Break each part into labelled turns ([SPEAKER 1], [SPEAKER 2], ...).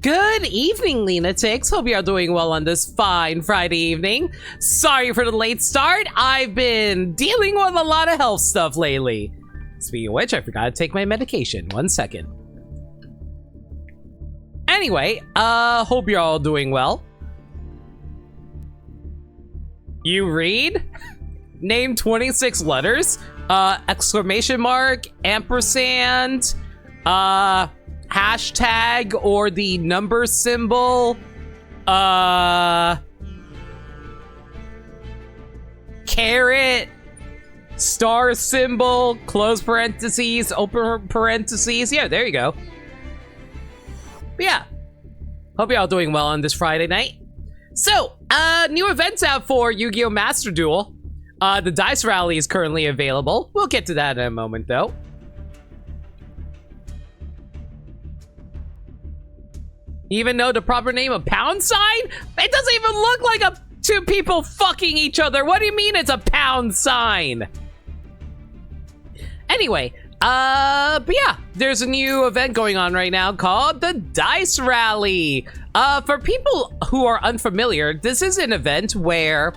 [SPEAKER 1] Good evening, lunatics. Hope you are doing well on this fine Friday evening. Sorry for the late start. I've been dealing with a lot of health stuff lately. Speaking of which, I forgot to take my medication. 1 second. Anyway, hope you're all doing well. You read? Name 26 letters. Exclamation mark, ampersand, hashtag or the number symbol, caret, star symbol, close parentheses, open parentheses. Yeah, there you go. But yeah, hope y'all doing well on this Friday night. So, new events out for Yu-Gi-Oh! Master Duel. The Dice Rally is currently available. We'll get to that in a moment, though. Even know the proper name of pound sign? It doesn't even look like two people fucking each other. What do you mean it's a pound sign? Anyway, but yeah, there's a new event going on right now called the Dice Rally. For people who are unfamiliar, this is an event where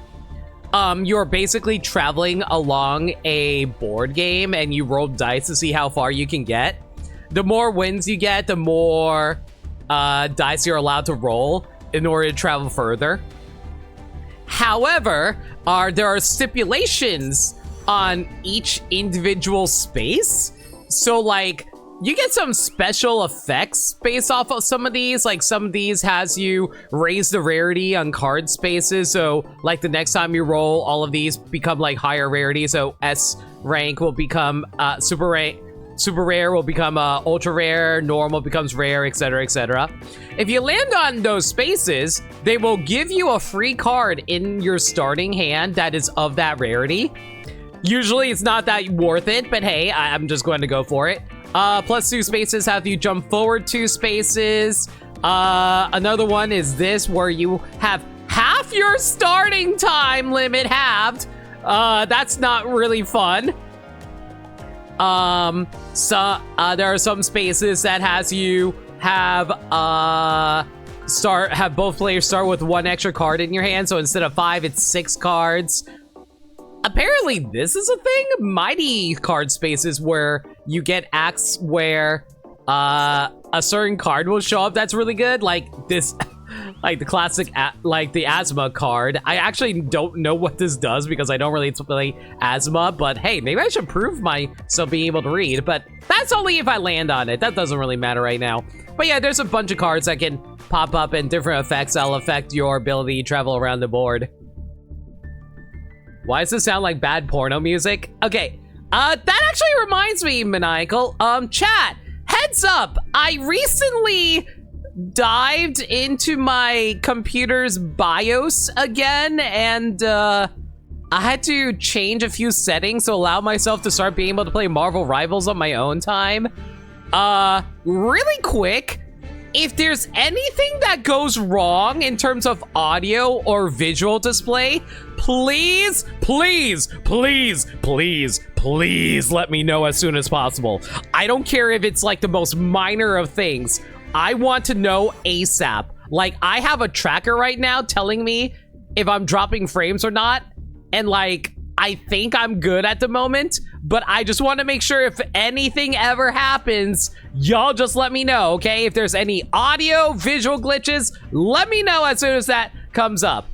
[SPEAKER 1] you're basically traveling along a board game and you roll dice to see how far you can get. The more wins you get, the more dice you're allowed to roll in order to travel further. However, there are stipulations on each individual space. So like, you get some special effects based off of some of these. Like some of these has you raise the rarity on card spaces. So like the next time you roll, all of these become like higher rarity. So S rank will become super rare will become ultra rare, normal becomes rare, etc, etc. If you land on those spaces, they will give you a free card in your starting hand that is of that rarity. Usually it's not that worth it, but hey, I'm just going to go for it. Plus 2 spaces have you jump forward 2 spaces. Another one is this, where you have half your starting time limit halved. That's not really fun. There are some spaces that has you have both players start with 1 extra card in your hand. So instead of 5, it's 6 cards. Apparently this is a thing. Mighty card spaces where you get acts where a certain card will show up. That's really good. Like this, like the classic, like the asthma card. I actually don't know what this does because I don't really play asthma, but hey, maybe I should prove myself being able to read, but that's only if I land on it. That doesn't really matter right now. But yeah, there's a bunch of cards that can pop up and different effects that'll affect your ability to travel around the board. Why does this sound like bad porno music? Okay, that actually reminds me, Maniacal. Chat, heads up, I recently dived into my computer's BIOS again, and I had to change a few settings to allow myself to start being able to play Marvel Rivals on my own time. Really quick, if there's anything that goes wrong in terms of audio or visual display, please, please, please, please, please let me know as soon as possible. I don't care if it's like the most minor of things. I want to know ASAP. Like, I have a tracker right now telling me if I'm dropping frames or not. And like, I think I'm good at the moment, but I just want to make sure if anything ever happens, y'all just let me know, okay? If there's any audio, visual glitches, let me know as soon as that comes up.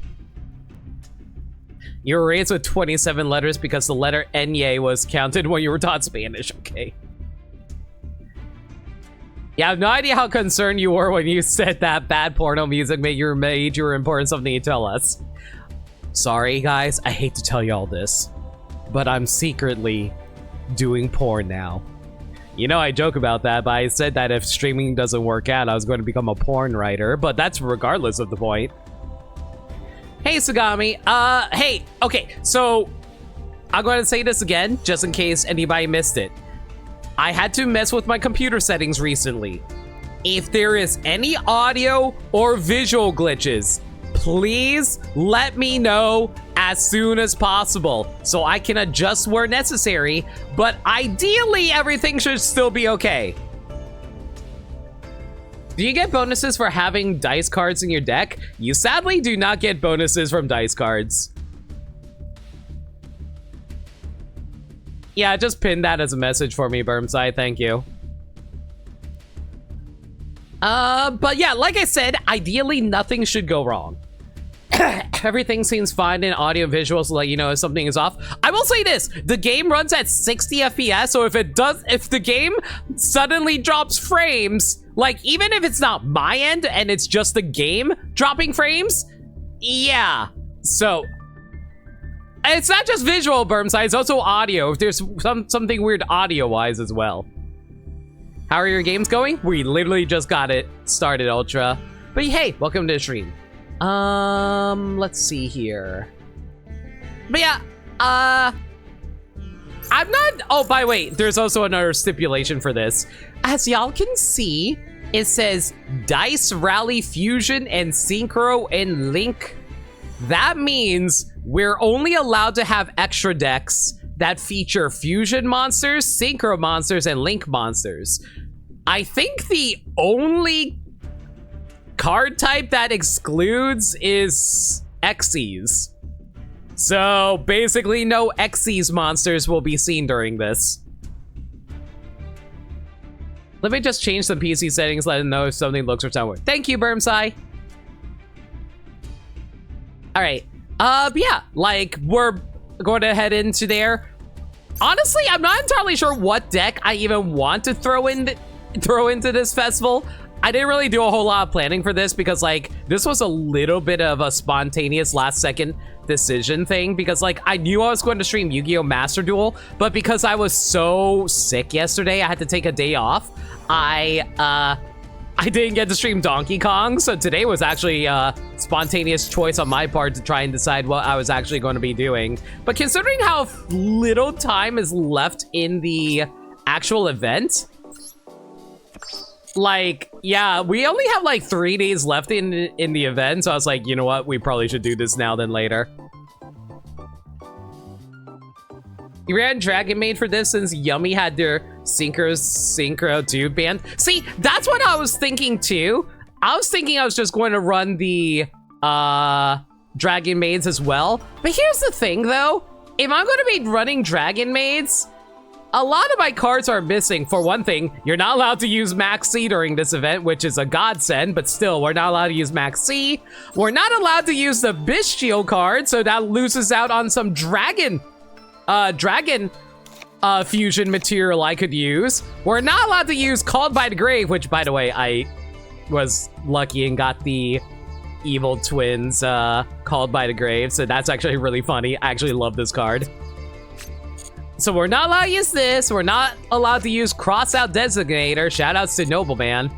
[SPEAKER 1] You were raised with 27 letters because the letter Nye was counted when you were taught Spanish, okay? Yeah, I have no idea how concerned you were when you said that bad porno music made your major important something to tell us. Sorry, guys, I hate to tell you all this, but I'm secretly doing porn now. You know, I joke about that, but I said that if streaming doesn't work out, I was going to become a porn writer, but that's regardless of the point. Hey, Sagami. Hey, okay, so I'm going to say this again, just in case anybody missed it. I had to mess with my computer settings recently. If there is any audio or visual glitches, please let me know as soon as possible so I can adjust where necessary, but ideally everything should still be okay. Do you get bonuses for having dice cards in your deck? You sadly do not get bonuses from dice cards. Yeah, just pin that as a message for me, Bermside. Thank you. But yeah, like I said, ideally nothing should go wrong. Everything seems fine in audio visuals to let you know if something is off. I will say this, the game runs at 60 FPS, so if the game suddenly drops frames, like even if it's not my end and it's just the game dropping frames, yeah. So it's not just visual, Bermside, it's also audio. If there's something weird audio-wise as well. How are your games going? We literally just got it started, Ultra. But hey, welcome to the stream. Let's see here. But yeah, I'm not, oh, by the way, there's also another stipulation for this. As y'all can see, it says Dice Rally Fusion and Synchro and Link. That means we're only allowed to have extra decks that feature fusion monsters, synchro monsters, and link monsters. I think the only card type that excludes is Xyz. So basically no Xyz monsters will be seen during this. Let me just change some PC settings, let it know if something looks or sounds weird. Thank you, Bermsai. All right, yeah, like we're going to head into there. Honestly, I'm not entirely sure what deck I even want to throw into this festival. I didn't really do a whole lot of planning for this because like this was a little bit of a spontaneous last second decision thing because like I knew I was going to stream Yu-Gi-Oh! Master Duel, but because I was so sick yesterday, I had to take a day off. I didn't get to stream Donkey Kong, so today was actually a spontaneous choice on my part to try and decide what I was actually going to be doing. But considering how little time is left in the actual event, like, yeah, we only have like 3 days left in the event, so I was like, you know what, we probably should do this now than later. You ran Dragon Maid for this since Yummy had their Synchro 2 banned. See, that's what I was thinking too. I was thinking I was just going to run the Dragon Maids as well. But here's the thing though, if I'm going to be running Dragon Maids, a lot of my cards are missing. For one thing, you're not allowed to use Max C during this event, which is a godsend, but still, we're not allowed to use Max C. We're not allowed to use the Bestial card, so that loses out on some Dragon fusion material I could use. We're not allowed to use Called by the Grave, which, by the way, I was lucky and got the Evil Twins Called by the Grave, so that's actually really funny. I actually love this card. So we're not allowed to use this. We're not allowed to use Cross Out Designator. Shoutouts to Nobleman.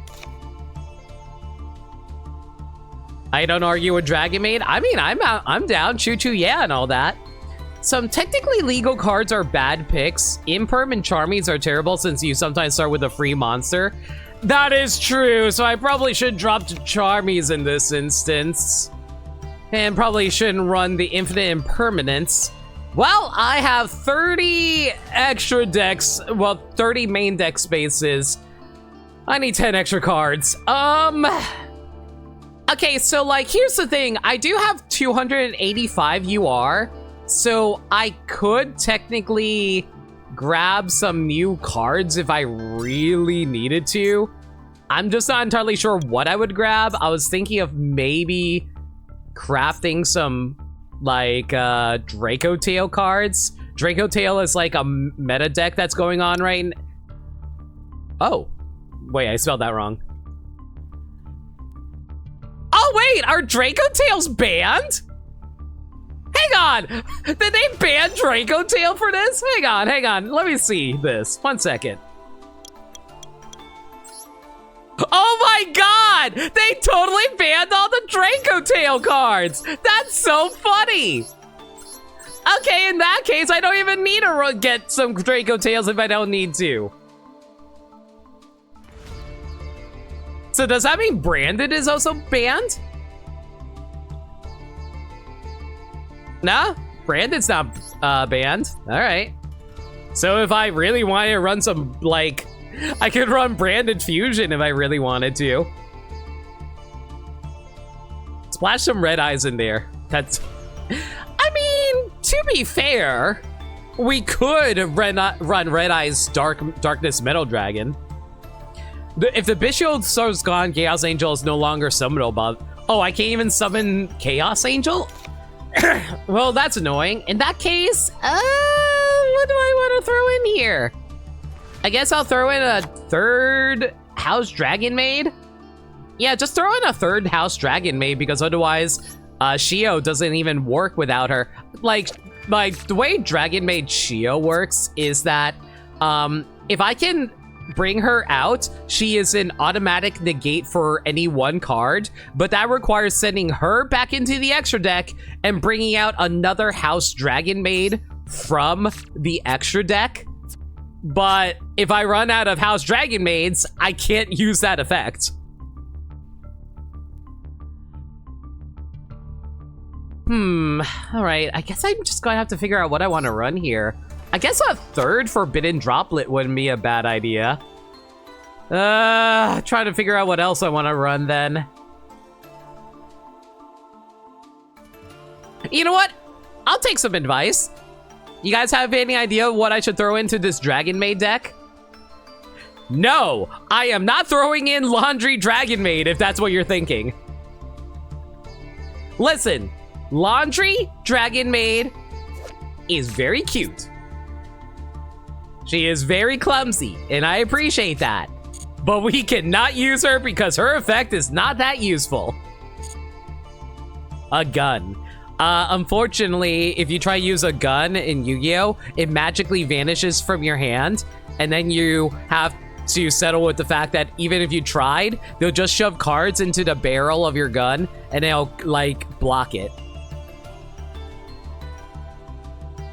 [SPEAKER 1] I don't argue with Dragon Maid. I mean, I'm down. Choo choo yeah and all that. Some technically legal cards are bad picks. Imperm and Charmies are terrible since you sometimes start with a free monster. That is true, so I probably should drop to Charmies in this instance. And probably shouldn't run the Infinite Impermanence. Well, I have 30 extra decks, well, 30 main deck spaces. I need 10 extra cards. Okay, so like, here's the thing. I do have 285 UR. So I could technically grab some new cards if I really needed to. I'm just not entirely sure what I would grab. I was thinking of maybe crafting some like Draco Tail cards. Draco Tail is like a meta deck that's going on right now. Oh, wait, I spelled that wrong. Oh wait, are Draco Tails banned? Hang on! Did they ban Draco Tail for this? Hang on. Let me see this. 1 second. Oh my god! They totally banned all the Draco Tail cards! That's so funny! Okay, in that case, I don't even need to get some Draco Tails if I don't need to. So does that mean Branded is also banned? Nah, Branded's not banned. All right. So if I really wanted to run some, like, I could run Branded Fusion if I really wanted to. Splash some red eyes in there. That's... I mean, to be fair, we could run red eyes darkness metal dragon. If the Bishop Sword's gone, Chaos Angel is no longer summonable. Oh, I can't even summon Chaos Angel? Well, that's annoying. In that case, what do I want to throw in here? I guess I'll throw in a third House Dragon Maid. Yeah, just throw in a third House Dragon Maid because otherwise, Shio doesn't even work without her. Like the way Dragon Maid Shio works is that, if I can bring her out, she is an automatic negate for any one card, but that requires sending her back into the extra deck and bringing out another House Dragon Maid from the extra deck. But if I run out of House Dragon Maids, I can't use that effect. All right, I guess I'm just gonna have to figure out what I want to run here. I guess a third Forbidden Droplet wouldn't be a bad idea. Trying to figure out what else I want to run then. You know what? I'll take some advice. You guys have any idea what I should throw into this Dragon Maid deck? No, I am not throwing in Laundry Dragon Maid if that's what you're thinking. Listen, Laundry Dragon Maid is very cute. She is very clumsy, and I appreciate that. But we cannot use her because her effect is not that useful. A gun. Unfortunately, if you try to use a gun in Yu-Gi-Oh!, it magically vanishes from your hand, and then you have to settle with the fact that even if you tried, they'll just shove cards into the barrel of your gun, and they'll, like, block it.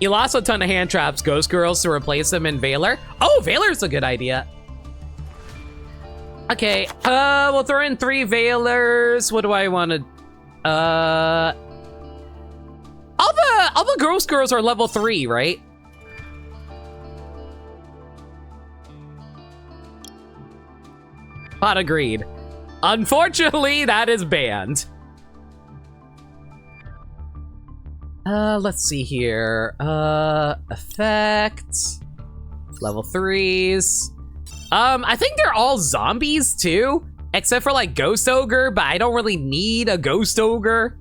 [SPEAKER 1] You lost a ton of hand traps, Ghost Girls, to replace them in Valor. Oh, Valor's a good idea. Okay, we'll throw in 3 Valors. What do I want to... All the Ghost Girls are level 3, right? Pot agreed. Unfortunately, that is banned. Let's see here. Effects. Level 3s. I think they're all zombies too, except for like Ghost Ogre, but I don't really need a Ghost Ogre.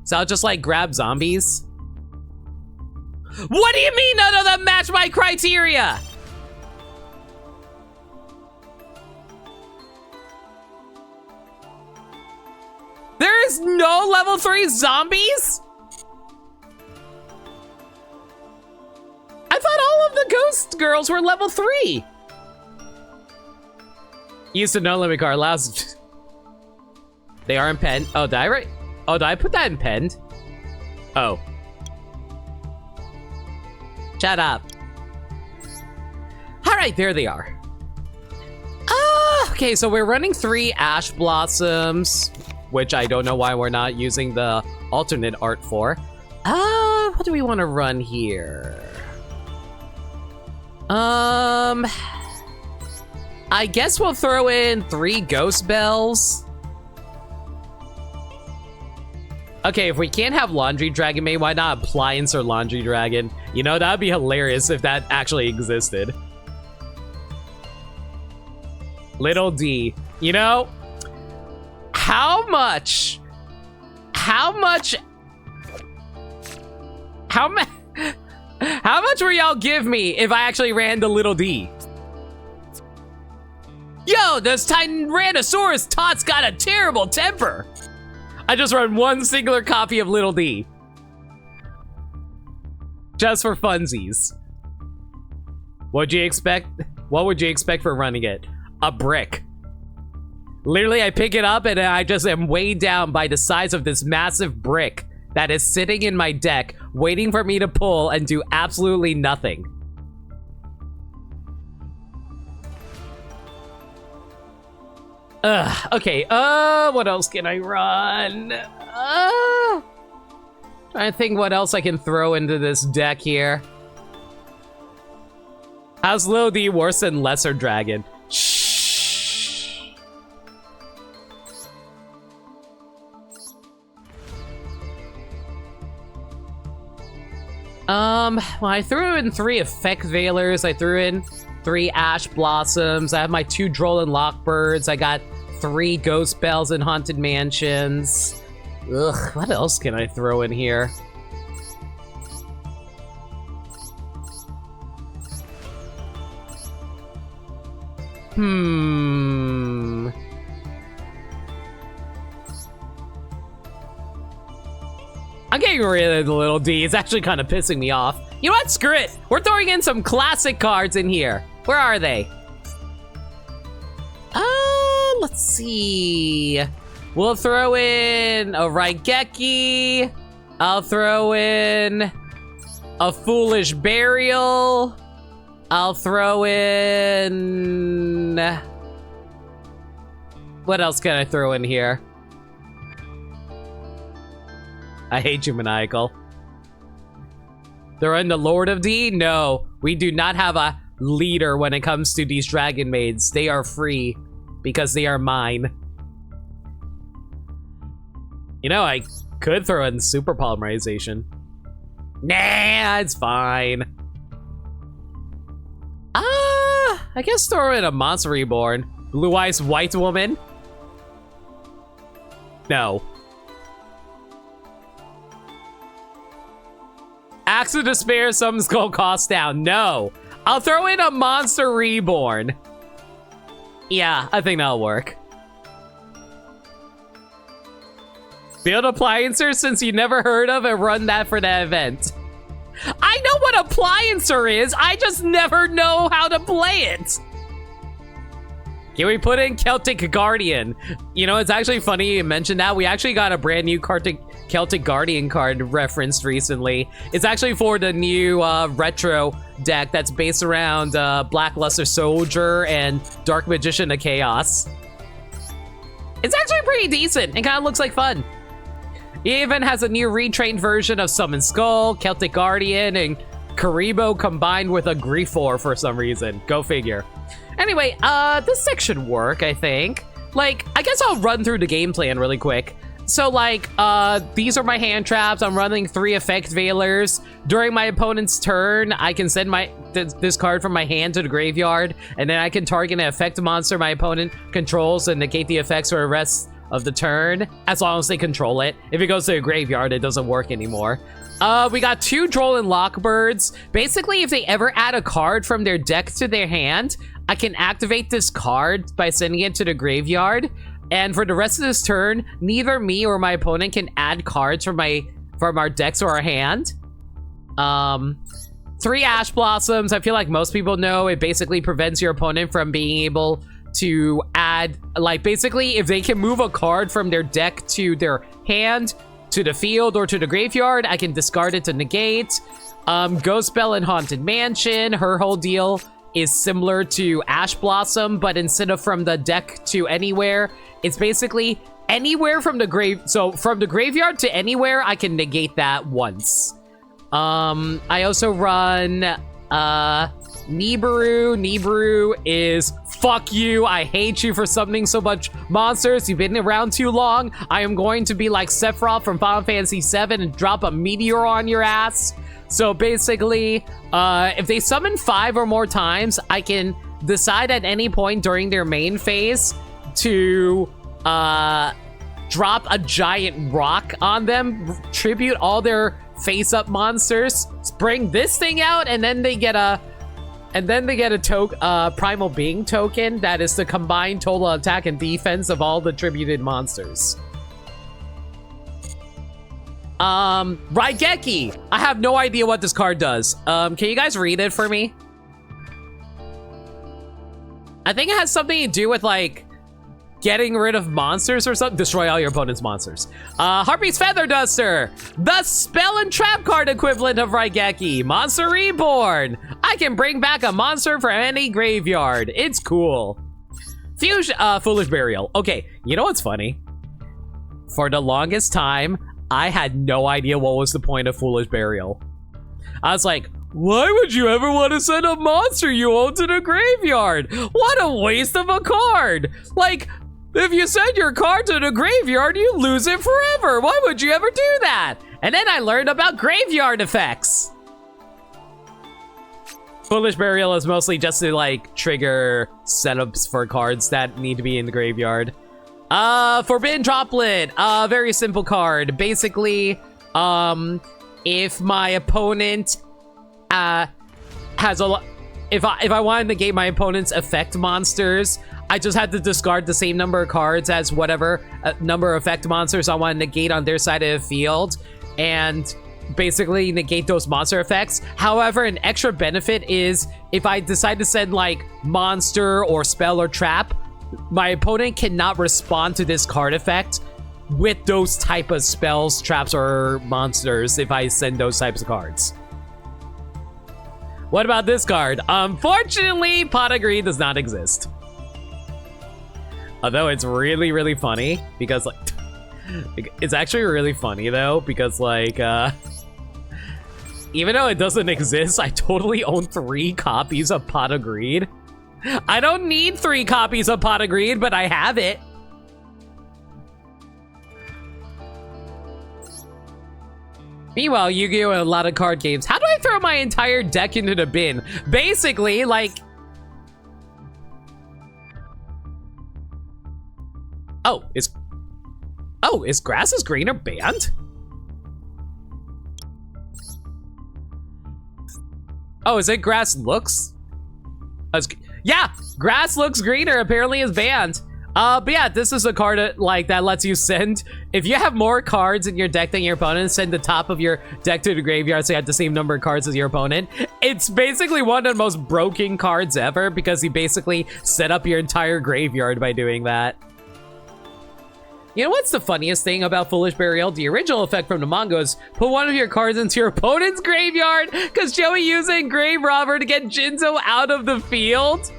[SPEAKER 1] So I'll just like grab zombies. What do you mean none of them match my criteria? There is no level 3 zombies? I thought all of the Ghost Girls were level 3. Use the no limit card allows. They are in pen. Oh, did I write? Oh, did I put that in penned? Oh. Shut up. All right, there they are. Okay, so we're running 3 Ash Blossoms, which I don't know why we're not using the alternate art for. What do we want to run here? I guess we'll throw in 3 Ghost Bells. Okay, if we can't have Laundry Dragon Maid, why not Appliance or Laundry Dragon? You know, that'd be hilarious if that actually existed. Little D. You know, how much will y'all give me if I actually ran the Little D? Yo, this Tyranosaurus Tot's got a terrible temper. I just run 1 singular copy of Little D. Just for funsies. What'd you expect? What would you expect for running it? A brick. Literally, I pick it up and I just am weighed down by the size of this massive brick that is sitting in my deck, waiting for me to pull and do absolutely nothing. Okay, what else can I run? Trying to think what else I can throw into this deck here. How's Lil D worse than Lesser Dragon? Shh. Well, I threw in 3 Effect Veilers. I threw in 3 Ash Blossoms. I have my 2 Droll Lockbirds. I got 3 Ghost Bells in Haunted Mansions. Ugh, what else can I throw in here? I'm getting rid of the little D. It's actually kind of pissing me off. You know what? Screw it. We're throwing in some classic cards in here. Where are they? Let's see. We'll throw in a Raigeki. I'll throw in a Foolish Burial. I'll throw in... What else can I throw in here? I hate you, Maniacal. They're in the Lord of D? No, we do not have a leader when it comes to these Dragon Maids. They are free because they are mine. You know, I could throw in Super Polymerization. Nah, it's fine. I guess throw in a Monster Reborn. Blue Eyes White Woman? No. Axe of Despair, Summon Skull cost down. No. I'll throw in a Monster Reborn. Yeah, I think that'll work. Build Appliancer since you never heard of and run that for the event. I know what Appliancer is, I just never know how to play it. Can we put in Celtic Guardian? You know, it's actually funny you mentioned that. We actually got a brand new Celtic Guardian card referenced recently. It's actually for the new retro deck that's based around Blackluster Soldier and Dark Magician of Chaos. It's actually pretty decent. It kind of looks like fun. It even has a new retrained version of Summon Skull, Celtic Guardian, and Karibo combined with a Griefor for some reason. Go figure. Anyway, this deck should work, I think. Like, I guess I'll run through the game plan really quick. So, like, these are my hand traps. I'm running 3 Effect Veilers. During my opponent's turn, I can send this card from my hand to the graveyard, and then I can target an effect monster my opponent controls and negate the effects for the rest of the turn, as long as they control it. If it goes to the graveyard, it doesn't work anymore. We got 2 Droll and Lockbirds. Basically, if they ever add a card from their deck to their hand, I can activate this card by sending it to the graveyard. And for the rest of this turn, neither me or my opponent can add cards from our decks or our hand. 3 Ash Blossoms. I feel like most people know it basically prevents your opponent from being able to add, like, basically if they can move a card from their deck to their hand, to the field, or to the graveyard, I can discard it to negate. Ghost Bell in Haunted Mansion. Her whole deal is similar to Ash Blossom, but instead of from the deck to anywhere, it's basically anywhere from the grave. So from the graveyard to anywhere, I can negate that once. I also run Nibiru. Nibiru is fuck you. I hate you for summoning so much monsters. You've been around too long. I am going to be like Sephiroth from Final Fantasy VII and drop a meteor on your ass. So basically, if they summon 5 or more times, I can decide at any point during their main phase to drop a giant rock on them, tribute all their face-up monsters, bring this thing out, and then they get a Primal Being token that is the combined total attack and defense of all the tributed monsters. Raigeki. I have no idea what this card does. Can you guys read it for me? I think it has something to do with, like, getting rid of monsters or something. Destroy all your opponent's monsters. Harpy's Feather Duster. The spell and trap card equivalent of Raigeki. Monster Reborn. I can bring back a monster from any graveyard. It's cool. Foolish Burial. Okay, you know what's funny? For the longest time, I had no idea what was the point of Foolish Burial. I was like, why would you ever want to send a monster you own to the graveyard? What a waste of a card. Like, if you send your card to the graveyard, you lose it forever. Why would you ever do that? And then I learned about graveyard effects. Foolish Burial is mostly just to, like, trigger setups for cards that need to be in the graveyard. Forbidden Droplet. Very simple card. Basically, if my opponent, has a lot... If I want to negate my opponent's effect monsters, I just have to discard the same number of cards as whatever number of effect monsters I want to negate on their side of the field, and basically negate those monster effects. However, an extra benefit is if I decide to send like monster or spell or trap, my opponent cannot respond to this card effect with those type of spells, traps, or monsters if I send those types of cards. What about this card? Unfortunately, Pot of Greed does not exist. Although it's really, really funny because, like, it's actually really funny though because, like, even though it doesn't exist, I totally own 3 copies of Pot of Greed. I don't need 3 copies of Pot of Greed, but I have it. Meanwhile, Yu-Gi-Oh! And a lot of card games. How do I throw my entire deck into the bin? Basically, like... Oh, is Grass is Greener banned? Oh, is it Grass Looks? Yeah, Grass Looks Greener apparently is banned. But yeah, this is a card that lets you send, if you have more cards in your deck than your opponent, send the top of your deck to the graveyard so you have the same number of cards as your opponent. It's basically one of the most broken cards ever because you basically set up your entire graveyard by doing that. You know what's the funniest thing about Foolish Burial? The original effect from the manga is put one of your cards into your opponent's graveyard because Joey using Grave Robber to get Jinzo out of the field.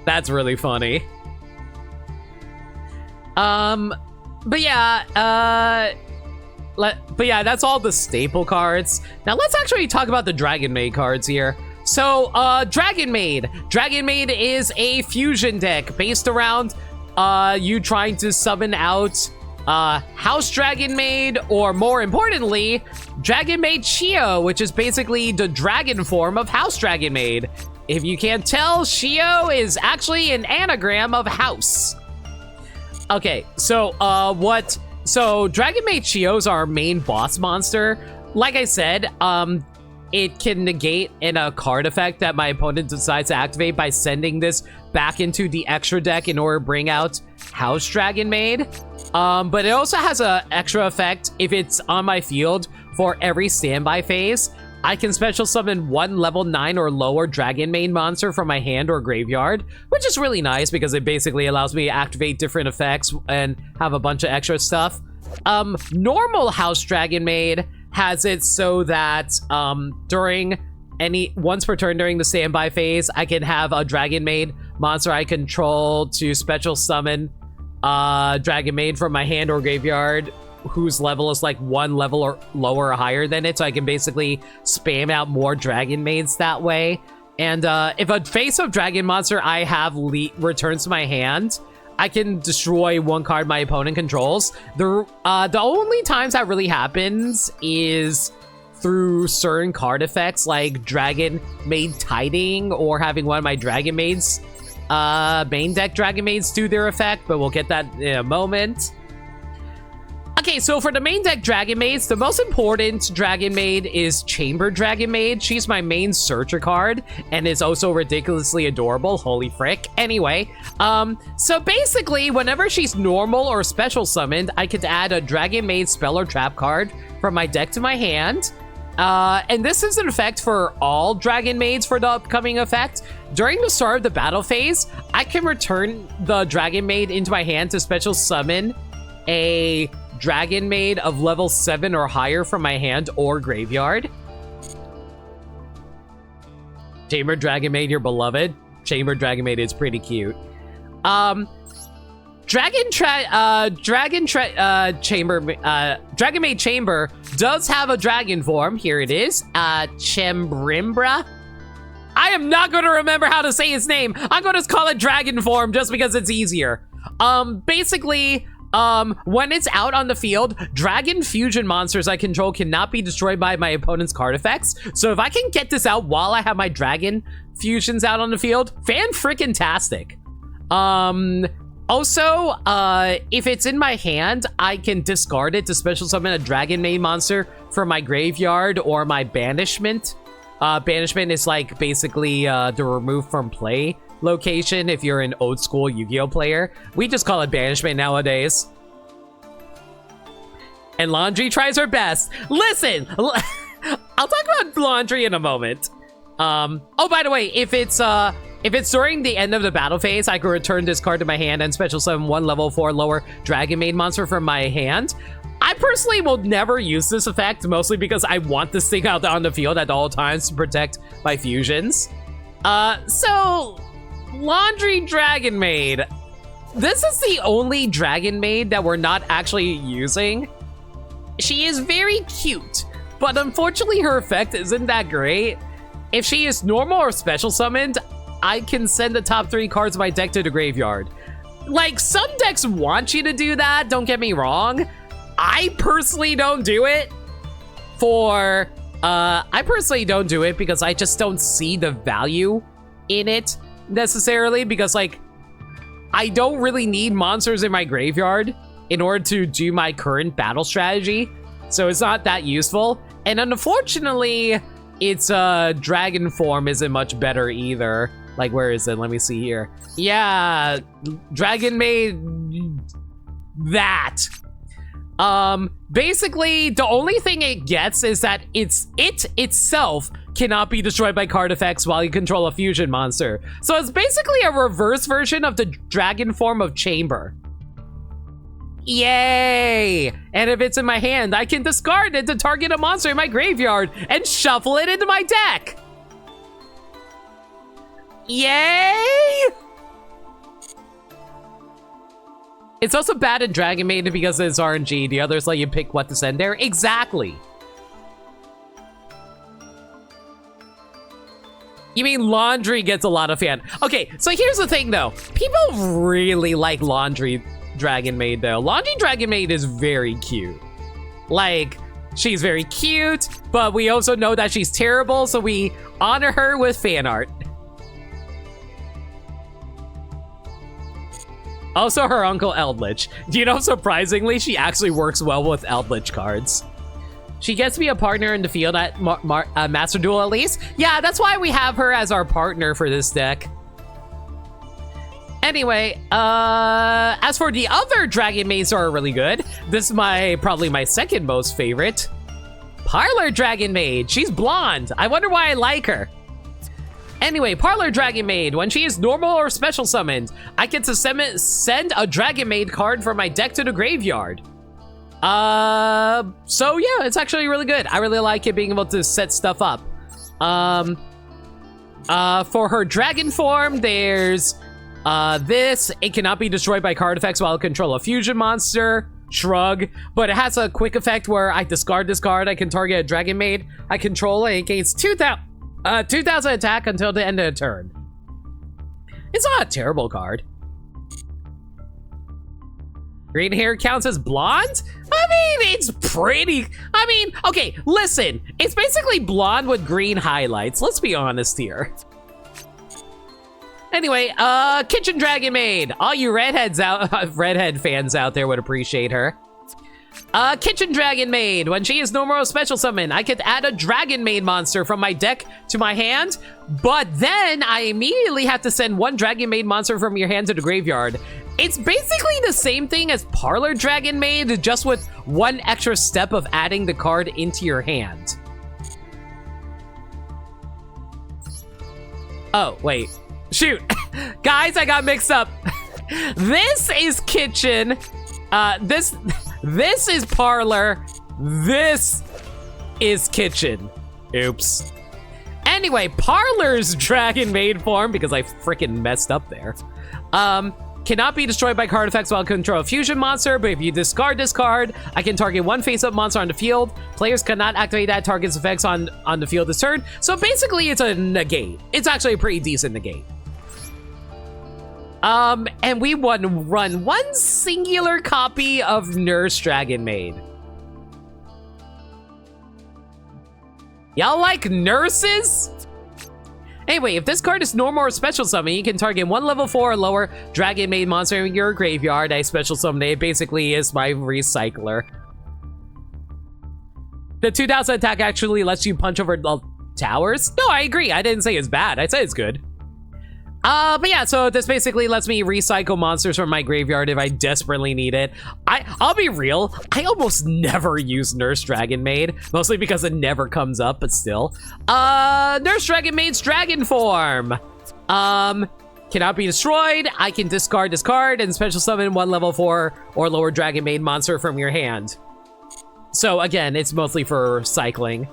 [SPEAKER 1] That's really funny. But yeah, that's all the staple cards. Now let's actually talk about the Dragon Maid cards here. So, Dragon Maid. Dragon Maid is a fusion deck based around, you trying to summon out, House Dragon Maid, or more importantly, Dragon Maid Shio, which is basically the dragon form of House Dragon Maid. If you can't tell, Shio is actually an anagram of house. Okay, so, so Dragon Maid Shio's our main boss monster. Like I said, it can negate in a card effect that my opponent decides to activate by sending this back into the extra deck in order to bring out House Dragon Maid. But it also has an extra effect if it's on my field for every standby phase. I can special summon 1 level 9 or lower Dragon Maid monster from my hand or graveyard, which is really nice because it basically allows me to activate different effects and have a bunch of extra stuff. Normal House Dragon Maid has it so that during once per turn during the standby phase, I can have a Dragon Maid monster I control to special summon Dragon Maid from my hand or graveyard whose level is like 1 level or lower or higher than it, so I can basically spam out more Dragon Maids that way. And if a face-up dragon monster I have returns to my hand, I can destroy 1 card my opponent controls. The only times that really happens is through certain card effects like Dragon Maid Tiding or having one of my Dragon Maids, main deck Dragon Maids do their effect, but we'll get that in a moment. Okay, so for the main deck Dragon Maids, the most important Dragon Maid is Chamber Dragon Maid. She's my main searcher card and is also ridiculously adorable. Holy frick. Anyway, so basically, whenever she's normal or special summoned, I could add a Dragon Maid spell or trap card from my deck to my hand. And this is an effect for all Dragon Maids for the upcoming effect. During the start of the battle phase, I can return the Dragon Maid into my hand to special summon a Dragon Maid of level 7 or higher from my hand or graveyard. Chamber Dragon Maid, your beloved. Chamber Dragon Maid is pretty cute. Dragon Maid Chamber does have a dragon form. Here it is. Chembrimbra. I am not going to remember how to say his name. I'm going to call it dragon form just because it's easier. Basically, When it's out on the field, dragon fusion monsters I control cannot be destroyed by my opponent's card effects. So if I can get this out while I have my dragon fusions out on the field, fan-frickin-tastic. Also, if it's in my hand, I can discard it to special summon a dragon main monster from my graveyard or my banishment. Banishment is like basically the remove from play location if you're an old school Yu-Gi-Oh player. We just call it banishment nowadays. And Laundry tries her best. Listen, I'll talk about Laundry in a moment. Oh, by the way, if it's during the end of the battle phase, I can return this card to my hand and special summon one level 4 lower dragon main monster from my hand. I personally will never use this effect, mostly because I want this thing out on the field at all times to protect my fusions. So Laundry Dragon Maid. This is the only Dragon Maid that we're not actually using. She is very cute, but unfortunately her effect isn't that great. If she is normal or special summoned, I can send the top 3 cards of my deck to the graveyard. Like, some decks want you to do that, don't get me wrong. I personally don't do it because I just don't see the value in it necessarily, because like I don't really need monsters in my graveyard in order to do my current battle strategy, so it's not that useful. And unfortunately, its dragon form isn't much better either. Like, where is it? Let me see here. Yeah, Dragon Maid that. Basically, the only thing it gets is that it itself cannot be destroyed by card effects while you control a fusion monster. So it's basically a reverse version of the dragon form of Chamber. Yay! And if it's in my hand, I can discard it to target a monster in my graveyard and shuffle it into my deck. Yay! It's also bad in Dragon Maid because it's RNG. The others let you pick what to send there. Exactly. You mean Laundry gets a lot of fan. Okay, so here's the thing though. People really like Laundry Dragon Maid though. Laundry Dragon Maid is very cute. Like, she's very cute, but we also know that she's terrible, so we honor her with fan art. Also, her uncle Eldritch. Do you know, surprisingly, she actually works well with Eldritch cards. She gets to be a partner in the field at Master Duel at least. Yeah, that's why we have her as our partner for this deck. Anyway, as for the other Dragon Maids are really good. This is probably my second most favorite. Parlor Dragon Maid. She's blonde. I wonder why I like her. Anyway, Parlor Dragon Maid. When she is normal or special summoned, I get to send a Dragon Maid card from my deck to the graveyard. So yeah, it's actually really good. I really like it being able to set stuff up. For her dragon form, there's this. It cannot be destroyed by card effects while I control a fusion monster. Shrug. But it has a quick effect where I discard this card. I can target a Dragon Maid I control, and it gains 2,000 attack until the end of the turn. It's not a terrible card. Green hair counts as blonde? I mean, it's pretty. I mean, okay, listen. It's basically blonde with green highlights. Let's be honest here. Anyway, Kitchen Dragon Maid. All you redhead fans out there would appreciate her. Kitchen Dragon Maid. When she is normal or special summon, I could add a Dragon Maid monster from my deck to my hand, but then I immediately have to send one Dragon Maid monster from your hand to the graveyard. It's basically the same thing as Parlor Dragon Maid, just with one extra step of adding the card into your hand. Oh, wait. Shoot. Guys, I got mixed up. This is Kitchen. This is Parlor. This is Kitchen. Oops. Anyway, Parlor's Dragon Maid form, because I freaking messed up there, cannot be destroyed by card effects while I control a fusion monster, but if you discard this card, I can target one face-up monster on the field. Players cannot activate that target's effects on the field this turn. So basically, it's a negate. It's actually a pretty decent negate. And we run one singular copy of Nurse Dragon Maid. Y'all like nurses? Anyway, if this card is normal or special summon, you can target one level 4 or lower Dragon Maid monster in your graveyard. I special summon it. It basically is my recycler. The 2000 attack actually lets you punch over towers? No, I agree. I didn't say it's bad. I said it's good. But yeah, so this basically lets me recycle monsters from my graveyard if I desperately need it. I'll be real, I almost never use Nurse Dragon Maid, mostly because it never comes up, but still. Nurse Dragon Maid's dragon form. Cannot be destroyed. I can discard this card and special summon one level 4 or lower Dragon Maid monster from your hand. So again, it's mostly for cycling.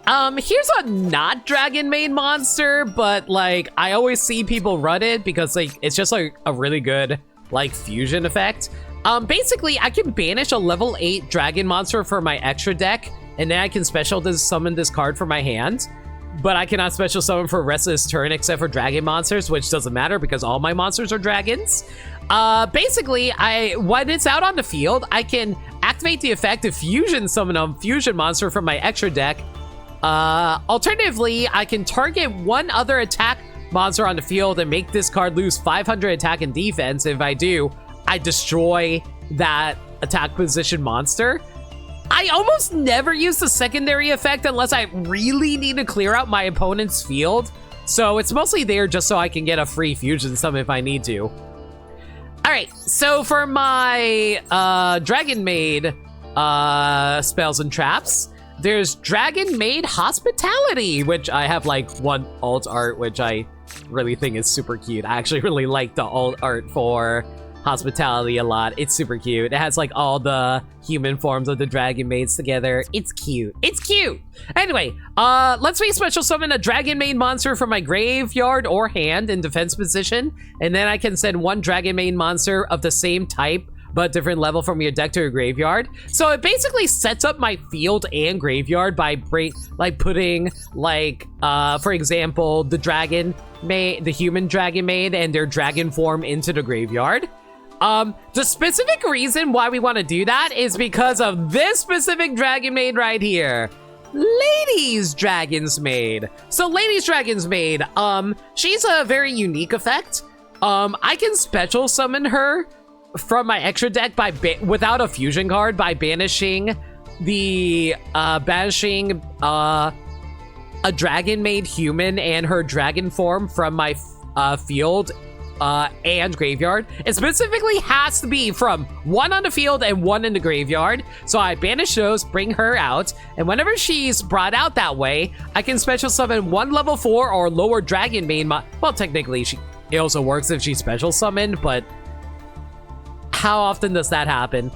[SPEAKER 1] Here's a not Dragon Maid monster, but like I always see people run it because like it's just like a really good like fusion effect. Basically I can banish a level 8 dragon monster for my extra deck, and then I can special summon this card from my hand. But I cannot special summon for the rest of this turn except for dragon monsters, which doesn't matter because all my monsters are dragons. Basically, when it's out on the field, I can activate the effect to fusion summon a fusion monster from my extra deck. Alternatively, I can target one other attack monster on the field and make this card lose 500 attack and defense. If I do, I destroy that attack position monster. I almost never use the secondary effect unless I really need to clear out my opponent's field. So it's mostly there just so I can get a free fusion summon if I need to. All right, so for my Dragon Maid spells and traps, there's Dragon Maid Hospitality, which I have like one alt art, which I really think is super cute. I actually really like the alt art for Hospitality a lot. It's super cute. It has like all the human forms of the Dragon Maids together. It's cute. It's cute. Anyway, let's me special summon a Dragon Maid monster from my graveyard or hand in defense position, and then I can send one Dragon Maid monster of the same type but different level from your deck to your graveyard. So it basically sets up my field and graveyard by putting like for example the human Dragon Maid and their dragon form into the graveyard. The specific reason why we want to do that is because of this specific Dragon Maid right here. Ladies Dragon's Maid. So Ladies Dragon's Maid, she's a very unique effect. I can special summon her from my extra deck without a fusion card by banishing a Dragon Maid human and her dragon form from my field and graveyard. It specifically has to be from one on the field and one in the graveyard. So I banish those, bring her out, and whenever she's brought out that way, I can special summon one level 4 or lower Dragon Maid. Well, technically, it also works if she's special summoned, but how often does that happen?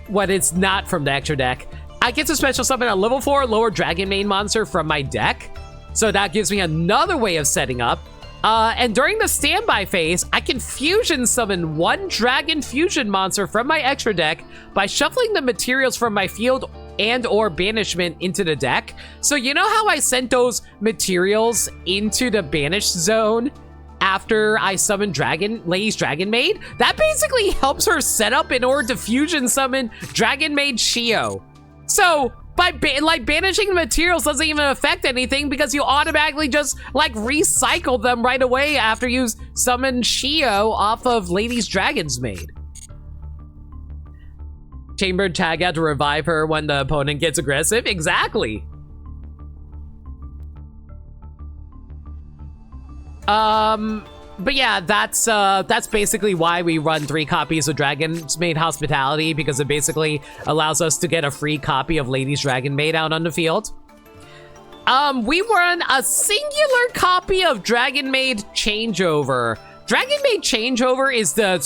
[SPEAKER 1] When it's not from the extra deck. I get to special summon a level 4 lower Dragon Maid monster from my deck. So that gives me another way of setting up. And during the standby phase, I can fusion summon one dragon fusion monster from my extra deck by shuffling the materials from my field and or banishment into the deck. So you know how I sent those materials into the banished zone after I summon Ladies Dragon Maid? That basically helps her set up in order to fusion summon Dragon Maid Shio. So by banishing the materials doesn't even affect anything because you automatically just like recycle them right away after you summon Shio off of Ladies Dragon's Maid. Chamber tag out to revive her when the opponent gets aggressive. Exactly. But yeah, that's basically why we run 3 copies of Dragon's Maid Hospitality, because it basically allows us to get a free copy of Ladies Dragon Maid out on the field. We run a singular copy of Dragon Maid Changeover. Dragon Maid Changeover is the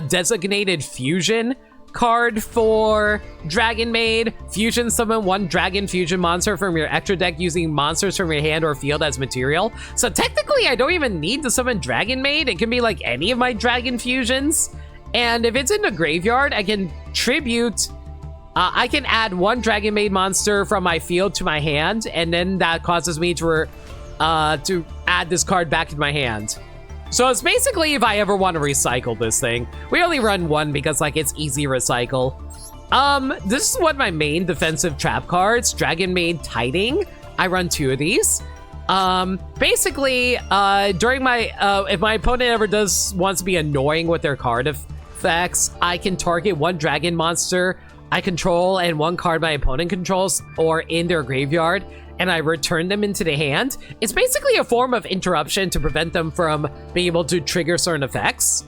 [SPEAKER 1] designated fusion card for Dragon Maid. Fusion summon one dragon fusion monster from your extra deck using monsters from your hand or field as material. So technically I don't even need to summon Dragon Maid. It can be like any of my dragon fusions. And if it's in the graveyard, I can tribute. I can add one Dragon Maid monster from my field to my hand, and then that causes me to to add this card back to my hand. So it's basically if I ever want to recycle this thing. We only run one because, like, it's easy recycle. This is one of my main defensive trap cards, Dragon Maid Tiding. I run 2 of these. Basically, during my, if my opponent ever wants to be annoying with their card effects, I can target 1 dragon monster I control and 1 card my opponent controls or in their graveyard, and I return them into the hand. It's basically a form of interruption to prevent them from being able to trigger certain effects.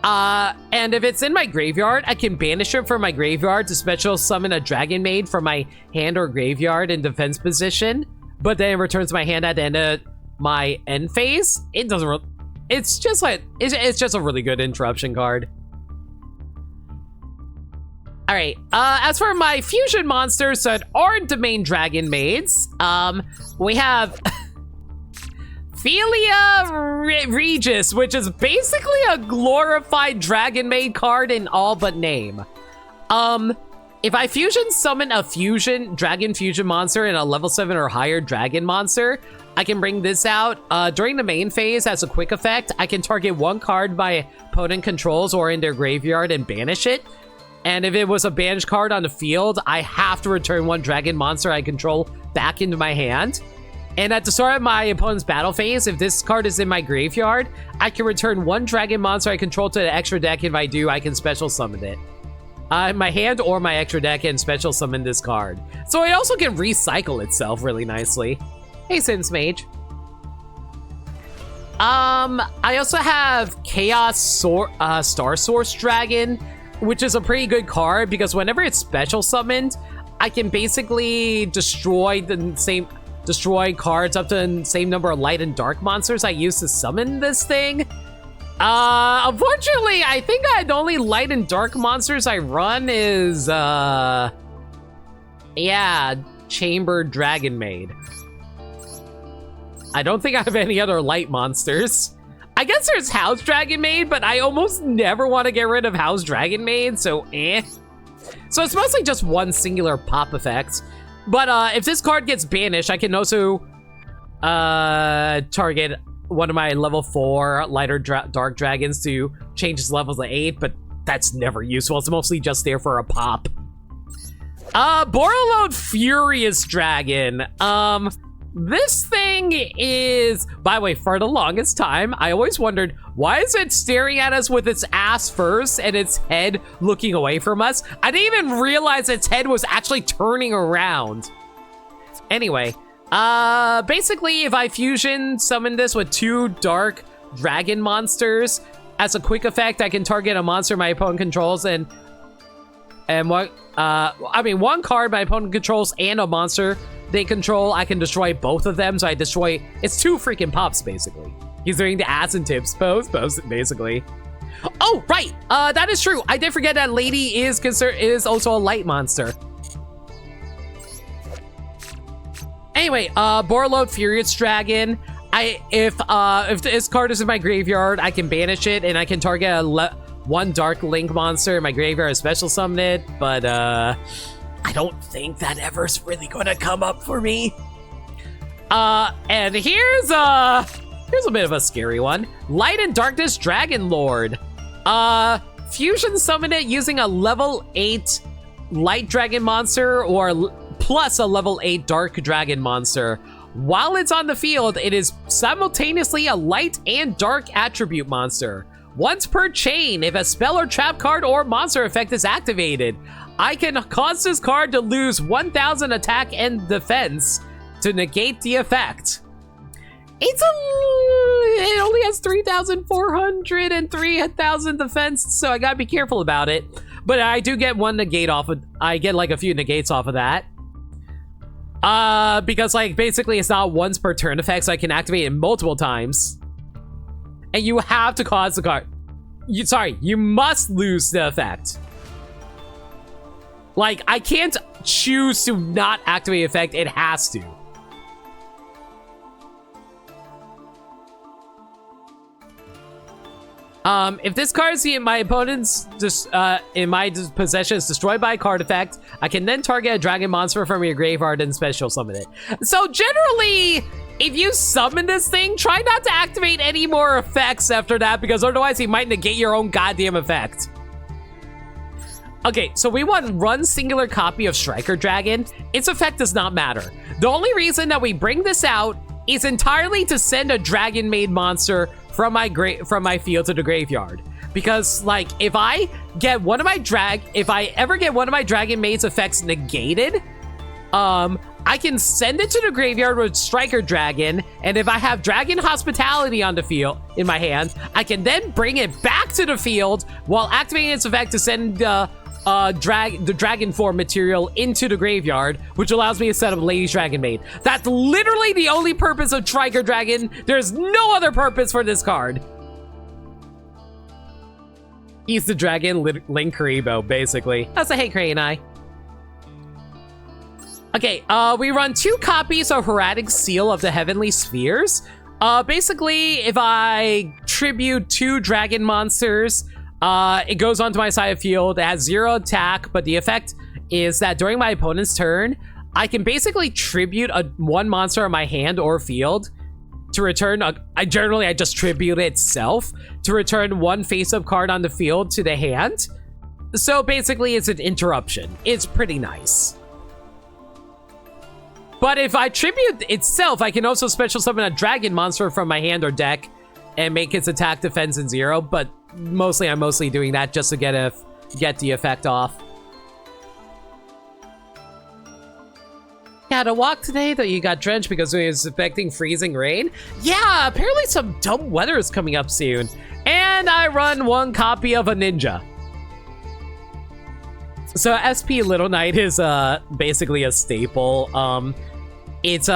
[SPEAKER 1] And if it's in my graveyard, I can banish it from my graveyard to special summon a Dragon Maid from my hand or graveyard in defense position, but then it returns my hand at the end of my end phase. It doesn't it's just like, it's just a really good interruption card. All right, as for my fusion monsters that aren't the main Dragon Maids, we have Philia Regis, which is basically a glorified Dragon Maid card in all but name. If I fusion summon a Dragon Fusion monster and a level 7 or higher Dragon monster, I can bring this out. During the main phase, as a quick effect, I can target 1 card my opponent controls or in their graveyard and banish it. And if it was a banished card on the field, I have to return 1 dragon monster I control back into my hand. And at the start of my opponent's battle phase, if this card is in my graveyard, I can return 1 dragon monster I control to the extra deck. If I do, I can special summon it. My hand or my extra deck and special summon this card. So it also can recycle itself really nicely. Hey, Sims Mage. I also have Chaos Star Source Dragon, which is a pretty good card because whenever it's special summoned, I can basically destroy cards up to the same number of light and dark monsters I use to summon this thing. Unfortunately, I think the only light and dark monsters I run is, yeah, Chamber Dragon Maid. I don't think I have any other light monsters. I guess there's House Dragon Maid, but I almost never want to get rid of House Dragon Maid, so eh. So it's mostly just 1 singular pop effect. But if this card gets banished, I can also target one of my level 4 lighter dark dragons to change its levels to 8, but that's never useful. It's mostly just there for a pop. Borderload Furious Dragon. This thing is, by the way, for the longest time, I always wondered, why is it staring at us with its ass first and its head looking away from us? I didn't even realize its head was actually turning around. Anyway, basically, if I fusion summon this with 2 dark dragon monsters, as a quick effect, I can target a monster my opponent controls and one card my opponent controls and a monster they control. I can destroy both of them, so it's 2 freaking pops, basically. He's doing the ass and tips pose, basically. Oh, right, that is true. I did forget that Lady is also a light monster. Anyway, Borderload Furious Dragon. If this card is in my graveyard, I can banish it, and I can target 1 Dark Link monster in my graveyard, special summon it, but I don't think that ever's really gonna come up for me. And here's a bit of a scary one. Light and Darkness Dragon Lord. Fusion summon it using a level 8 light dragon monster or plus a level 8 dark dragon monster. While it's on the field, it is simultaneously a light and dark attribute monster. Once per chain, if a spell or trap card or monster effect is activated, I can cause this card to lose 1,000 attack and defense to negate the effect. It only has 3,400 and 3,000 defense, so I gotta be careful about it. But I do get 1 negate off of, I get like a few negates off of that. Because like basically it's not once per turn effect, so I can activate it multiple times. And you have to cause the card. You must lose the effect. Like, I can't choose to not activate the effect, it has to. If this card is in my opponent's in my possession is destroyed by a card effect, I can then target a dragon monster from your graveyard and special summon it. So generally, if you summon this thing, try not to activate any more effects after that, because otherwise you might negate your own goddamn effect. Okay, so we want run singular copy of Striker Dragon. Its effect does not matter. The only reason that we bring this out is entirely to send a dragon-made monster from my field to the graveyard. Because, like, if I ever get one of my dragon maid's effects negated, I can send it to the graveyard with Striker Dragon, and if I have Dragon Hospitality on the field in my hand, I can then bring it back to the field while activating its effect to send the dragon form material into the graveyard, which allows me to set up Lady's Dragon Maid. That's literally the only purpose of Striker Dragon. There's no other purpose for this card. He's the dragon Link Karibo, basically. That's a hey, Crane Eye. Okay, we run 2 copies of Heraldic Seal of the Heavenly Spheres. Basically, if I tribute 2 dragon monsters, it goes onto my side of field. It has 0 attack, but the effect is that during my opponent's turn, I can basically tribute one monster in my hand or field to return. I just tribute it itself to return 1 face-up card on the field to the hand. So basically, it's an interruption. It's pretty nice. But if I tribute itself, I can also special summon a dragon monster from my hand or deck and make its attack, defense, and 0. But I'm mostly doing that just to get the effect off. Yeah, to walk today, though you got drenched because it was expecting freezing rain. Yeah, apparently some dumb weather is coming up soon. And I run 1 copy of a ninja. So SP Little Knight is basically a staple. It's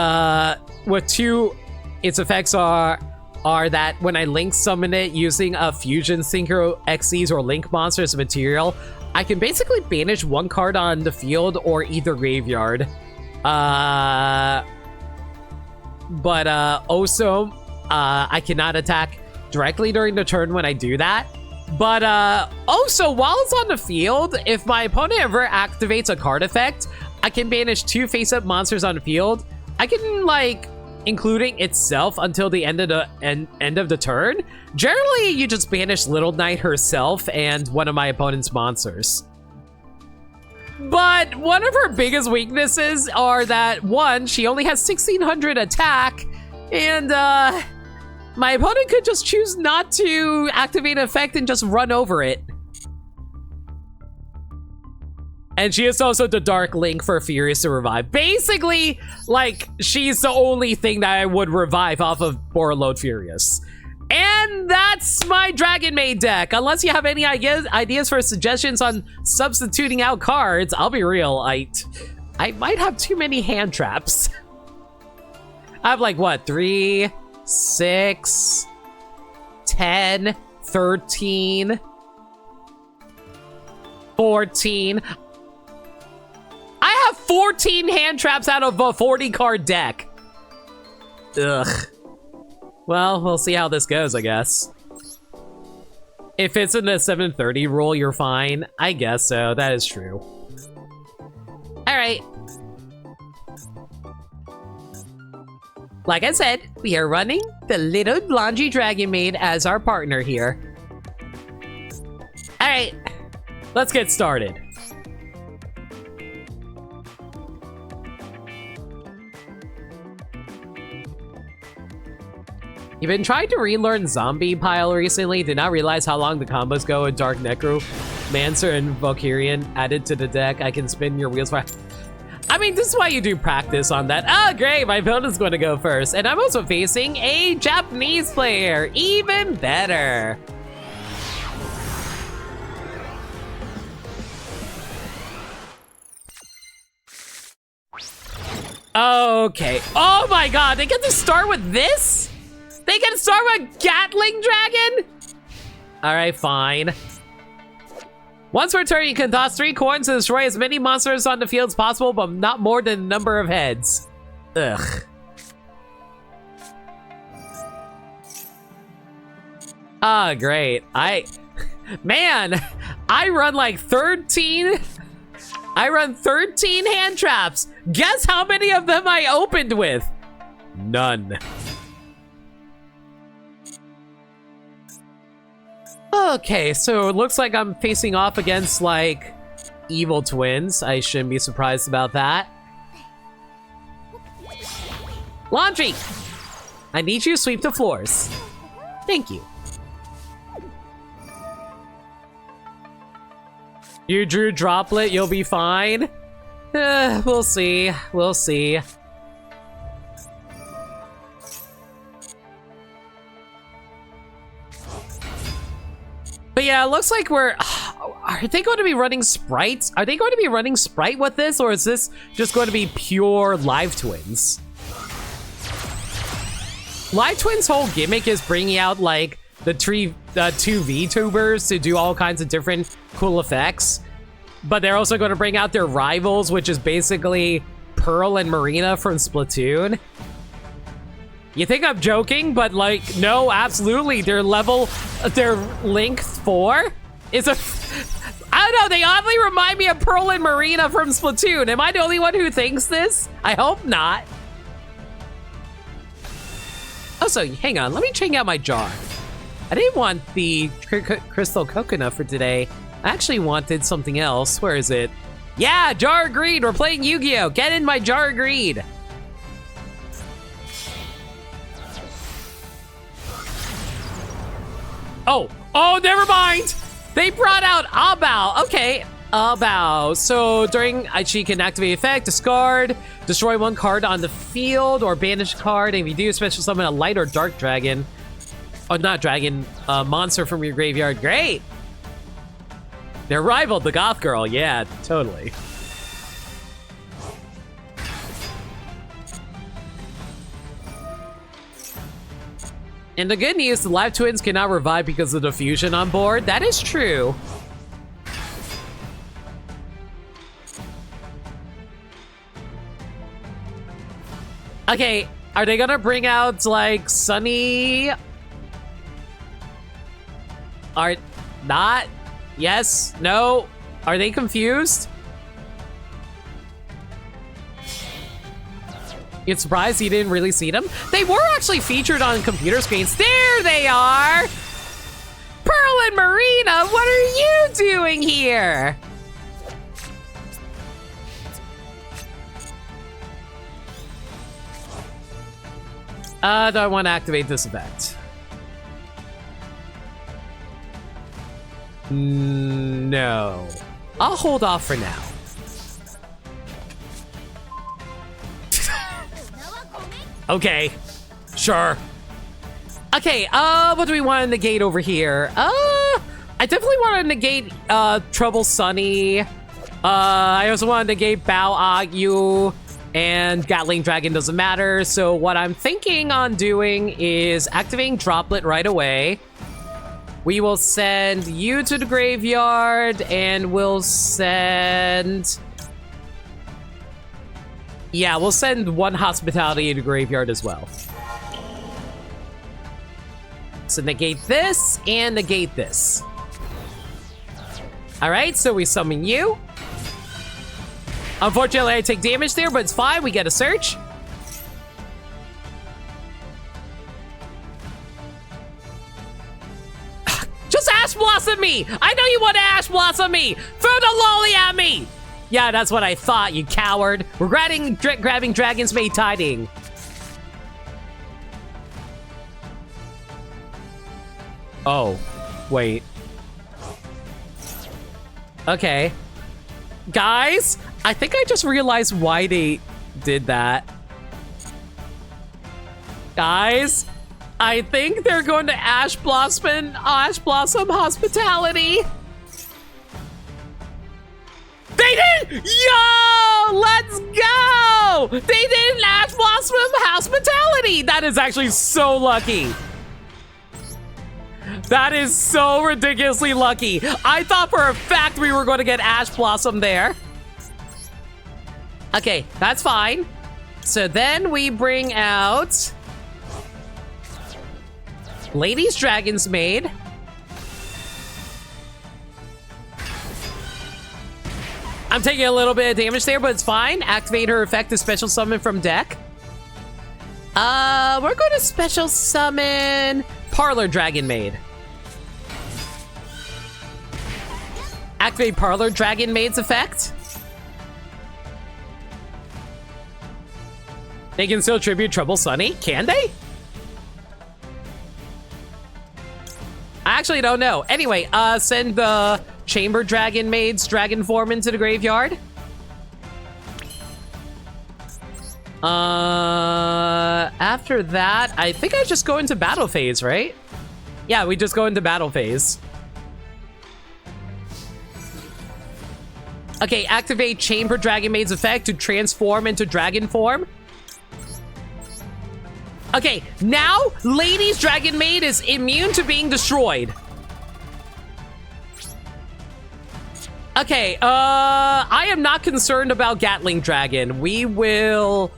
[SPEAKER 1] with 2, its effects are that when I link summon it using a Fusion Synchro Xyz or Link monster as a material, I can basically banish 1 card on the field or either graveyard. But also, I cannot attack directly during the turn when I do that. But also, while it's on the field, if my opponent ever activates a card effect, I can banish 2 face-up monsters on the field. I can, like, including itself until the end of the turn. Generally, you just banish Little Knight herself and one of my opponent's monsters. But one of her biggest weaknesses are that, 1, she only has 1600 attack, and my opponent could just choose not to activate an effect and just run over it. And she is also the Dark Link for Furious to revive. Basically, like, she's the only thing that I would revive off of Borreload Furious. And that's my Dragon Maid deck. Unless you have any ideas for suggestions on substituting out cards, I'll be real, I might have too many hand traps. I have, like, what, 3, 6, 10, 13, 14. I have 14 hand traps out of a 40 card deck. Ugh. Well, we'll see how this goes, I guess. If it's in the 730 rule, you're fine. I guess so. That is true. All right. Like I said, we are running the little Laundry Dragon Maid as our partner here. All right, let's get started. You've been trying to relearn Zombie Pile recently. Did not realize how long the combos go with Dark Necromancer and Valkyrian added to the deck. I can spin your wheels for... I mean, this is why you do practice on that. Oh, great, my opponent's going to go first. And I'm also facing a Japanese player. Even better. Okay. Oh my god, they get to start with this? They get to start with Gatling Dragon? Alright, fine. Once per turn, you can toss 3 coins to destroy as many monsters on the field as possible, but not more than the number of heads. Ugh. Ah, great. Man, I run like 13... I run 13 hand traps. Guess how many of them I opened with? None. Okay, so it looks like I'm facing off against, like, evil twins. I shouldn't be surprised about that. Laundry! I need you to sweep the floors. Thank you. You drew Droplet, you'll be fine. We'll see. We'll see. But yeah, it looks like we're... Are they going to be running sprites? Are they going to be running sprite with this, or is this just going to be pure live twins? Live Twins' whole gimmick is bringing out, like, the two VTubers to do all kinds of different cool effects. But they're also going to bring out their rivals, which is basically Pearl and Marina from Splatoon. You think I'm joking, but, like, no, absolutely. Their length 4 is a... I don't know, they oddly remind me of Pearl and Marina from Splatoon. Am I the only one who thinks this? I hope not. Also, hang on, let me check out my jar. I didn't want the crystal coconut for today. I actually wanted something else. Where is it? Yeah, jar of greed. We're playing Yu-Gi-Oh! Get in my jar of greed. Oh, never mind. They brought out Abao. Okay, Abao. So during she can activate effect, discard, destroy one card on the field or banish a card. And if you do, special summon a light or dark dragon. Oh, not dragon, monster from your graveyard. Great. They're rivaled, the goth girl. Yeah, totally. And the good news, the live twins cannot revive because of the fusion on board. That is true. Okay, are they gonna bring out, like, Sunny? Are not? Yes? No? Are they confused? You're surprised you didn't really see them? They were actually featured on computer screens. There they are! Pearl and Marina, what are you doing here? Do I want to activate this effect? No. I'll hold off for now. Okay, sure. Okay, what do we want to negate over here? I definitely want to negate, Trouble Sunny. I also want to negate Bao Agyu, and Gatling Dragon doesn't matter. So what I'm thinking on doing is activating Droplet right away. We will send you to the graveyard, and we'll send... Yeah, we'll send one hospitality to the graveyard as well. So negate this and negate this. All right, so we summon you. Unfortunately, I take damage there, but it's fine. We get a search. Just Ash Blossom me! I know you want to Ash Blossom me! Throw the lolly at me! Yeah, that's what I thought, you coward. We're grabbing Dragon's Maid Tiding. Oh, wait. Okay. Guys, I think I just realized why they did that. Guys, I think they're going to Ash Blossom Hospitality. They did! Yo! Let's go! They did an Ash Blossom Hospitality! That is actually so lucky. That is so ridiculously lucky. I thought for a fact we were going to get Ash Blossom there. Okay, that's fine. So then we bring out Lady's Dragon's Maid. I'm taking a little bit of damage there, but it's fine. Activate her effect to special summon from deck. We're going to special summon Parlor Dragon Maid. Activate Parlor Dragon Maid's effect. They can still tribute Trouble Sunny? Can they? I actually don't know. Anyway, send the Chamber Dragon Maid's dragon form into the graveyard. After that, I think I just go into battle phase, right? Yeah, we just go into battle phase. Okay, activate Chamber Dragon Maid's effect to transform into dragon form. Okay, now Lady's Dragon Maid is immune to being destroyed. Okay, I am not concerned about Gatling Dragon. We will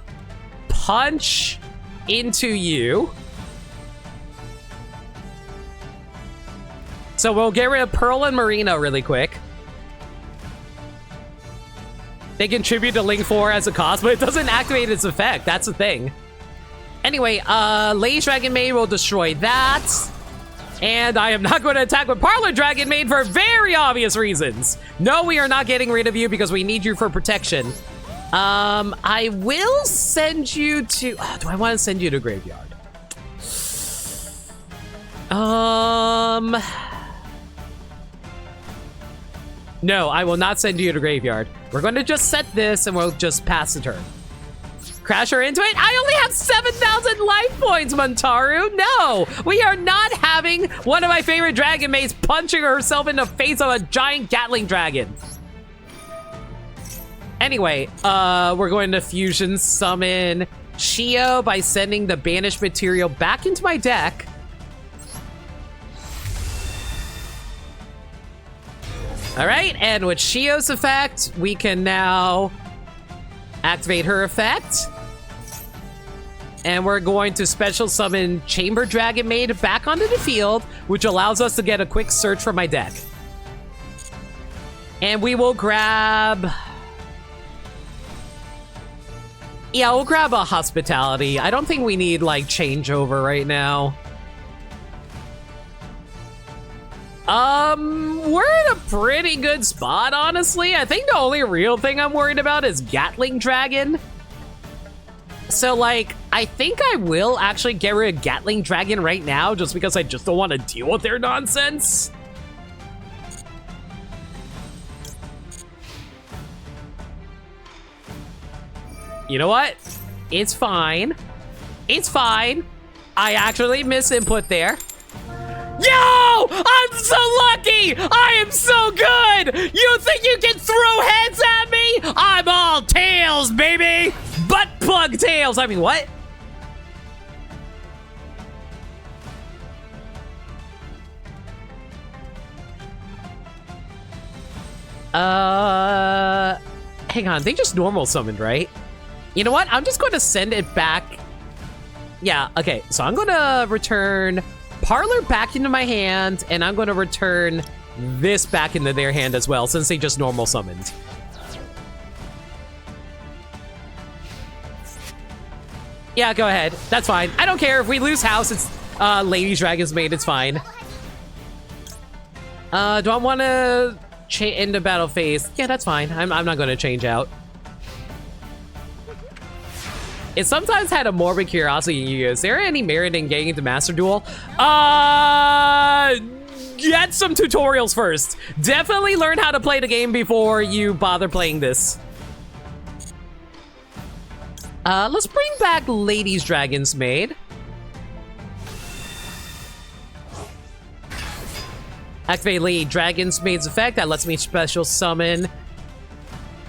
[SPEAKER 1] punch into you. So we'll get rid of Pearl and Marino really quick. They contribute to Link 4 as a cost, but it doesn't activate its effect. That's the thing. Anyway, Lady's Dragon Maid will destroy that. And I am not going to attack with Parlor Dragon Maid for very obvious reasons. No, we are not getting rid of you because we need you for protection. I will send you to... do I want to send you to graveyard? No, I will not send you to graveyard. We're going to just set this and we'll just pass the turn. Crash her into it? I only have 7,000 life points, Montaru. No, we are not having one of my favorite dragon maids punching herself in the face of a giant Gatling dragon. Anyway, we're going to fusion summon Shio by sending the banished material back into my deck. All right, and with Shio's effect, we can now activate her effect. And we're going to special summon Chamber Dragon Maid back onto the field, which allows us to get a quick search for my deck. And we will grab... yeah, we'll grab a Hospitality. I don't think we need, like, changeover right now. We're in a pretty good spot, honestly. I think the only real thing I'm worried about is Gatling Dragon. So, like, I think I will actually get rid of Gatling Dragon right now just because I just don't want to deal with their nonsense. You know what? It's fine. It's fine. I actually misinput there. Yo! I'm so lucky! I am so good! You think you can throw heads at me? I'm all tails, baby! Butt plug tails! I mean, what? Hang on, they just normal summoned, right? You know what? I'm just going to send it back. Yeah, okay, so I'm going to return Parlor back into my hand, and I'm going to return this back into their hand as well, since they just normal summoned. Yeah, go ahead. That's fine. I don't care. If we lose house, it's Lady's Dragon's Maid. It's fine. Do I want to end the battle phase? Yeah, that's fine. I'm not going to change out. It sometimes had a morbid curiosity in you. Is there any merit in getting into Master Duel? Get some tutorials first. Definitely learn how to play the game before you bother playing this. Let's bring back Lady's Dragon's Maid. Activate Lady Dragon's Maid's effect. That lets me special summon.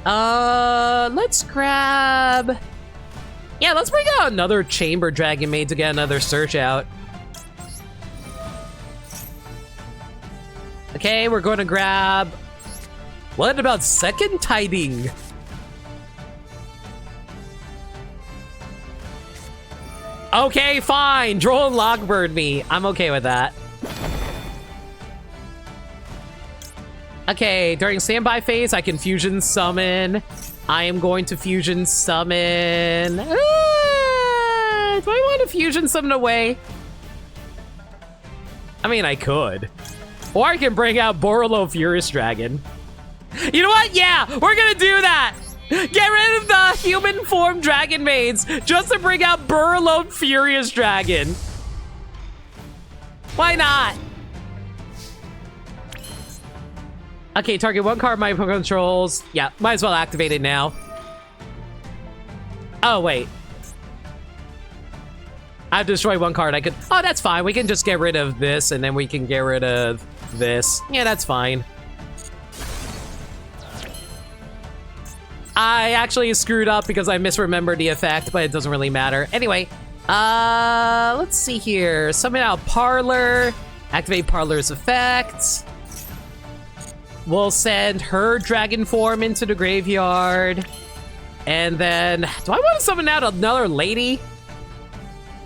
[SPEAKER 1] Let's grab... yeah, let's bring out another Chamber Dragon Maid to get another search out. Okay, we're going to grab... what about Second Tiding? Okay, fine. Droll and Lockbird me. I'm okay with that. Okay, during standby phase, I can fusion summon. I am going to fusion summon... do I fusion summon away? I mean, I could. Or I can bring out Borolo Furious Dragon. You know what? Yeah, we're gonna do that! Get rid of the human form dragon maids just to bring out Borolo Furious Dragon. Why not? Okay, target one card, my Pokemon controls. Yeah, might as well activate it now. Oh, wait. I've destroyed one card. I could... Oh, that's fine. We can just get rid of this, and then we can get rid of this. Yeah, that's fine. I actually screwed up because I misremembered the effect, but it doesn't really matter. Anyway, let's see here. Summon out Parlor. Activate Parlor's effect. We'll send her dragon form into the graveyard. And then, do I want to summon out another lady?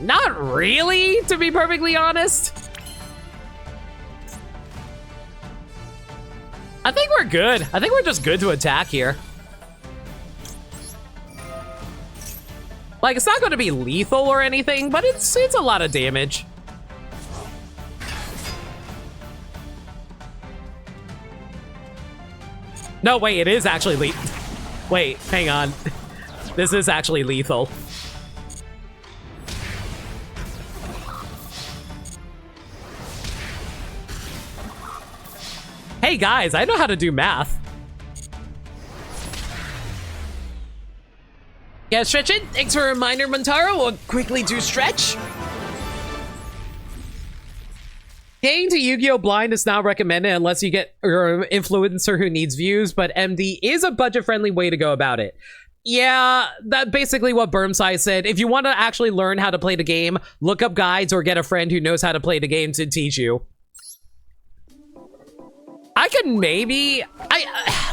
[SPEAKER 1] Not really, to be perfectly honest. I think we're good. I think we're just good to attack here. Like, it's not going to be lethal or anything, but it's a lot of damage. No, wait, it is actually lethal. Wait, hang on. This is actually lethal. Hey guys, I know how to do math. Yeah, stretch it. Thanks for a reminder, Montaro. We'll quickly do stretch. Getting to Yu-Gi-Oh! Blind is not recommended unless you get an influencer who needs views, but MD is a budget-friendly way to go about it. Yeah, that's basically what Bermside said. If you want to actually learn how to play the game, look up guides or get a friend who knows how to play the game to teach you. I could maybe...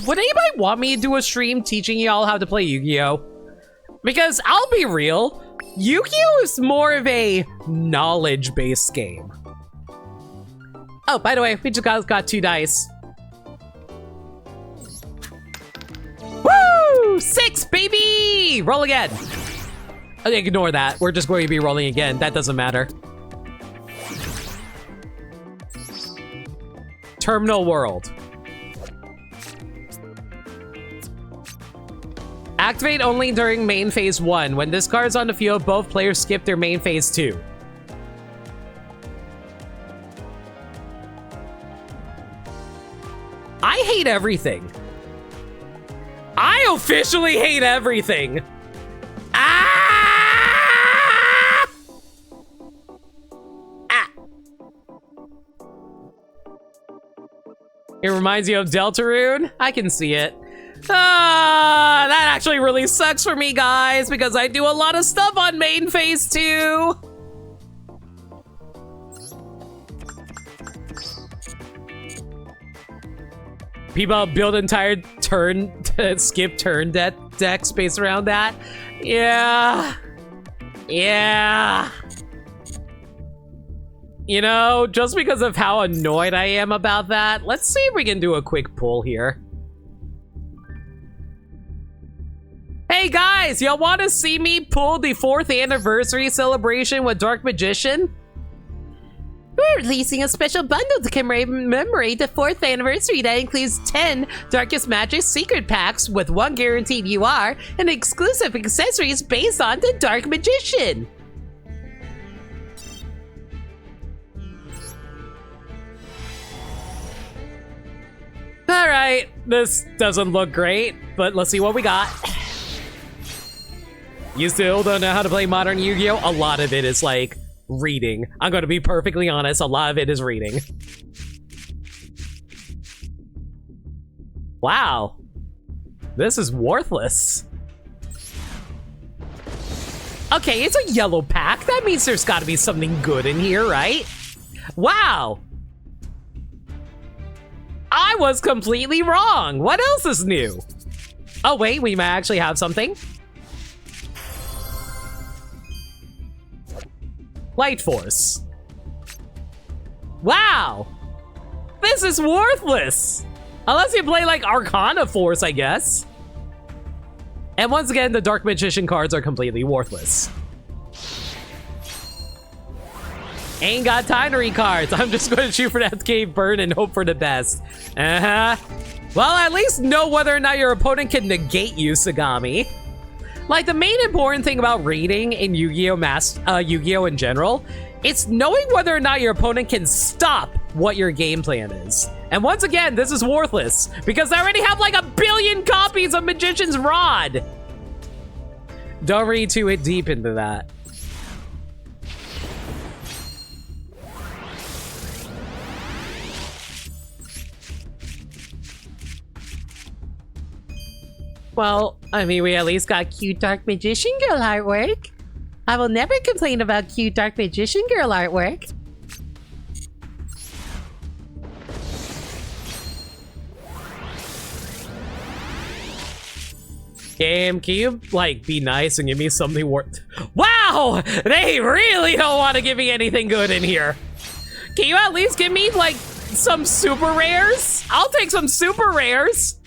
[SPEAKER 1] would anybody want me to do a stream teaching y'all how to play Yu-Gi-Oh? Because I'll be real, Yu-Gi-Oh is more of a knowledge-based game. Oh, by the way, we just got 2 dice. Woo! 6, baby! Roll again. Okay, ignore that. We're just going to be rolling again. That doesn't matter. Terminal World. Activate only during main phase 1. When this card's on the field, both players skip their main phase 2. I hate everything. I officially hate everything. Ah! Ah! It reminds you of Deltarune? I can see it. That actually really sucks for me, guys, because I do a lot of stuff on main phase 2. People build entire turn, skip turn decks based around that. Yeah. Yeah. You know, just because of how annoyed I am about that, let's see if we can do a quick pull here. Hey guys, y'all want to see me pull the 4th anniversary celebration with Dark Magician? We're releasing a special bundle to commemorate the 4th anniversary that includes 10 Darkest Magic secret packs with 1 guaranteed UR and exclusive accessories based on the Dark Magician. Alright, this doesn't look great, but let's see what we got. You still don't know how to play modern Yu-Gi-Oh? A lot of it is like reading. I'm gonna be perfectly honest, a lot of it is reading. Wow. This is worthless. Okay, it's a yellow pack. That means there's gotta be something good in here, right? Wow. I was completely wrong. What else is new? Oh wait, we might actually have something. Light Force. Wow! This is worthless! Unless you play like Arcana Force, I guess. And once again, the Dark Magician cards are completely worthless. Ain't got time to read cards. I'm just going to shoot for that cave burn and hope for the best. Uh-huh. Well, at least know whether or not your opponent can negate you, Sagami. Like, the main important thing about reading in Yu-Gi-Oh! Yu-Gi-Oh! In general, it's knowing whether or not your opponent can stop what your game plan is. And once again, this is worthless, because I already have like 1 billion copies of Magician's Rod. Don't read too deep into that. Well, I mean, we at least got cute Dark Magician Girl artwork. I will never complain about cute Dark Magician Girl artwork. Game, can you, like, be nice and give me something worth... Wow! They really don't want to give me anything good in here. Can you at least give me, like, some super rares? I'll take some super rares.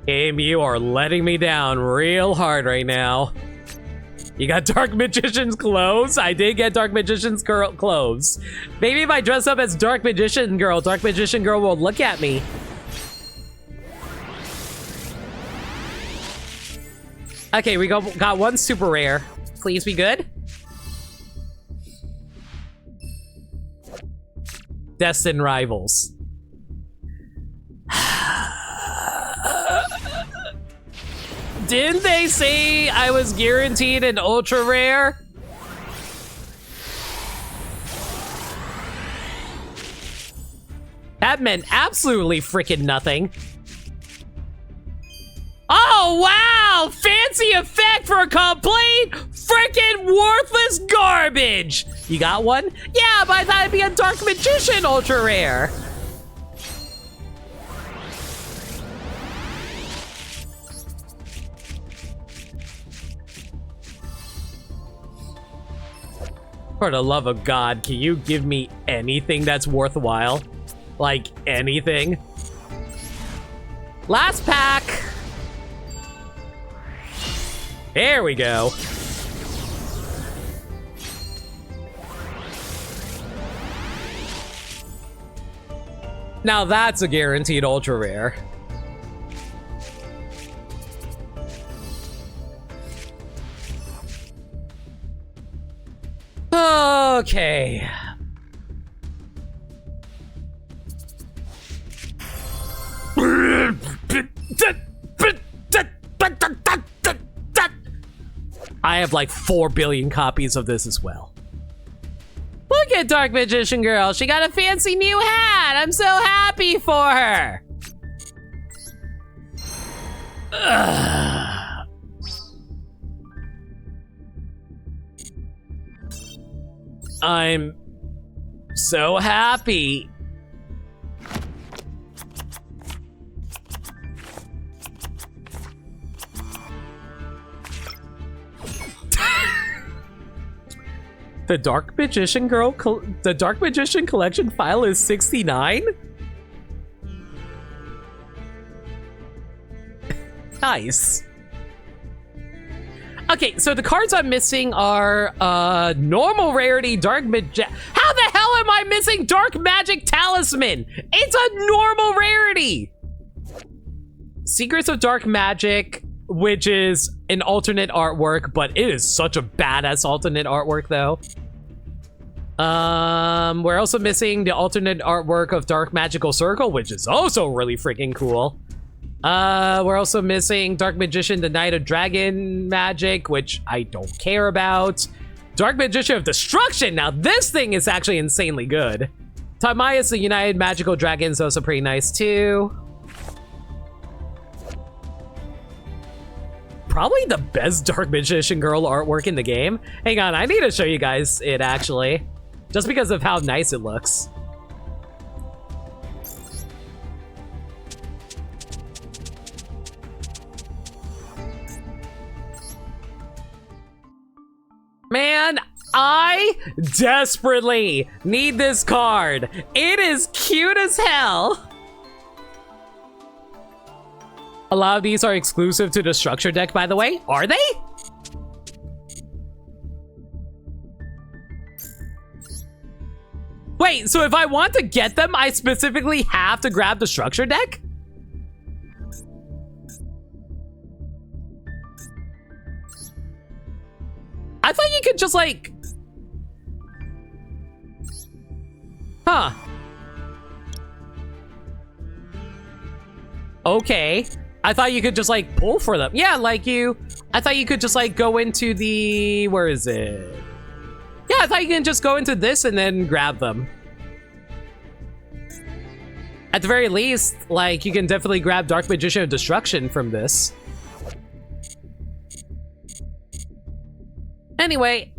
[SPEAKER 1] Game, you are letting me down real hard right now. You got Dark Magician's clothes? I did get Dark Magician's girl clothes. Maybe if I dress up as Dark Magician Girl will look at me. Okay, we got one super rare. Please be good. Destined Rivals. Didn't they say I was guaranteed an ultra rare? That meant absolutely freaking nothing. Oh, wow! Fancy effect for complete freaking worthless garbage! You got one? Yeah, but I thought it'd be a Dark Magician ultra rare. For the love of God, can you give me anything that's worthwhile? Like, anything? Last pack! There we go. Now that's a guaranteed ultra rare. Okay. I have like 4 billion copies of this as well. Look at Dark Magician Girl. She got a fancy new hat. I'm so happy for her. Ugh. I'm so happy. The Dark Magician Girl, the Dark Magician collection file is 69? Nice. Okay, so the cards I'm missing are normal rarity Dark Magic. How the hell am I missing Dark Magic Talisman? It's a normal rarity. Secrets of Dark Magic, which is an alternate artwork, but it is such a badass alternate artwork though. We're also missing the alternate artwork of Dark Magical Circle, which is also really freaking cool. We're also missing Dark Magician, the Knight of Dragon Magic, which I don't care about. Dark Magician of Destruction. Now this thing is actually insanely good. Timaeus, the United Magical Dragon, is also pretty nice too. Probably the best Dark Magician Girl artwork in the game. Hang on, I need to show you guys it actually. Just because of how nice it looks. Man, I desperately need this card. It is cute as hell. A lot of these are exclusive to the structure deck, by the way. Are they? Wait, so if I want to get them, I specifically have to grab the structure deck? I thought you could just like... Huh. Okay. I thought you could just like pull for them. Yeah, like I thought you could just like go into the... Where is it? Yeah, I thought you can just go into this and then grab them. At the very least, like, you can definitely grab Dark Magician of Destruction from this. Anyway,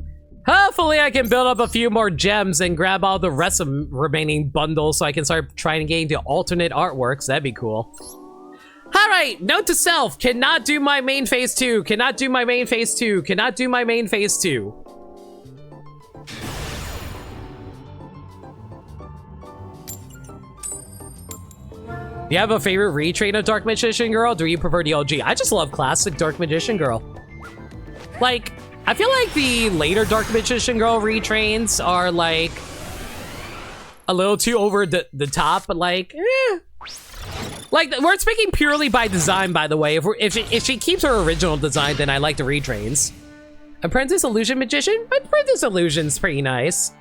[SPEAKER 1] hopefully I can build up a few more gems and grab all the rest of the remaining bundles so I can start trying to get into alternate artworks. That'd be cool. Alright, note to self, cannot do my main phase 2, cannot do my main phase 2, cannot do my main phase 2. Do you have a favorite retrain of Dark Magician Girl? Do you prefer the OG? I just love classic Dark Magician Girl. Like, I feel like the later Dark Magician Girl retrains are like a little too over the top, but like, eh. Like, we're speaking purely by design, by the way. If she keeps her original design, then I like the retrains. Apprentice Illusion Magician? Apprentice Illusion's pretty nice.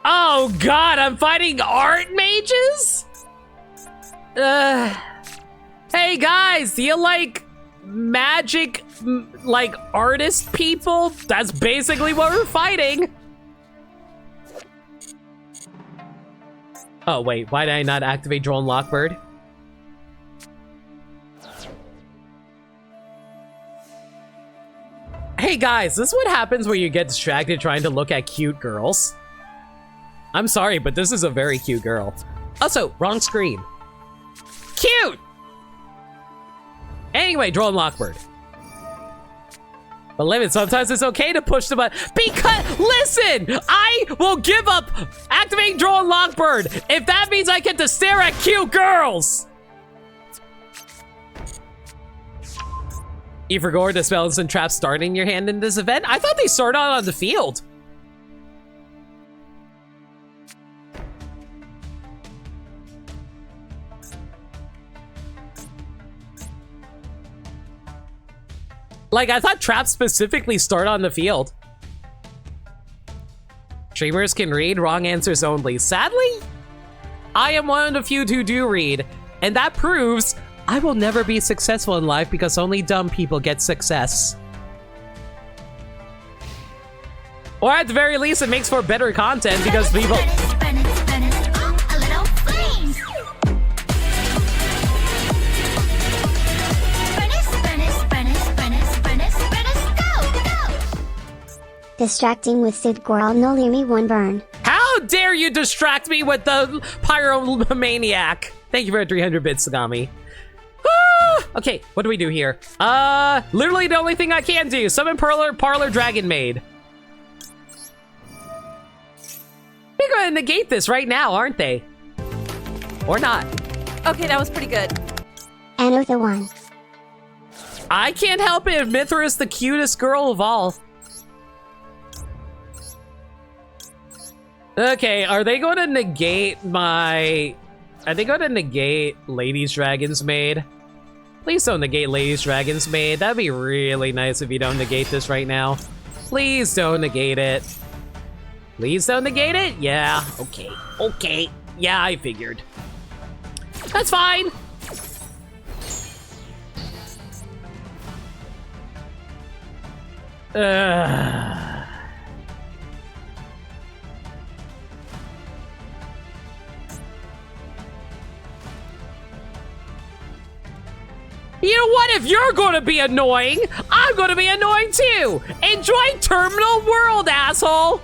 [SPEAKER 1] Oh god, I'm fighting art mages? Hey guys, do you like magic, like artist people? That's basically what we're fighting. Oh wait, why did I not activate Drone Lockbird? Hey guys, this is what happens when you get distracted trying to look at cute girls. I'm sorry, but this is a very cute girl. Also, wrong screen. Cute! Anyway, Drone Lockbird. But Lemon, sometimes it's okay to push the button because, listen, I will give up activating Drone Lockbird if that means I get to stare at cute girls. You forgot the spells and traps starting in your hand in this event? I thought they started out on the field. Like, I thought traps specifically start on the field. Streamers can read wrong answers only. Sadly, I am one of the few who do read, and that proves I will never be successful in life because only dumb people get success. Or at the very least, it makes for better content because people...
[SPEAKER 2] Distracting with Sid Girl, no leave me one burn.
[SPEAKER 1] How dare you distract me with the Pyromaniac? Thank you for 300 bits, Sagami. Okay, what do we do here? Literally the only thing I can do. Summon Parlor Dragon Maid. They're gonna negate this right now, aren't they? Or not.
[SPEAKER 3] Okay, that was pretty good.
[SPEAKER 2] Enter the one.
[SPEAKER 1] I can't help it if Mithra is the cutest girl of all. Okay, are they going to negate my... Are they going to negate Ladies Dragon's Maid? Please don't negate Ladies Dragon's Maid. That'd be really nice if you don't negate this right now. Please don't negate it. Please don't negate it? Yeah, okay. Okay. Yeah, I figured. That's fine. You know what? If you're gonna be annoying, I'm gonna be annoying too! Enjoy Terminal World, asshole!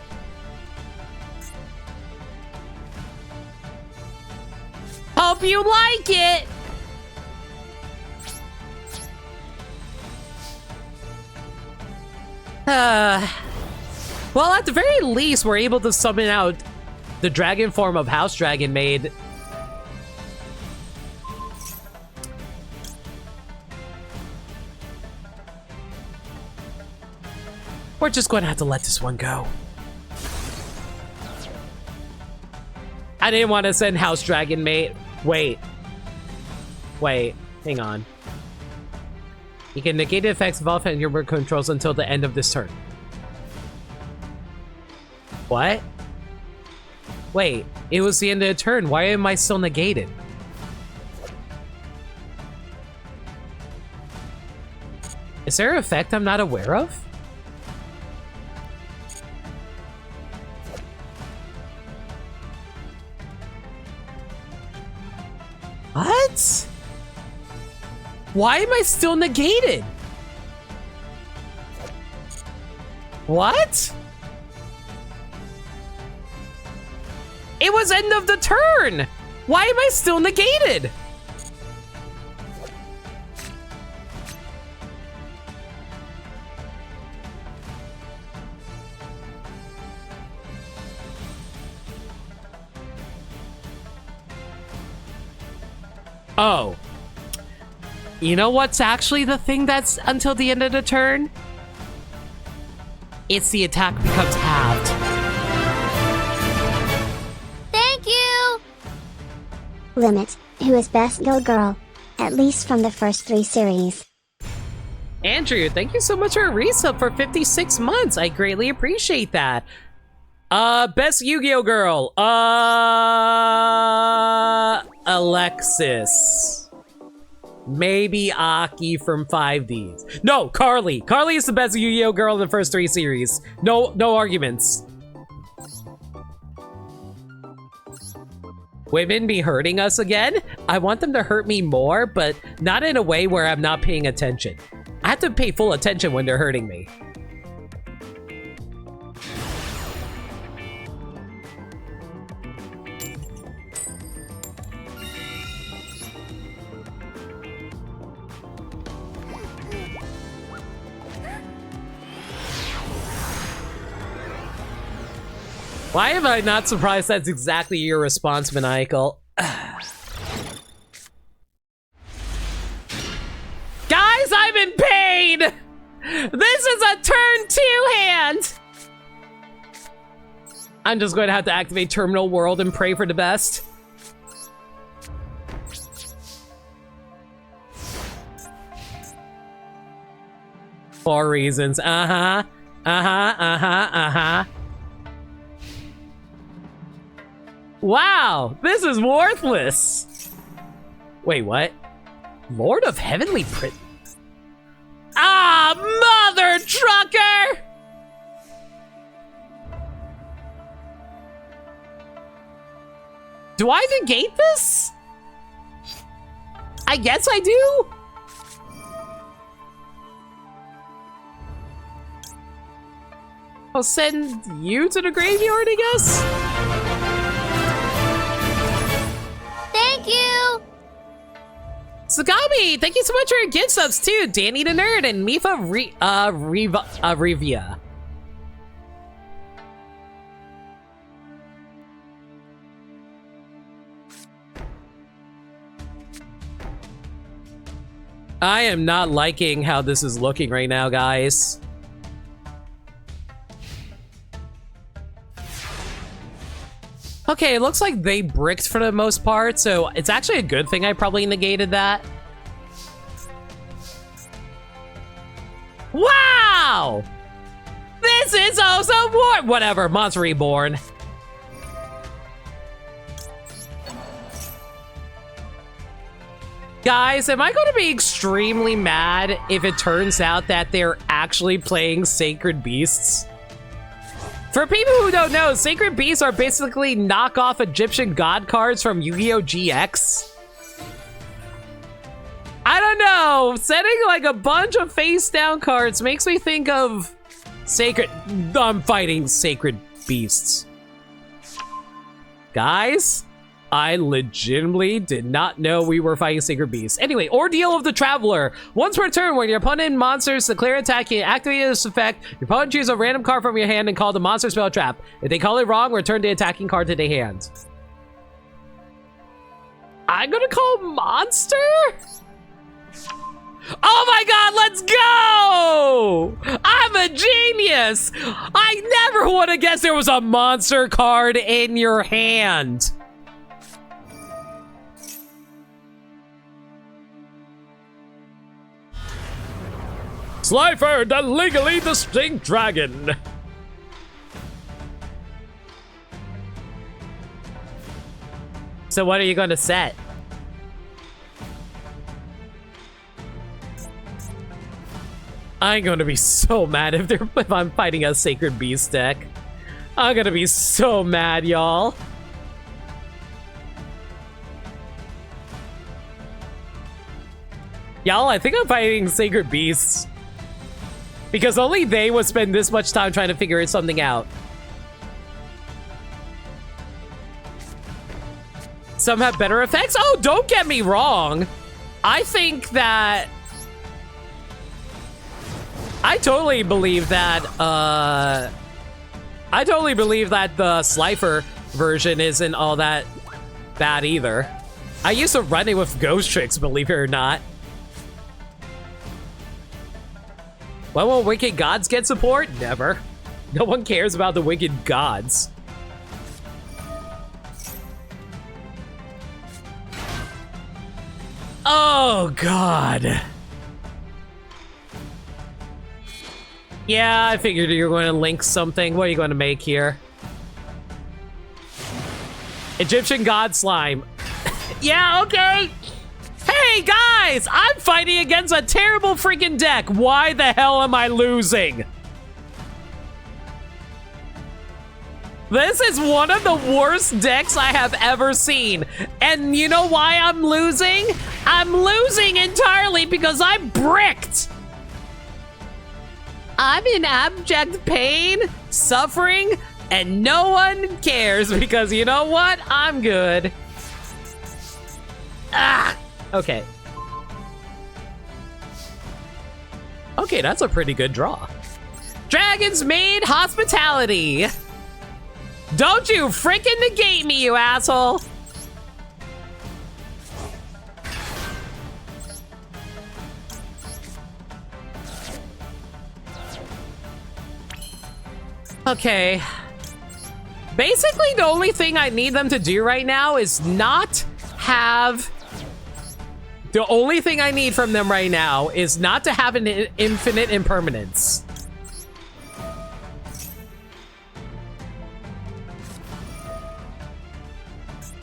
[SPEAKER 1] Hope you like it! Well, at the very least, we're able to summon out the dragon form of House Dragon Maid. We're just going to have to let this one go. I didn't want to send House Dragon Mate. Wait, hang on. You can negate the effects of all and your work controls until the end of this turn. What? Wait, it was the end of the turn. Why am I still negated? Is there an effect I'm not aware of? What? Why am I still negated? What? It was end of the turn! Why am I still negated? Oh. You know what's actually the thing that's until the end of the turn? It's the attack becomes halved.
[SPEAKER 2] Thank you! Limit, who is best guild girl? At least from the first 3 series.
[SPEAKER 1] Andrew, thank you so much for a resub for 56 months. I greatly appreciate that. Best Yu-Gi-Oh girl. Alexis. Maybe Aki from 5Ds. No, Carly. Carly is the best Yu-Gi-Oh girl in the first 3 series. No arguments. Women be hurting us again? I want them to hurt me more, but not in a way where I'm not paying attention. I have to pay full attention when they're hurting me. Why am I not surprised that's exactly your response, Maniacal? Guys, I'm in pain! This is a turn 2 hand! I'm just going to have to activate Terminal World and pray for the best. For reasons. Wow, this is worthless. Wait, what? Lord of Heavenly Print? Ah, mother trucker! Do I negate this? I guess I do. I'll send you to the graveyard, I guess?
[SPEAKER 2] Thank you!
[SPEAKER 1] Sagami, thank you so much for your gift subs too. Danny the Nerd and Mifa Rivia. I am not liking how this is looking right now, guys. Okay, it looks like they bricked for the most part, so it's actually a good thing I probably negated that. Wow! This is also war- whatever, Monster Reborn. Guys, am I going to be extremely mad if it turns out that they're actually playing Sacred Beasts? For people who don't know, Sacred Beasts are basically knockoff Egyptian god cards from Yu-Gi-Oh! GX. I don't know, setting like a bunch of face down cards makes me think of I'm fighting Sacred Beasts. Guys, I legitimately did not know we were fighting Sacred Beasts. Anyway, Ordeal of the Traveler. Once per turn, when your opponent monsters declare attack, you activate this effect. Your opponent chooses a random card from your hand and call the monster spell trap. If they call it wrong, return the attacking card to their hand. I'm gonna call monster? Oh my god, let's go! I'm a genius! guess. I never would have guessed there was a monster card in your hand. Slifer, the legally distinct dragon. So what are you going to set? I'm going to be so mad if I'm fighting a Sacred Beast deck. I'm going to be so mad, y'all. Y'all, I think I'm fighting Sacred Beasts. Because only they would spend this much time trying to figure something out. Some have better effects? Oh, don't get me wrong. I think that... I totally believe that, the Slifer version isn't all that bad either. I used to run it with Ghost Tricks, believe it or not. When will Wicked Gods get support? Never. No one cares about the Wicked Gods. Oh, God. Yeah, I figured you were going to link something. What are you going to make here? Egyptian God Slime. Yeah, okay. Hey, guys! I'm fighting against a terrible freaking deck. Why the hell am I losing? This is one of the worst decks I have ever seen. And you know why I'm losing? I'm losing entirely because I'm bricked. I'm in abject pain, suffering, and no one cares because you know what? I'm good. Ah! Okay. Okay, that's a pretty good draw. Dragon's Maid Hospitality. Don't you freaking negate me, you asshole. Okay. Basically, the only thing I need them to do right now is not have... The only thing I need from them right now is not to have an infinite impermanence.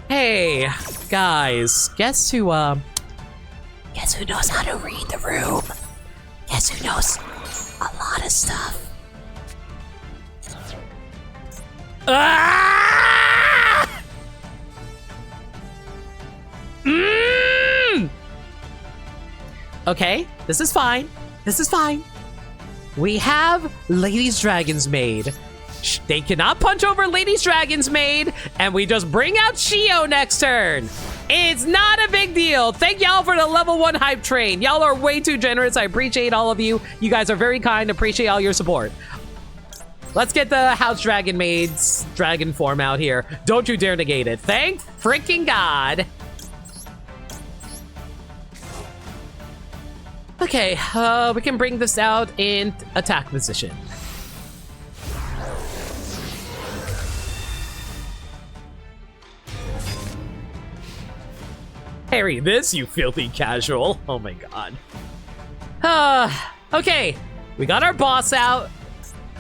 [SPEAKER 1] Hey, guys, guess who knows how to read the room? Guess who knows a lot of stuff? Ah! Okay, this is fine. This is fine. We have Ladies Dragon's Maid. They cannot punch over Ladies Dragon's Maid, and we just bring out Shio next turn. It's not a big deal. Thank y'all for the level 1 hype train. Y'all are way too generous. I appreciate all of you. You guys are very kind. Appreciate all your support. Let's get the House Dragon Maid's dragon form out here. Don't you dare negate it. Thank freaking God. Okay, we can bring this out in attack position. Parry this, you filthy casual. Oh my God. Okay, we got our boss out.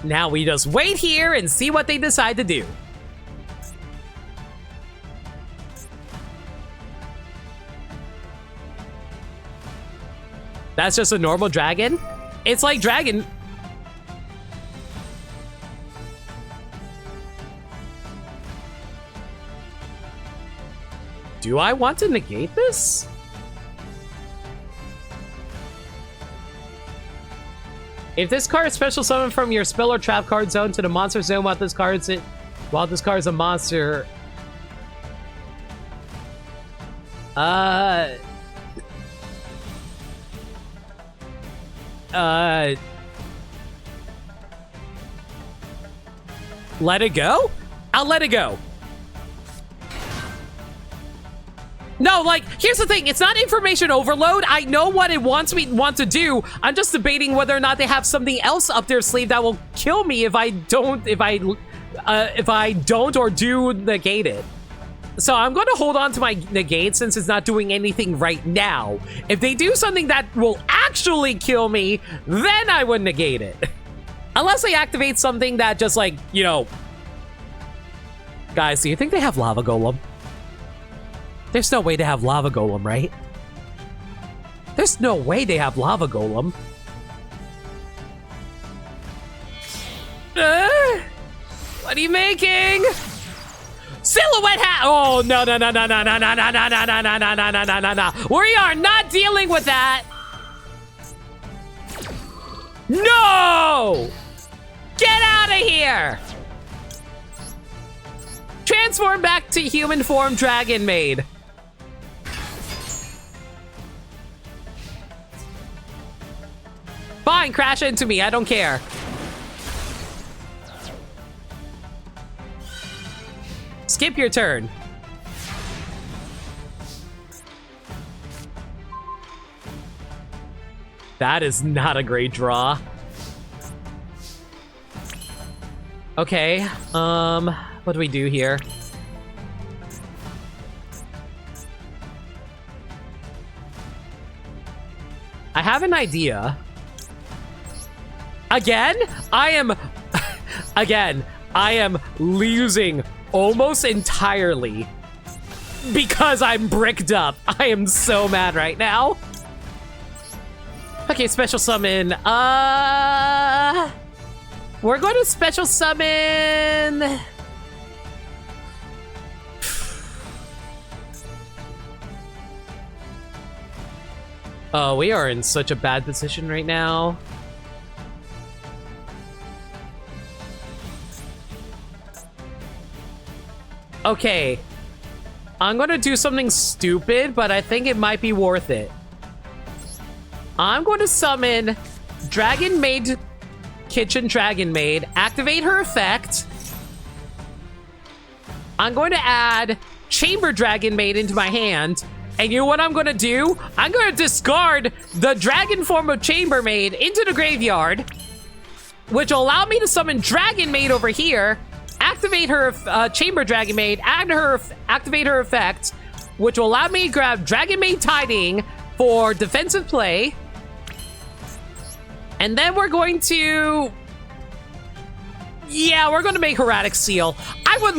[SPEAKER 1] Now we just wait here and see what they decide to do. That's just a normal dragon? It's like dragon. Do I want to negate this? If this card is special summon from your spell or trap card zone to the monster zone while this card is a monster. Let it go? I'll let it go. No, like, here's the thing. It's not information overload. I know what it wants to do. I'm just debating whether or not they have something else up their sleeve that will kill me if I don't or do negate it. So I'm going to hold on to my negate since it's not doing anything right now. If they do something that will actually kill me, then I would negate it. Unless they activate something that just like, you know... Guys, do you think they have Lava Golem? There's no way they have Lava Golem, right? There's no way they have Lava Golem. What are you making? Silhouette hat! Oh, no. We are not dealing with that! No! Get out of here! Transform back to human form, Dragon Maid. Fine, crash into me. I don't care. Skip your turn. That is not a great draw. Okay, what do we do here? I have an idea. Again, I am losing almost entirely because I'm bricked up. I am so mad right now. Okay, special summon. We're going to special summon. Oh, we are in such a bad position right now. Okay. I'm gonna do something stupid, but I think it might be worth it. I'm going to summon Dragon Maid, Kitchen Dragon Maid, activate her effect. I'm going to add Chamber Dragon Maid into my hand. And you know what I'm going to do? I'm going to discard the dragon form of Chamber Maid into the graveyard, which will allow me to summon Dragon Maid over here, activate her Chamber Dragon Maid, activate her effect, which will allow me to grab Dragon Maid Tiding for defensive play. And then we're going to... Yeah, we're going to make Heraldic Seal. I would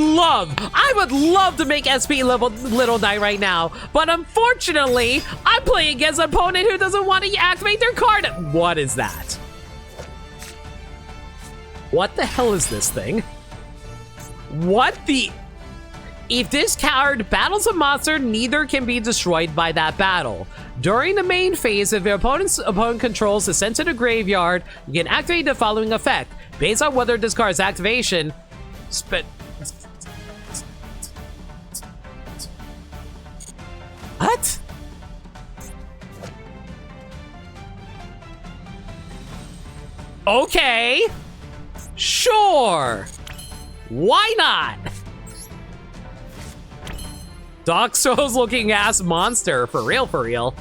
[SPEAKER 1] love to make SP level Little Knight right now. But unfortunately, I'm playing against an opponent who doesn't want to activate their card. What is that? What the hell is this thing? What the... If this card battles a monster, neither can be destroyed by that battle. During the main phase, if your opponent controls the center of the graveyard, you can activate the following effect. Based on whether this card's activation... What? Okay. Sure. Why not? Dark Souls looking ass monster. For real, for real.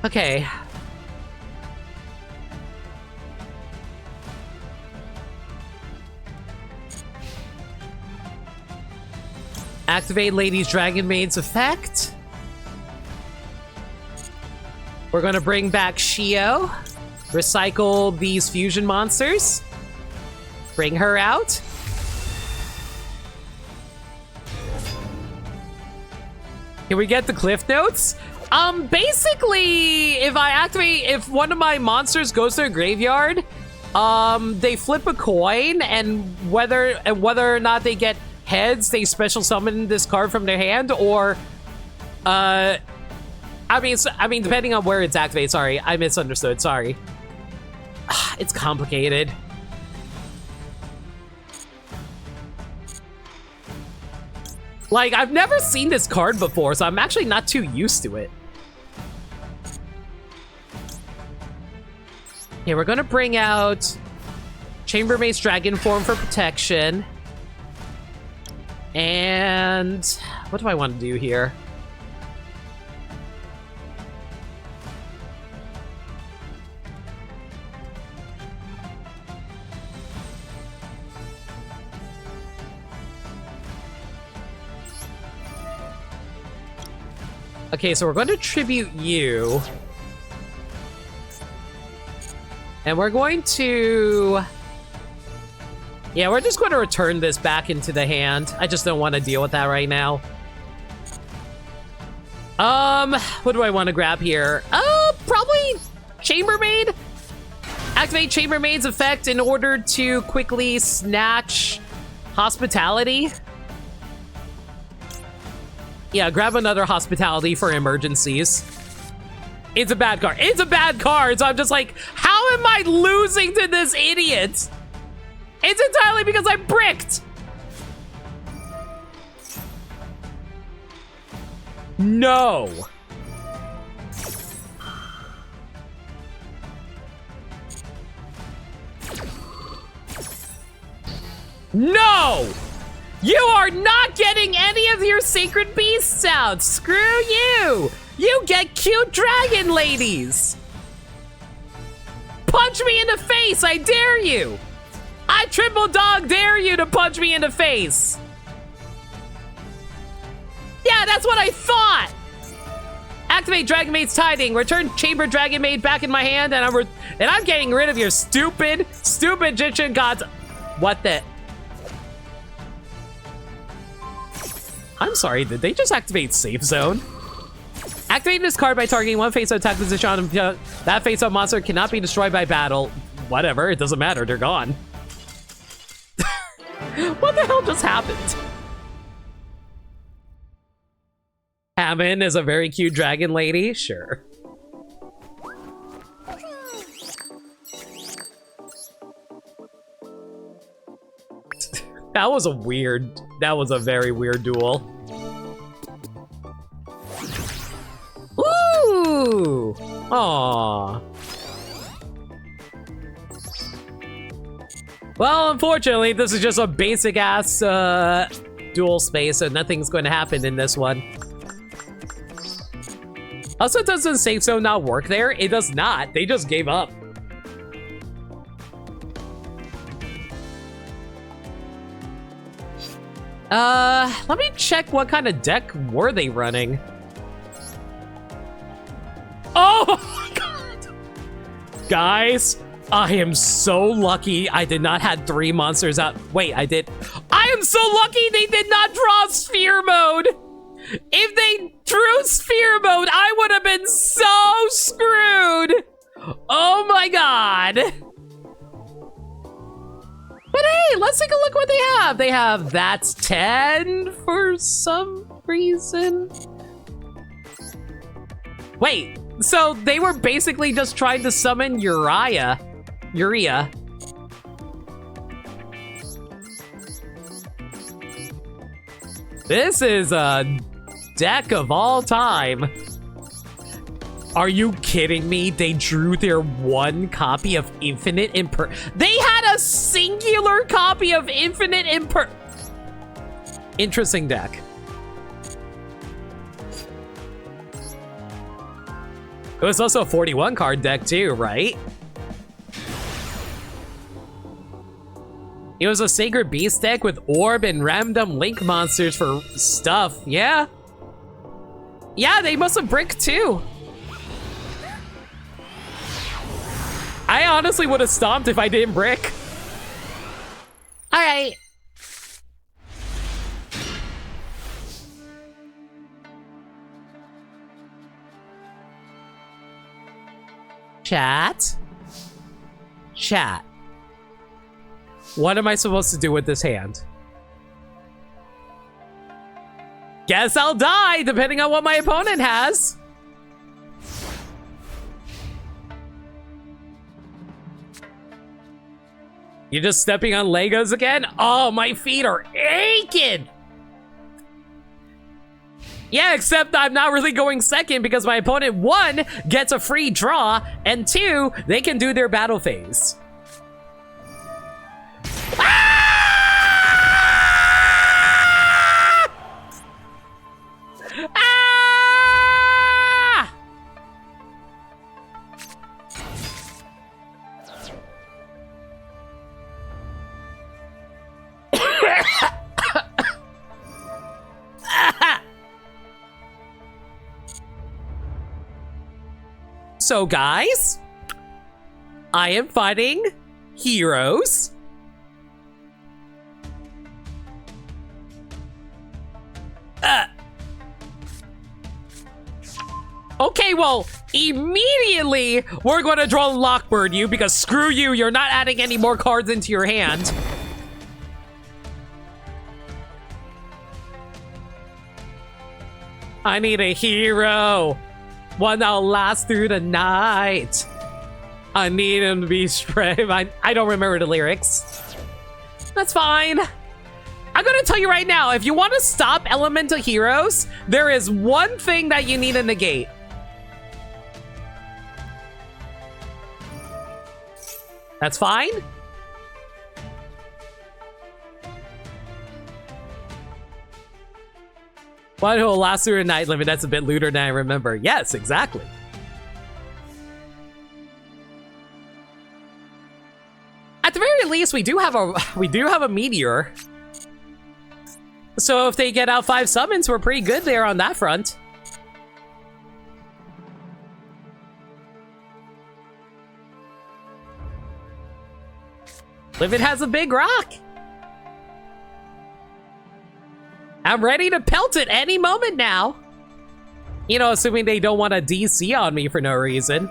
[SPEAKER 1] Okay. Activate Lady's Dragon Maid's effect. We're gonna bring back Shio. Recycle these fusion monsters. Bring her out. Can we get the cliff notes? Basically, if one of my monsters goes to a graveyard, they flip a coin, and whether or not they get heads, they special summon this card from their hand, or, I mean, depending on where it's activated. Sorry, I misunderstood. Sorry. It's complicated. Like, I've never seen this card before, so I'm actually not too used to it. Okay, we're gonna bring out Chambermaid's dragon form for protection. And what do I want to do here? Okay, so we're going to tribute you. And we're going to... Yeah, we're just going to return this back into the hand. I just don't want to deal with that right now. What do I want to grab here? Probably Chambermaid. Activate Chambermaid's effect in order to quickly snatch Hospitality. Yeah, grab another Hospitality for emergencies. It's a bad card. It's a bad card, so I'm just like, how am I losing to this idiot? It's entirely because I'm bricked. No. No! You are not getting any of your sacred beasts out. Screw you. You get cute dragon ladies. Punch me in the face, I dare you. I triple dog dare you to punch me in the face. Yeah, that's what I thought. Activate Dragon Maid's Tiding. Return Chamber Dragon Maid back in my hand, and I'm getting rid of your stupid Egyptian gods. What the? I'm sorry, did they just activate Safe Zone? Activate this card by targeting one face-up attack position on that face-up monster cannot be destroyed by battle. Whatever, it doesn't matter, they're gone. What the hell just happened? Hammond is a very cute dragon lady, sure. That was a very weird duel. Ooh! Aww. Well, unfortunately, this is just a basic-ass duel space, so nothing's going to happen in this one. Also, doesn't Safe Zone not work there? It does not. They just gave up. Let me check what kind of deck were they running. Oh my god! Guys, I am so lucky I did not have 3 monsters out. Wait, I did. I am so lucky they did not draw Sphere Mode! If they drew Sphere Mode, I would have been so screwed! Oh my god! But hey, let's take a look what they have. They have That's 10 for some reason. Wait, so they were basically just trying to summon Urea. This is a deck of all time. Are you kidding me? They drew their 1 copy of Infinite They had a singular copy of Infinite Interesting deck. It was also a 41 card deck too, right? It was a Sacred Beast deck with Orb and random Link monsters for stuff, yeah? Yeah, they must have bricked too. I honestly would have stomped if I didn't brick. All right. Chat. What am I supposed to do with this hand? Guess I'll die, depending on what my opponent has. You're just stepping on Legos again? Oh, my feet are aching! Yeah, except I'm not really going second because my opponent, 1, gets a free draw, and 2, they can do their battle phase. So guys, I am fighting heroes. Okay, well, immediately we're going to draw Lockbird you because screw you, you're not adding any more cards into your hand. I need a hero. One that'll last through the night. I need him to be spray. I don't remember the lyrics. That's fine. I'm gonna tell you right now, if you want to stop elemental heroes, there is one thing that you need to negate. That's fine. One who will last through a night limit. That's a bit looter than I remember. Yes, exactly. At the very least, we do have a meteor. So if they get out 5 summons, we're pretty good there on that front. Livid has a big rock. I'm ready to pelt it any moment now. You know, assuming they don't want a DC on me for no reason.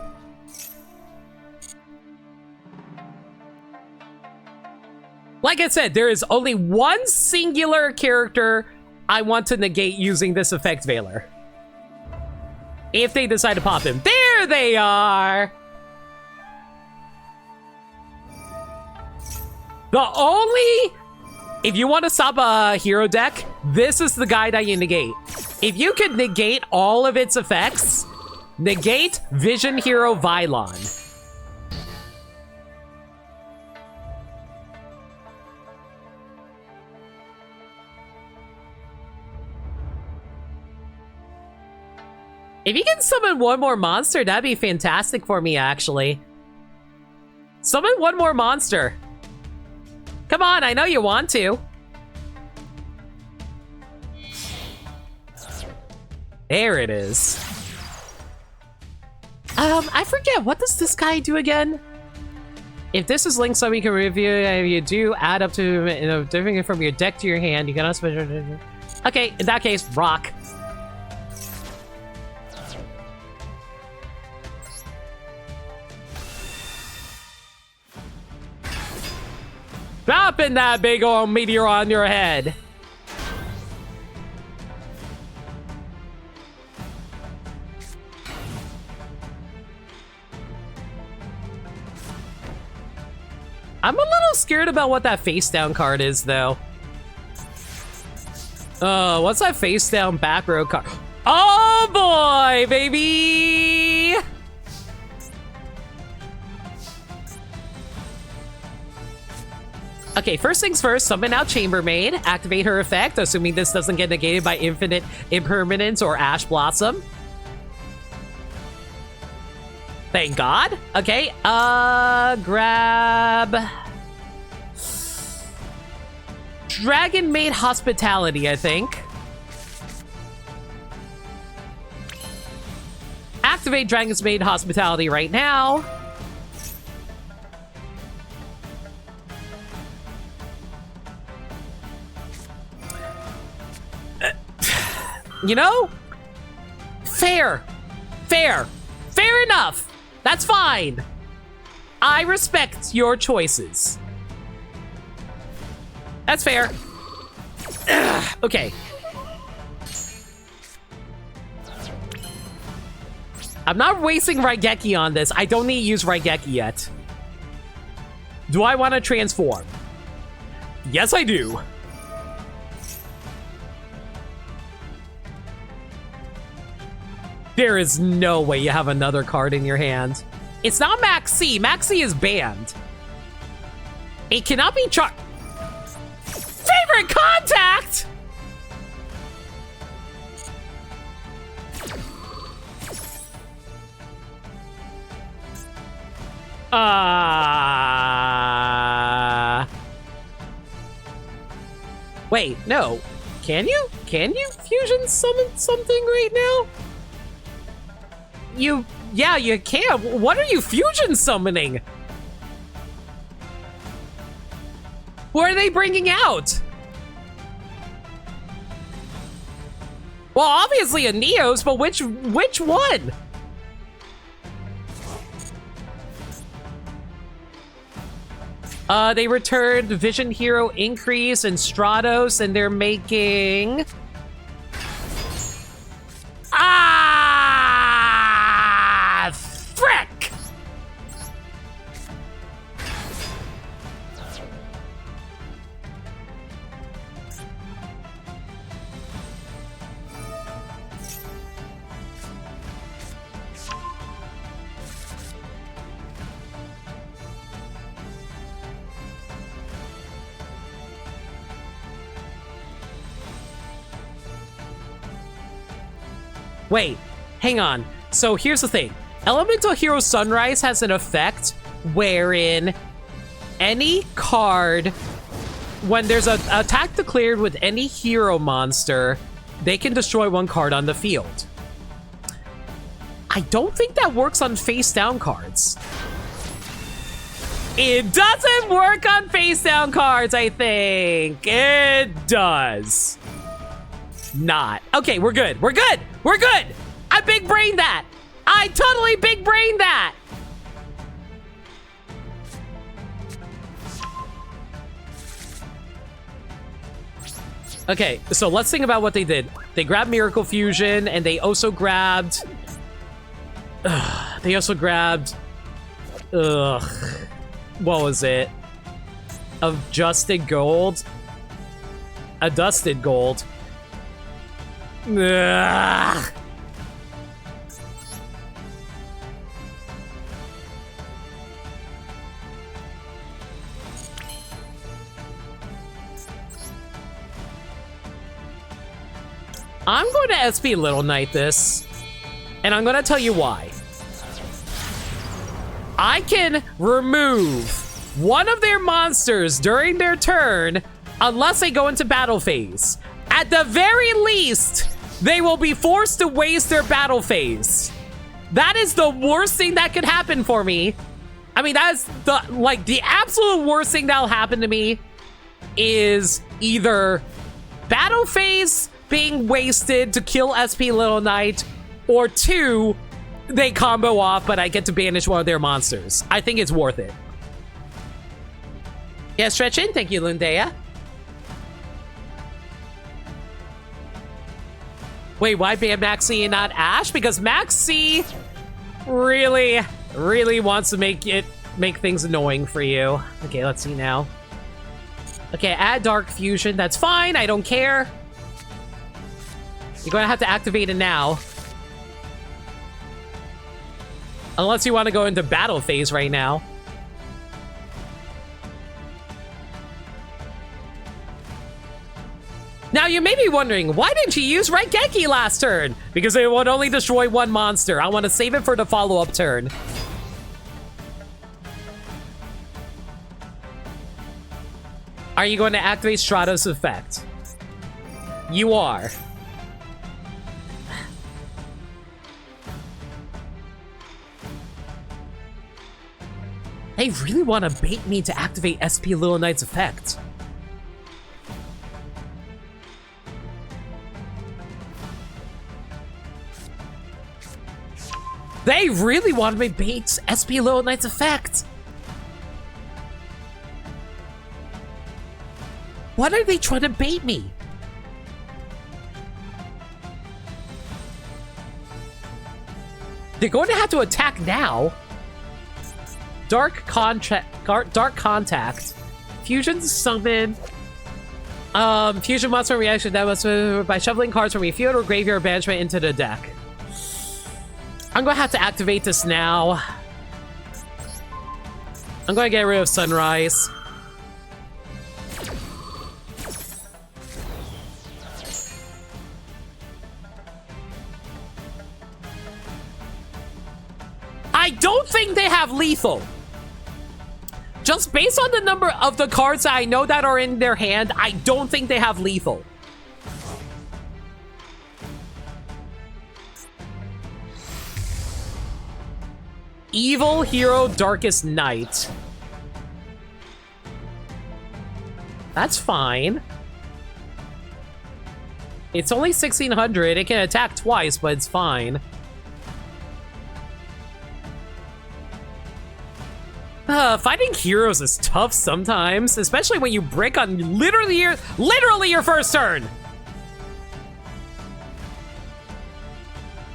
[SPEAKER 1] Like I said, there is only one singular character I want to negate using this effect Veiler. If they decide to pop him. There they are! The only... If you want to stop a hero deck, this is the guy that you negate. If you could negate all of its effects, negate Vision Hero Vylon. If you can summon one more monster, that'd be fantastic for me, actually. Summon one more monster. Come on, I know you want to. There it is. I forget, what does this guy do again? If this is linked, so we can review it. If you do add up to, you know, different from your deck to your hand, you can also... Okay, in that case, rock. Dropping that big old meteor on your head. I'm a little scared about what that face down card is, though. What's that face down back row card? Oh boy, baby! Okay, first things first, summon out Chambermaid, activate her effect, assuming this doesn't get negated by Infinite Impermanence or Ash Blossom. Thank God. Okay, grab... Dragon Maid Hospitality, I think. Activate Dragon's Maid Hospitality right now. You know? Fair. Fair. Fair enough. That's fine. I respect your choices. That's fair. Ugh, okay. I'm not wasting Raigeki on this. I don't need to use Raigeki yet. Do I want to transform? Yes, I do. There is no way you have another card in your hand. It's not Max C. Max C is banned. It cannot be Favorite contact? Wait, no. Can you? Can you fusion summon something right now? Yeah, you can. What are you fusion summoning? What are they bringing out? Well, obviously a Neos, but which one? They returned Vision Hero Increase and Stratos, and they're making... Ah! Frick! Wait, hang on. So here's the thing. Elemental Hero Sunrise has an effect wherein any card, when there's an attack declared with any hero monster, they can destroy one card on the field. I don't think that works on face-down cards. It doesn't work on face-down cards, I think. It does. Not. Okay, we're good. We're good. We're good. I big brained that. I totally big brained that. Okay, so let's think about what they did. They grabbed Miracle Fusion, and they also grabbed... they also grabbed... what was it? Adjusted Gold? Adjusted Gold. Ugh. I'm going to SP Little Knight this, and I'm going to tell you why. I can remove one of their monsters during their turn unless they go into battle phase. At the very least, they will be forced to waste their battle phase. That is the worst thing that could happen for me. I mean, that's the absolute worst thing that'll happen to me is either battle phase being wasted to kill SP Little Knight, or 2, they combo off, but I get to banish one of their monsters. I think it's worth it. Yeah, stretch in. Thank you, Lundea. Wait, why ban Maxi and not Ash? Because Maxi really wants to make things annoying for you. Okay, let's see now. Okay, add Dark Fusion. That's fine. I don't care. You're going to have to activate it now. Unless you want to go into battle phase right now. Now, you may be wondering, why didn't you use Raigeki last turn? Because it would only destroy one monster. I want to save it for the follow-up turn. Are you going to activate Stratos' effect? You are. They really want to bait me to activate SP Little Knight's effect. They really want me to bait SP Little Knight's effect. What are they trying to bait me? They're going to have to attack now. Dark Contact. Fusion Summon. Fusion monster reaction that was by shuffling cards from your field or graveyard banishment into the deck. I'm gonna have to activate this now. I'm gonna get rid of Sunrise. I don't think they have lethal. Just based on the number of the cards that I know that are in their hand, I don't think they have lethal. Evil Hero Darkest Night. That's fine. It's only 1600. It can attack twice, but it's fine. Fighting heroes is tough sometimes, especially when you break on literally your first turn.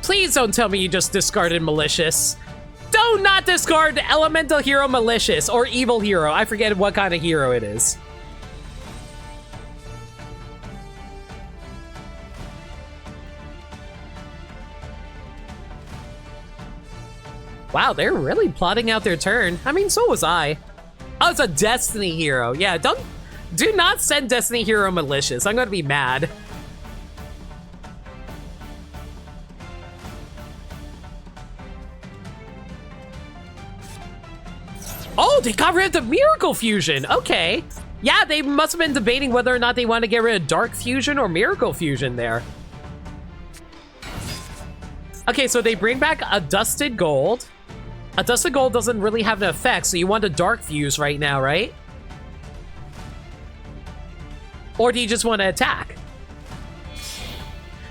[SPEAKER 1] Please don't tell me you just discarded Malicious. Do not discard Elemental Hero Malicious or Evil Hero. I forget what kind of hero it is. Wow, they're really plotting out their turn. I mean, so was I. Oh, it's a Destiny Hero. Yeah, do not send Destiny Hero Malicious. I'm gonna be mad. Oh, they got rid of the Miracle Fusion. Okay. Yeah, they must have been debating whether or not they want to get rid of Dark Fusion or Miracle Fusion there. Okay, so they bring back a Dusted Gold. A Dusted Gold doesn't really have an effect, so you want a Dark Fuse right now, right? Or do you just want to attack?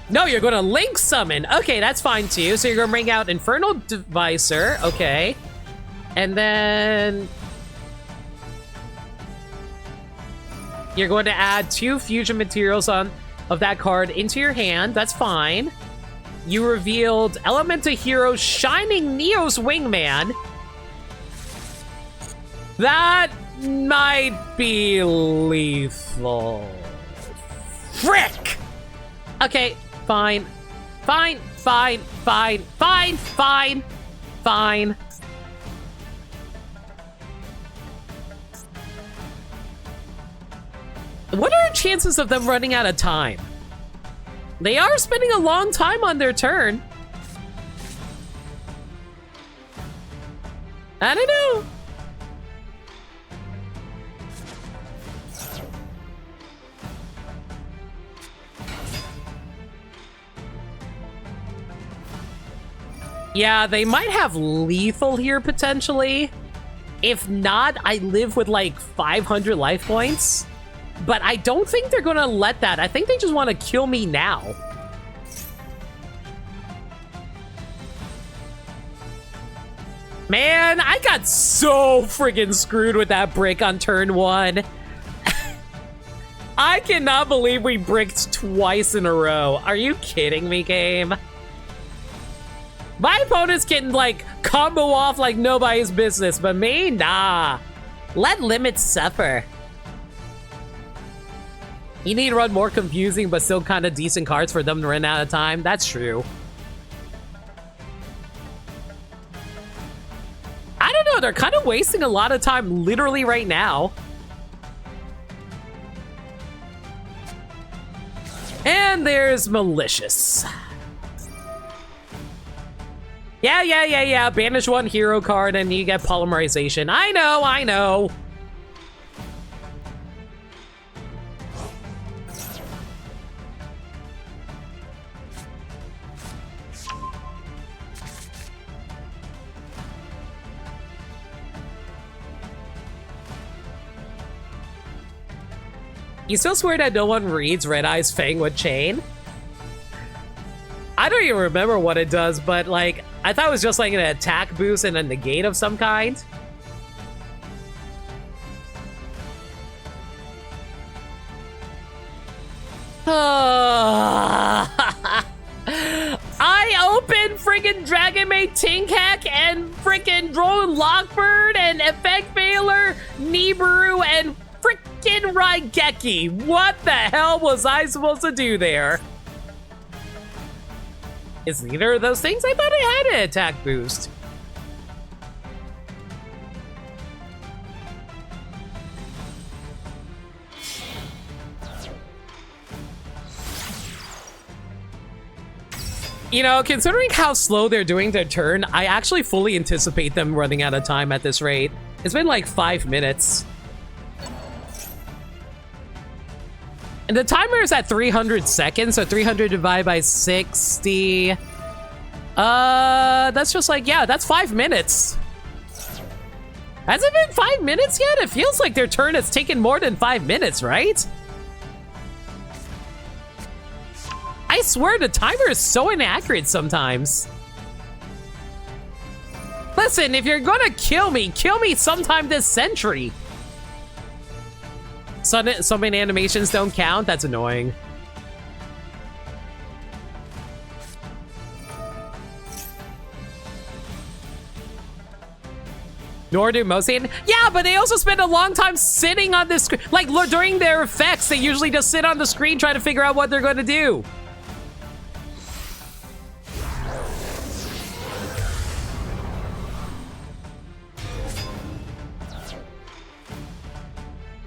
[SPEAKER 1] No, you're going to Link Summon. Okay, that's fine too. So you're going to bring out Infernal Devicer. Okay. And then you're going to add 2 fusion materials of that card into your hand. That's fine. You revealed Elemental Hero Shining Neo's Wingman. That might be lethal. Frick! Okay, fine. Fine. What are the chances of them running out of time? They are spending a long time on their turn. I don't know. Yeah, they might have lethal here potentially. If not, I live with like 500 life points. But I don't think they're gonna let that. I think they just want to kill me now. Man, I got so friggin' screwed with that brick on turn 1. I cannot believe we bricked twice in a row. Are you kidding me, game? My opponents can, like, combo off like nobody's business, but me? Nah. Let limits suffer. You need to run more confusing but still kind of decent cards for them to run out of time. That's true. I don't know. They're kind of wasting a lot of time literally right now. And there's Malicious. Yeah. Banish 1 hero card and you get Polymerization. I know. You still swear that no one reads Red Eye's Fang with Chain? I don't even remember what it does, but like, I thought it was just like an attack boost and a negate of some kind. I opened freaking Dragon Maid Tinkhack and freaking Drone Lockbird and Effect Veiler, Nibiru, and freaking Raigeki. What the hell was I supposed to do there? Is neither of those things? I thought I had an attack boost. You know, considering how slow they're doing their turn, I actually fully anticipate them running out of time at this rate. It's been like 5 minutes. And the timer is at 300 seconds, so 300 divided by 60. That's just like, yeah, that's 5 minutes. Has it been 5 minutes yet? It feels like their turn has taken more than 5 minutes, right? I swear the timer is so inaccurate sometimes. Listen, if you're gonna kill me sometime this century. Some animations don't count? That's annoying. Nor do most. Yeah, but they also spend a long time sitting on this screen. Like, during their effects, they usually just sit on the screen trying to figure out what they're going to do.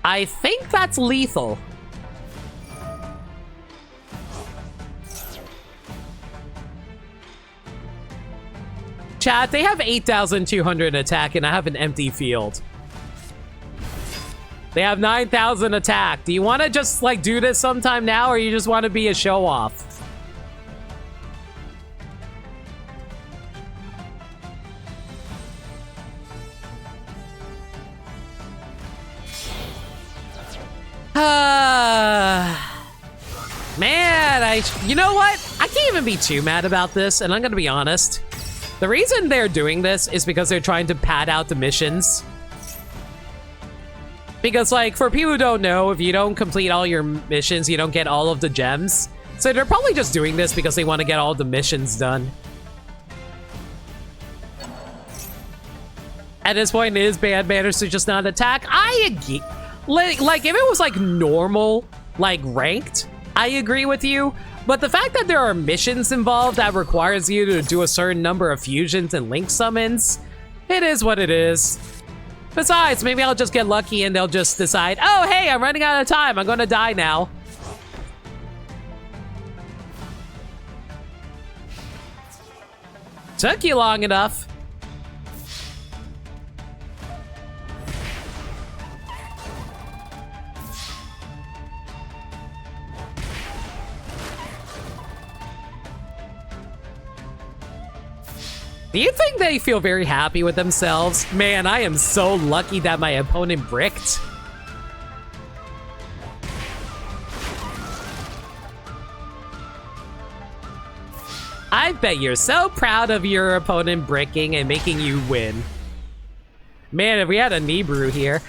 [SPEAKER 1] I think that's lethal. Chat, they have 8,200 attack and I have an empty field. They have 9,000 attack. Do you want to just like do this sometime now, or you just want to be a show off? Man, you know what? I can't even be too mad about this, and I'm gonna be honest. The reason they're doing this is because they're trying to pad out the missions. Because, like, for people who don't know, if you don't complete all your missions, you don't get all of the gems. So they're probably just doing this because they want to get all the missions done. At this point, it is bad manners to just not attack. I agree. Like, if it was, like, normal, like, ranked, I agree with you. But the fact that there are missions involved that requires you to do a certain number of fusions and link summons, it is what it is. Besides, maybe I'll just get lucky and they'll just decide, oh, hey, I'm running out of time. I'm gonna die now. Took you long enough. Do you think they feel very happy with themselves? Man, I am so lucky that my opponent bricked. I bet you're so proud of your opponent bricking and making you win. Man, if we had a Nibru here.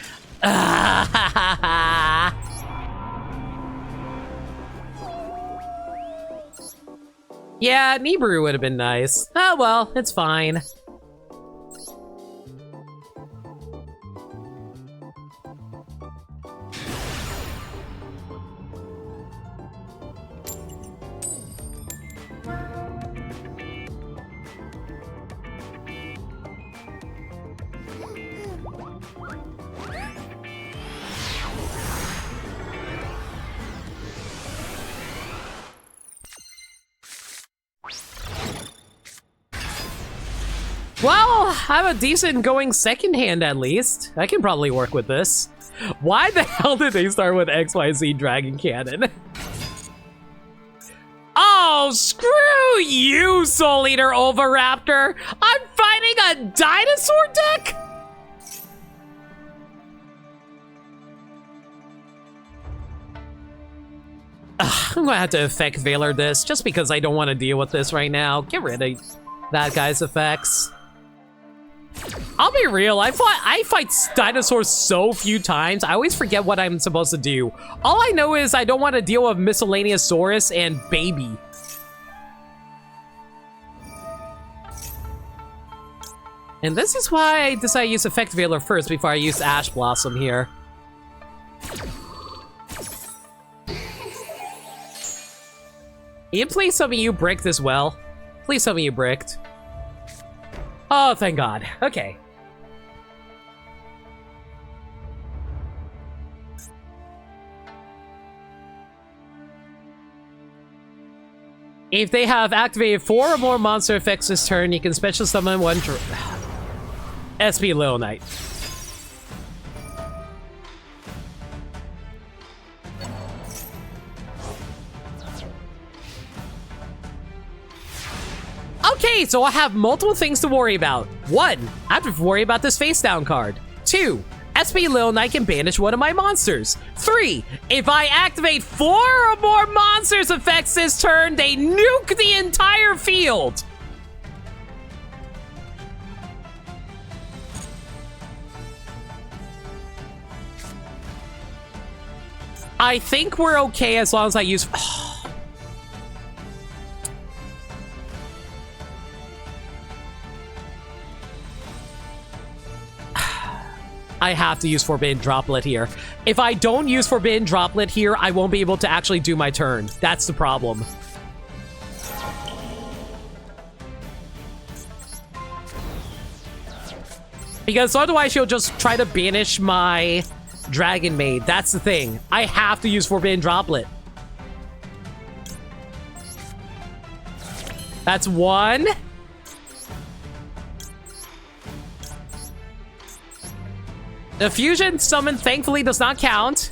[SPEAKER 1] Yeah, Nibru would have been nice. Oh well, it's fine. Well, I have a decent going second hand at least. I can probably work with this. Why the hell did they start with XYZ Dragon Cannon? Oh, screw you, Soul Eater Oviraptor! I'm fighting a dinosaur deck? Ugh, I'm gonna have to Effect Veiler this, just because I don't want to deal with this right now. Get rid of that guy's effects. I'll be real, I fight dinosaurs so few times, I always forget what I'm supposed to do. All I know is I don't want to deal with Miscellaneousaurus and Baby. And this is why I decided to use Effect Veiler first before I use Ash Blossom here. And please tell me you bricked as well. Please tell me you bricked. Oh, thank God. Okay. If they have activated 4 or more monster effects this turn, you can special summon one SP Little Knight. Okay, so I have multiple things to worry about. 1, I have to worry about this face down card. 2, SP Lil Knight can banish one of my monsters. 3, if I activate 4 or more monsters effects this turn, they nuke the entire field. I think we're okay as long as I use... I have to use Forbidden Droplet here. If I don't use Forbidden Droplet here, I won't be able to actually do my turn. That's the problem. Because otherwise she'll just try to banish my Dragon Maid. That's the thing. I have to use Forbidden Droplet. That's 1. The fusion summon thankfully does not count.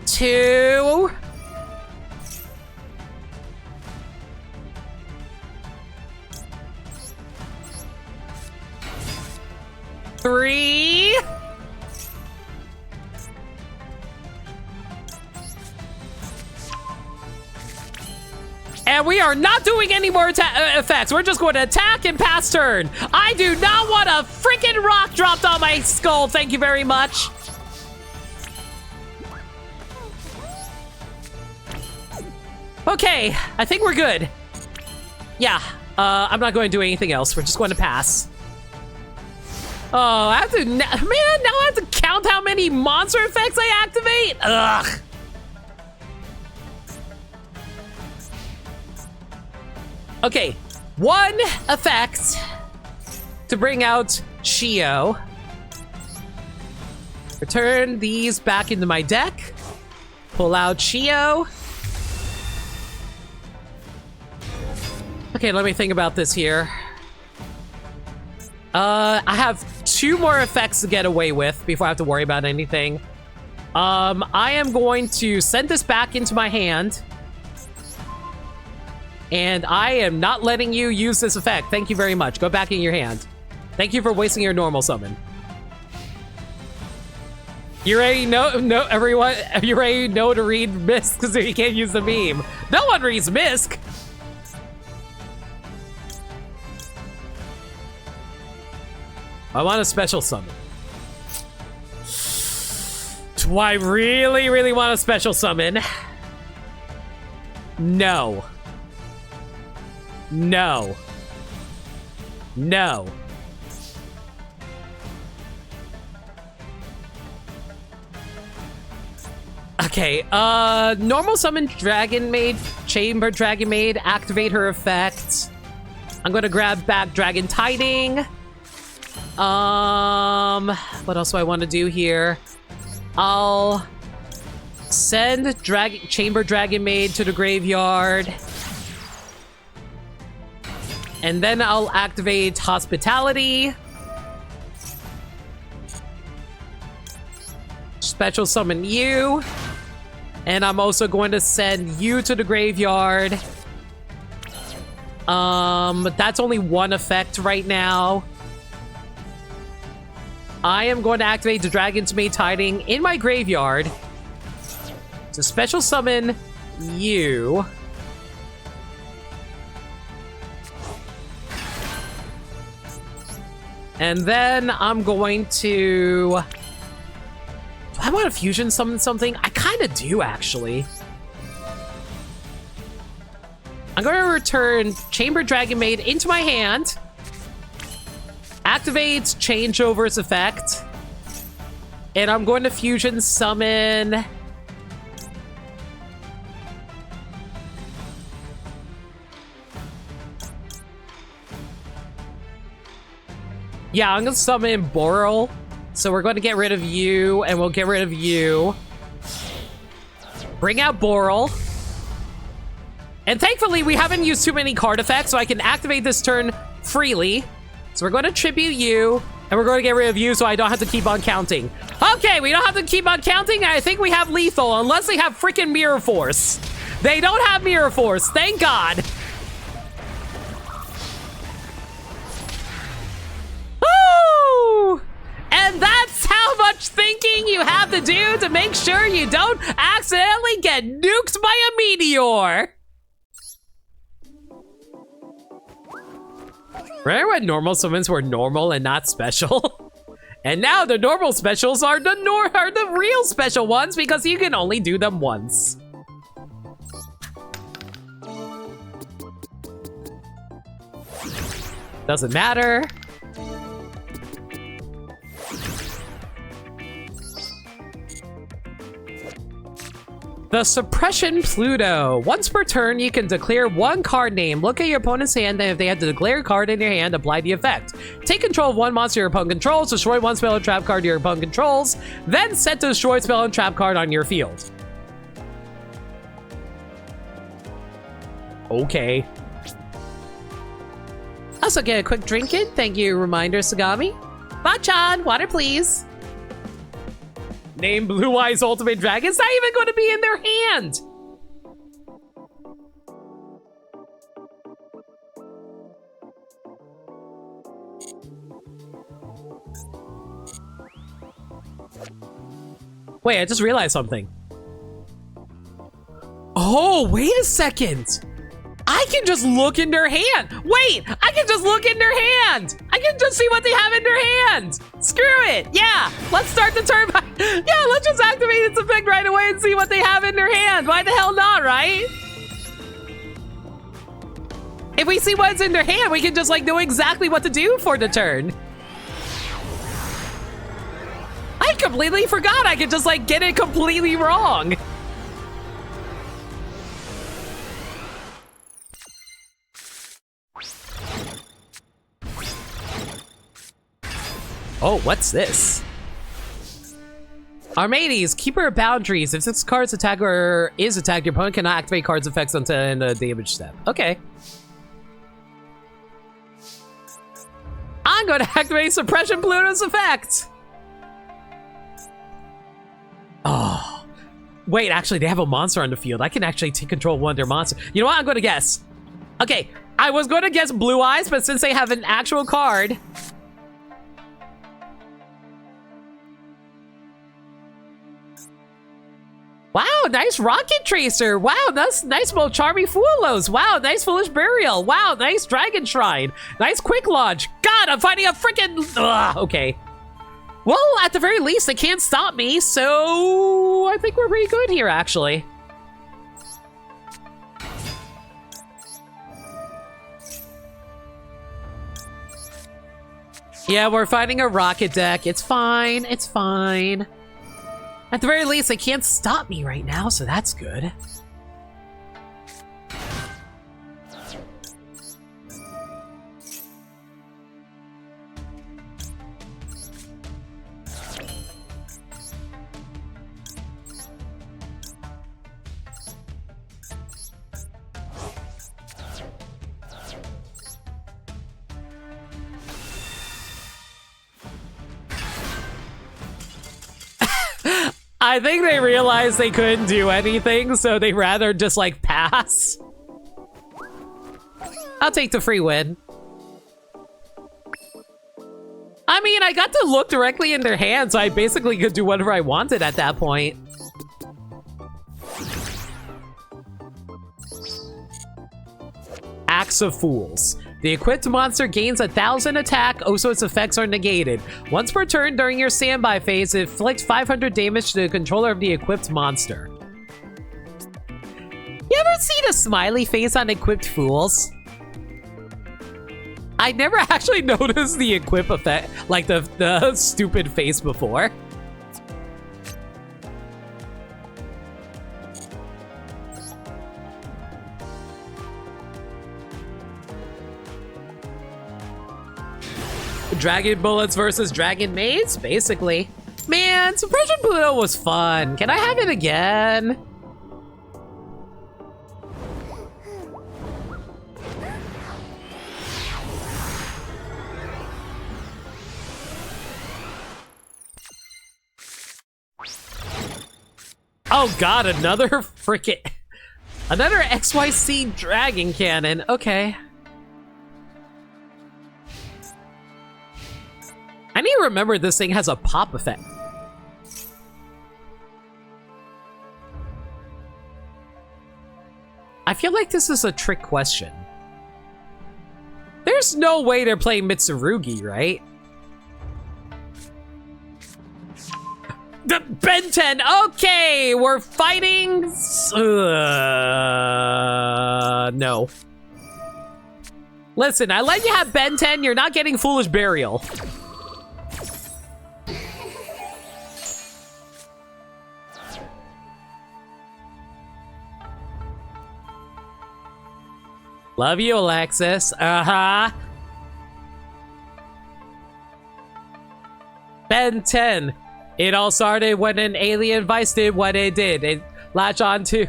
[SPEAKER 1] 2. 3. And we are not doing any more effects. We're just going to attack and pass turn. I do not want a freaking rock dropped on my skull. Thank you very much. Okay, I think we're good. Yeah, I'm not going to do anything else. We're just going to pass. Oh, I have to, man, now I have to count how many monster effects I activate? Ugh. Okay, 1 effect to bring out Shio. Return these back into my deck. Pull out Shio. Okay, let me think about this here. I have 2 more effects to get away with before I have to worry about anything. I am going to send this back into my hand. And I am not letting you use this effect. Thank you very much. Go back in your hand. Thank you for wasting your normal summon. You ready? No, everyone. Are you ready? No to read Misk because you can't use the meme. No one reads Misk. I want a special summon. Do I really, really want a special summon? No. No. No. Okay, normal summon Dragon Maid, Chamber Dragon Maid, activate her effect. I'm gonna grab back Dragon Tiding. What else do I want to do here? I'll send Chamber Dragon Maid to the graveyard. And then I'll activate Hospitality. Special summon you. And I'm also going to send you to the graveyard. That's only 1 effect right now. I am going to activate the Dragon's Maid Tiding in my graveyard to special summon you. And then I'm going to... Do I want to fusion summon something? I kind of do, actually. I'm going to return Chamber Dragon Maid into my hand. Activate Changeover's effect. And I'm going to fusion summon... Yeah, I'm going to summon Boral. So we're going to get rid of you, and we'll get rid of you. Bring out Boral. And thankfully, we haven't used too many card effects, so I can activate this turn freely. So we're going to tribute you, and we're going to get rid of you so I don't have to keep on counting. Okay, we don't have to keep on counting, and I think we have lethal, unless they have freaking Mirror Force. They don't have Mirror Force, thank God. Woo! And that's how much thinking you have to do to make sure you don't accidentally get nuked by a meteor. Remember when normal summons were normal and not special? And now the normal specials are the real special ones because you can only do them once. Doesn't matter. The Suppression Pluto. Once per turn, you can declare one card name. Look at your opponent's hand, and if they have the declared card in your hand, apply the effect. Take control of one monster your opponent controls, destroy one spell and trap card your opponent controls, then set the destroyed spell and trap card on your field. Okay. Also get a quick drink in. Thank you, reminder, Sagami. Bachan, water please. Name Blue Eyes Ultimate Dragon. It's not even going to be in their hand. Wait, I just realized something. Oh, wait a second. I can just look in their hand. Wait, I can just look in their hand. I can just see what they have in their hand. Screw it. Yeah, let's start the turn. Yeah, let's just activate its effect right away and see what they have in their hand. Why the hell not, right? If we see what's in their hand, we can just like know exactly what to do for the turn. I completely forgot I could just like get it completely wrong. Oh, what's this? Armades, Keeper of Boundaries. If this card's attack or is attacked, your opponent cannot activate card's effects until the end of the damage step. Okay. I'm going to activate Suppression Pluto's effect. Oh. Wait, actually, they have a monster on the field. I can actually take control of one of their monsters. You know what? I'm going to guess. Okay, I was going to guess Blue Eyes, but since they have an actual card... Wow, nice Rocket Tracer. Wow, that's nice Charming Foolos. Wow, nice Foolish Burial. Wow, nice Dragon Shrine. Nice Quick Launch. God, I'm fighting a freaking... Okay. Well, at the very least, they can't stop me, so I think we're pretty good here, actually. Yeah, we're fighting a Rocket deck. It's fine. It's fine. At the very least, they can't stop me right now, so that's good. I think they realized they couldn't do anything, so they rather just like pass. I'll take the free win. I mean, I got to look directly in their hands, so I basically could do whatever I wanted at that point. Axe of Fools. The equipped monster gains 1,000 attack, also its effects are negated. Once per turn during your standby phase, it inflicts 500 damage to the controller of the equipped monster. You ever seen a smiley face on equipped fools? I never actually noticed the equip effect, like the stupid face before. Dragon Bullets versus Dragon Maids, basically. Man, Suppression Pluto was fun. Can I have it again? Oh god, another frickin'... Another XYC dragon cannon. Okay. I need to remember this thing has a pop effect. I feel like this is a trick question. There's no way they're playing Mitsurugi, right? The Ben 10. Okay, we're fighting. No. Listen, I let you have Ben 10. You're not getting Foolish Burial. Love you, Alexis. Uh-huh. Ben 10. It all started when an alien vice did what it did. It latched on to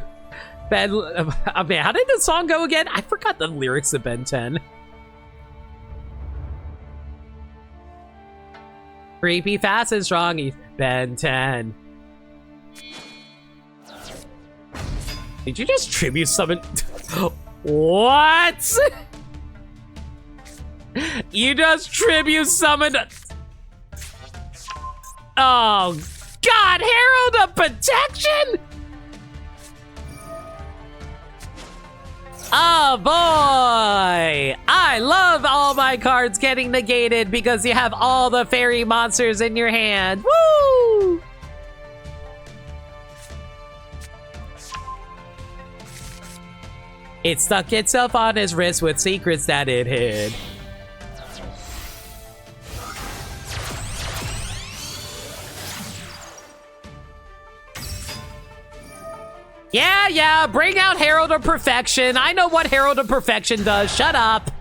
[SPEAKER 1] Ben... I mean, how did the song go again? I forgot the lyrics of Ben 10. Creepy, fast, and strong. He's Ben 10. Did you just tribute summon... What? You just tribute summoned... Oh, God! Herald of Protection? Oh, boy! I love all my cards getting negated because you have all the fairy monsters in your hand. Woo! It stuck itself on his wrist with secrets that it hid. Yeah, bring out Herald of Perfection. I know what Herald of Perfection does. Shut up.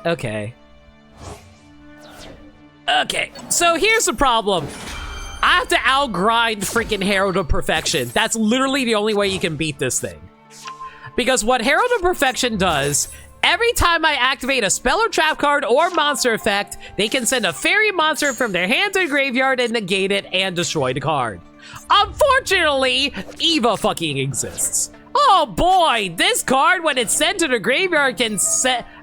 [SPEAKER 1] Okay. Okay, so here's the problem. I have to outgrind freaking Herald of Perfection. That's literally the only way you can beat this thing. Because what Herald of Perfection does, every time I activate a spell or trap card or monster effect, they can send a fairy monster from their hand to the graveyard and negate it and destroy the card. Unfortunately, Eva fucking exists. Oh boy, this card, when it's sent to the graveyard, can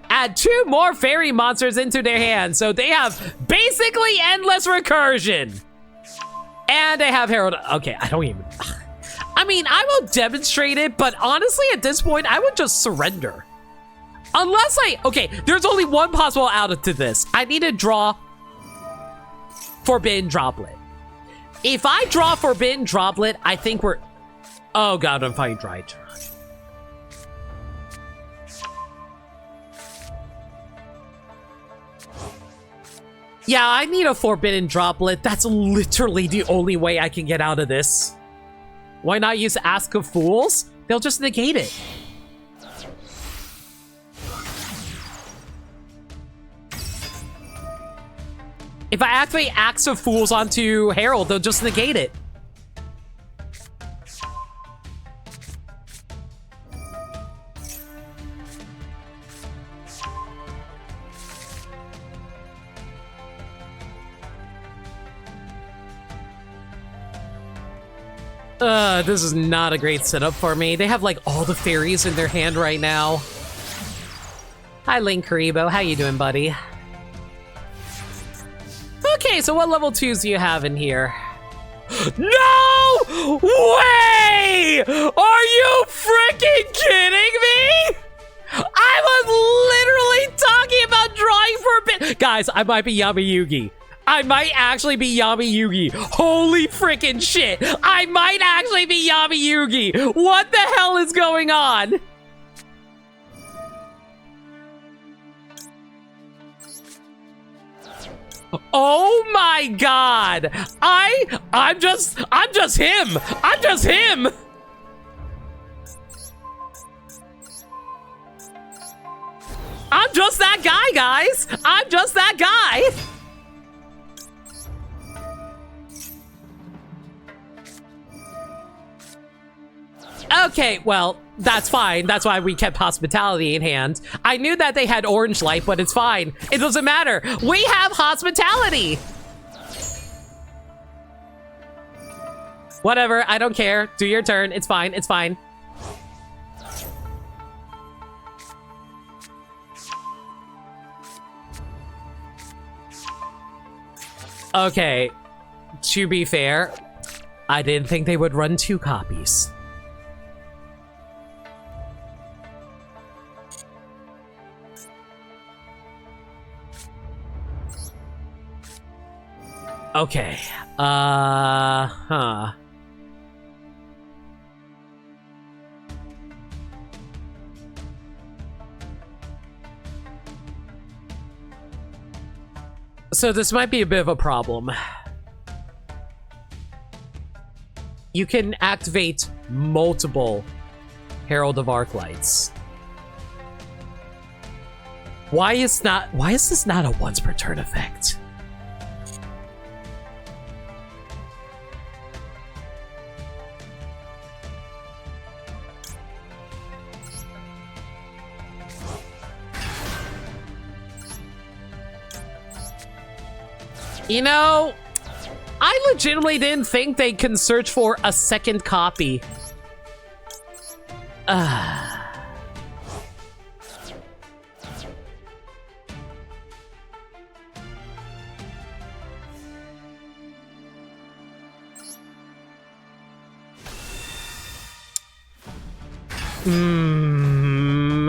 [SPEAKER 1] add 2 more fairy monsters into their hand, so they have basically endless recursion. And they have Herald. Okay, I don't even... I mean, I will demonstrate it, but honestly, at this point, I would just surrender. Unless okay, there's only one possible out to this. I need to draw Forbidden Droplet. If I draw Forbidden Droplet, I think we're... Oh god, I'm fighting Drytron. Yeah, I need a Forbidden Droplet. That's literally the only way I can get out of this. Why not use Ask of Fools? They'll just negate it. If I activate Axe of Fools onto Herald, they'll just negate it. This is not a great setup for me. They have, like, all the fairies in their hand right now. Hi, Link Karibo. How you doing, buddy? Okay, so what level 2s do you have in here? No way! Are you freaking kidding me? I was literally talking about drawing Forbidden... Guys, I might be Yami Yugi. I might actually be Yami Yugi. Holy freaking shit. I might actually be Yami Yugi. What the hell is going on? Oh my god. I'm just him. I'm just him. I'm just that guy, guys. I'm just that guy. Okay, well, That's fine. That's why we kept hospitality in hand. I knew that they had orange light, but it's fine. It doesn't matter. We have hospitality. Whatever. I don't care. Do your turn. It's fine. It's fine. Okay. To be fair, I didn't think they would run 2 copies. Okay. Huh. So this might be a bit of a problem. You can activate multiple Herald of Arclights. Why is this not a once per turn effect? You know, I legitimately didn't think they can search for a second copy.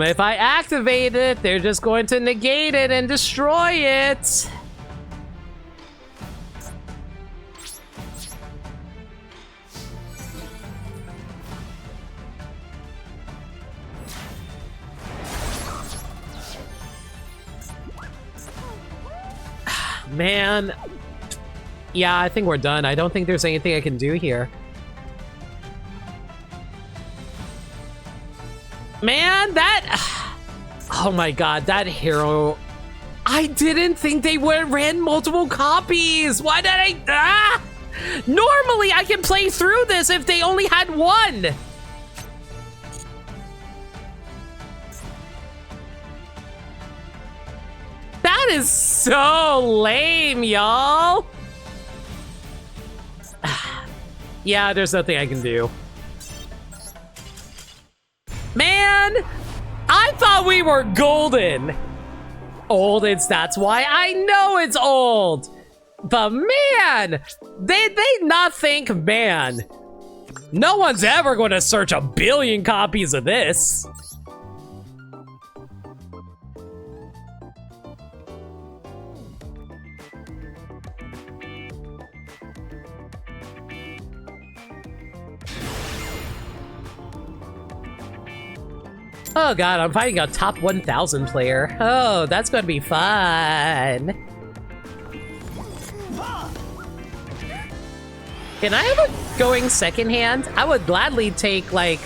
[SPEAKER 1] If I activate it, they're just going to negate it and destroy it. Man. Yeah, I think we're done. I don't think there's anything I can do here. Man, that... Oh my god, that hero... I didn't think they ran multiple copies! Why did I... Normally, I can play through this if they only had one! That is so lame, y'all! Yeah, there's nothing I can do. Man! I thought we were golden! Old, that's why I know it's old! But man! They not think, man. No one's ever gonna search 1 billion copies of this. Oh god, I'm fighting a top 1000 player. Oh, that's gonna be fun. Can I have a going second hand? I would gladly take, like,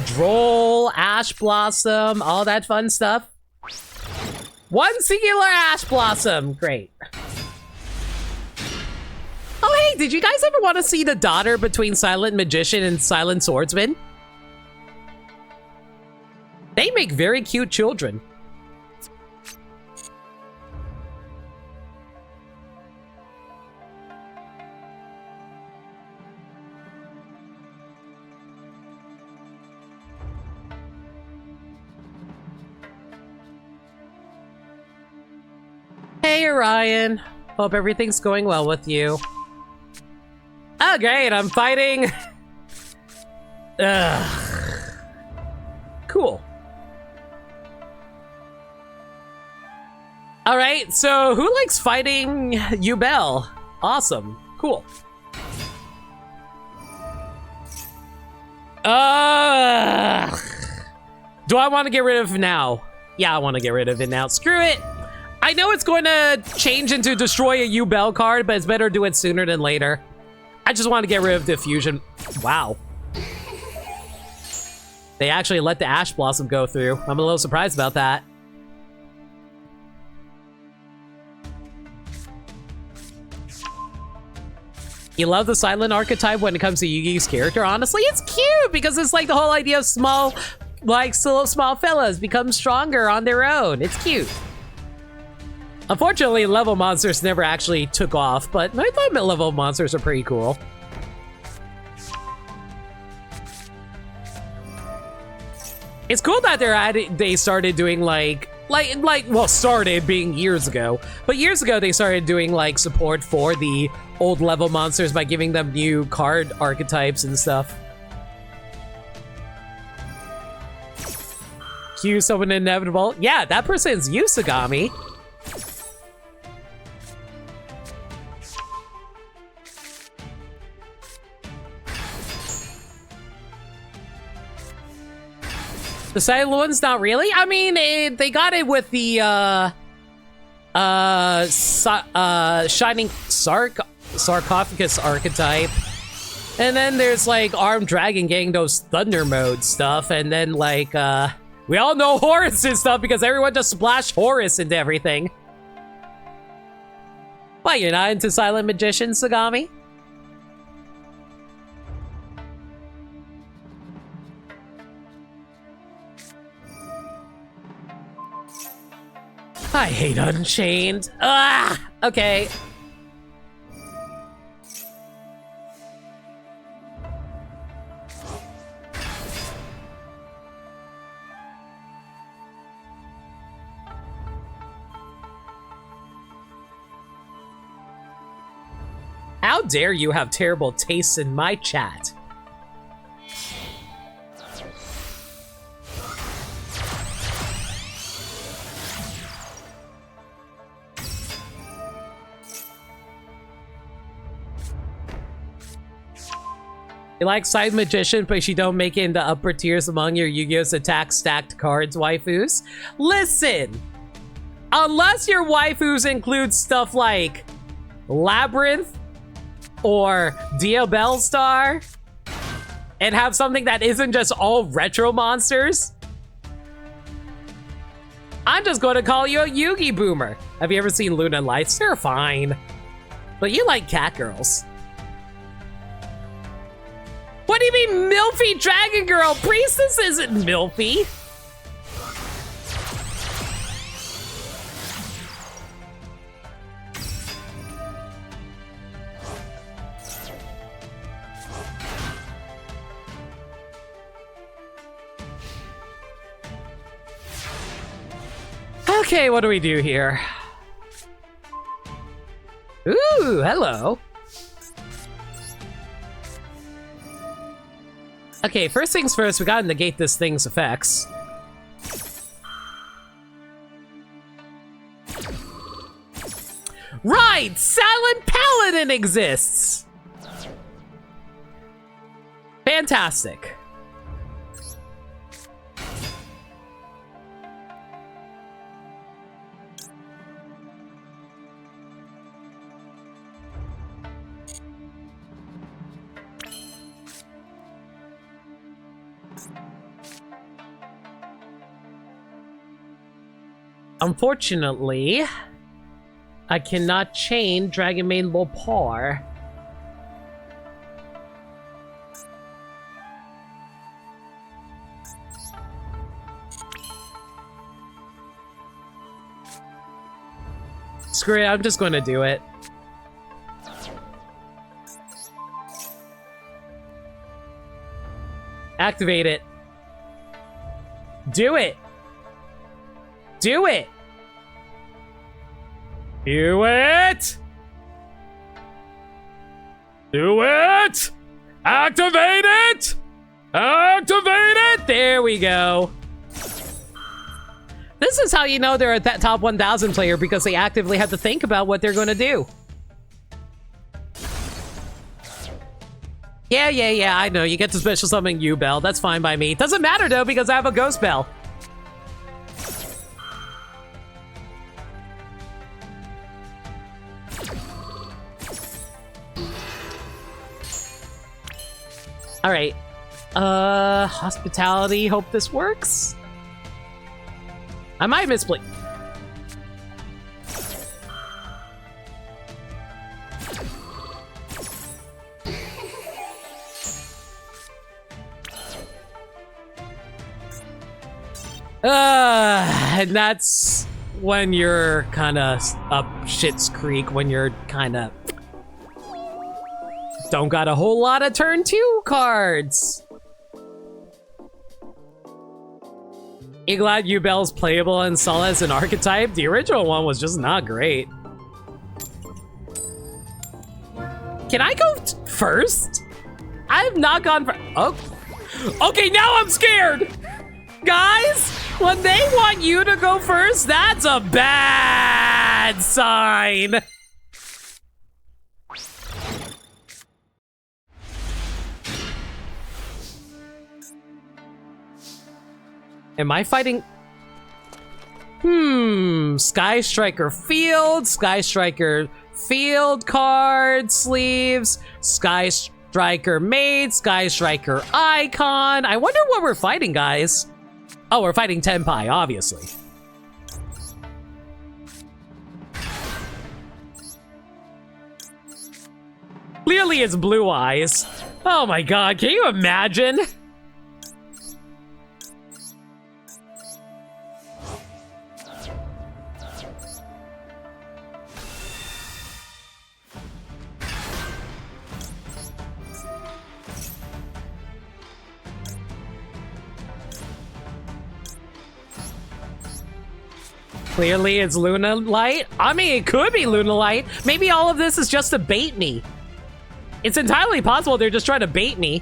[SPEAKER 1] Droll, Ash Blossom, all that fun stuff. One singular Ash Blossom. Great. Oh, hey, did you guys ever want to see the daughter between Silent Magician and Silent Swordsman? They make very cute children. Hey, Orion. Hope everything's going well with you. Oh, great. I'm fighting. Ugh. Cool. All right, so who likes fighting Yubel? Awesome, cool. Do I want to get rid of it now? Yeah, I want to get rid of it now. Screw it. I know it's going to change into destroy a Yubel card, but it's better to do it sooner than later. I just want to get rid of the fusion. Wow. They actually let the Ash Blossom go through. I'm a little surprised about that. You love the silent archetype when it comes to Yugi's character. Honestly, it's cute because it's like the whole idea of small like small fellas become stronger on their own. It's cute. Unfortunately, level monsters never actually took off, but I thought mid-level monsters are pretty cool. It's cool that they started doing started being years ago, but years ago they started doing like support for the old level monsters by giving them new card archetypes and stuff. Cue someone inevitable. Yeah, that person's you, Sagami. The silent one's not really. I mean, they got it with the shining sarcophagus archetype, and then there's like armed dragon getting those thunder mode stuff, and then like we all know Horus and stuff because everyone just splashed Horus into everything. Why, you're not into silent magician, Sagami? I hate Unchained. Ah, okay. How dare you have terrible tastes in my chat? You like Side Magician, but you don't make it into upper tiers among your Yu-Gi-Oh's attack stacked cards waifus? Listen! Unless your waifus include stuff like Labyrinth or Diabellstar and have something that isn't just all retro monsters, I'm just going to call you a Yugi boomer. Have you ever seen Luna Lights? They're fine. But you like cat girls. What do you mean, Milfy Dragon Girl? Priestess isn't Milfy. Okay, what do we do here? Ooh, hello. Okay, first things first, we gotta negate this thing's effects. Right! Silent Paladin exists! Fantastic. Unfortunately, I cannot chain Dragon Main Lopar. Screw it, I'm just going to do it. Activate it. Do it. Do it! Do it! Do it! Activate it! Activate it! There we go. This is how you know they're a top 1000 player, because they actively have to think about what they're going to do. Yeah, I know. You get to special summon U-Bell. That's fine by me. Doesn't matter, though, because I have a Ghost Bell. All right. Hospitality. Hope this works. I might misplay. And that's when you're kind of up shit's creek, when you're kind of don't got a whole lot of turn 2 cards. You glad Ubel's playable and solid as an archetype? The original one was just not great. Can I go first? I've not gone for. Oh, okay. Now I'm scared, guys. When they want you to go first, that's a bad sign. Am I fighting? Sky Striker Field, Sky Striker Field card sleeves, Sky Striker Maid, Sky Striker Icon. I wonder what we're fighting, guys. Oh, we're fighting Tenpai, obviously. Clearly it's Blue Eyes. Oh my god, can you imagine? Clearly it's Luna Light. I mean, it could be Luna Light. Maybe all of this is just to bait me. It's entirely possible they're just trying to bait me.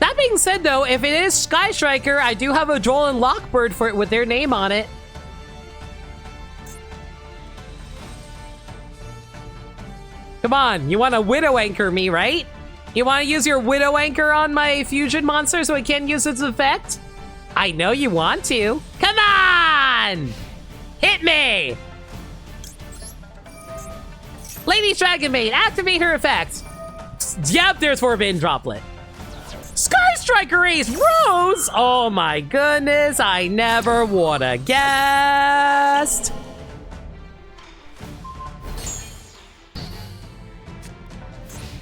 [SPEAKER 1] That being said, though, if it is Sky Striker, I do have a Droll and Lockbird for it with their name on it. Come on, you want to Widow Anchor me, right? You want to use your Widow Anchor on my fusion monster so it can't use its effect? I know you want to. Come on! Hit me! Lady's Dragon Maid, activate her effect. Yep, there's Forbidden Droplet. Sky Striker Ace Rose! Oh my goodness, I never would have guessed.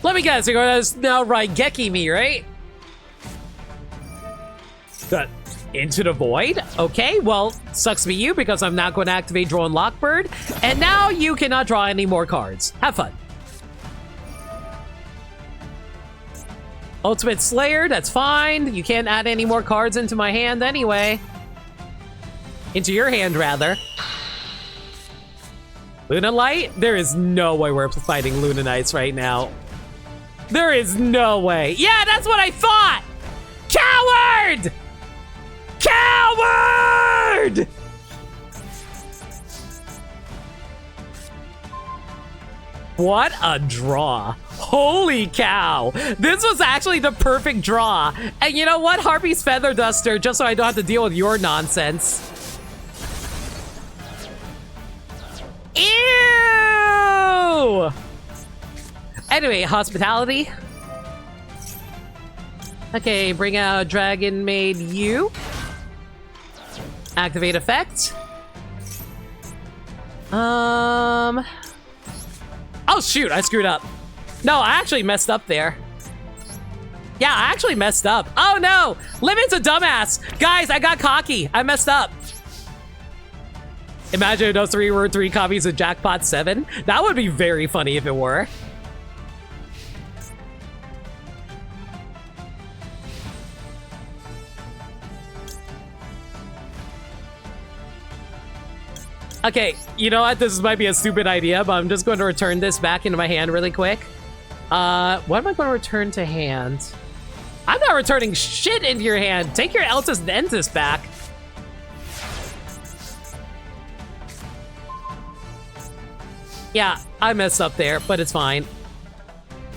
[SPEAKER 1] Let me guess, you're gonna now Raigeki me, right? Into the Void? Okay, well, sucks to be you because I'm not going to activate Droll and Lockbird. And now you cannot draw any more cards. Have fun. Ultimate Slayer, that's fine. You can't add any more cards into my hand anyway. Into your hand, rather. Luna Light? There is no way we're fighting Luna Knights right now. There is no way. Yeah, that's what I thought! Coward! Coward! What a draw. Holy cow. This was actually the perfect draw. And you know what? Harpy's Feather Duster, just so I don't have to deal with your nonsense. Ew! Anyway, Hospitality. Okay, bring out Dragon Maid U. Activate effect. Oh shoot, I screwed up. No, I actually messed up there. Yeah, I actually messed up. Oh no! Limit's a dumbass! Guys, I got cocky. I messed up. Imagine if those three were 3 copies of Jackpot 7. That would be very funny if it were. Okay, you know what? This might be a stupid idea, but I'm just going to return this back into my hand really quick. What am I going to return to hand? I'm not returning shit into your hand. Take your Eltis Ventus back. Yeah, I messed up there, but it's fine.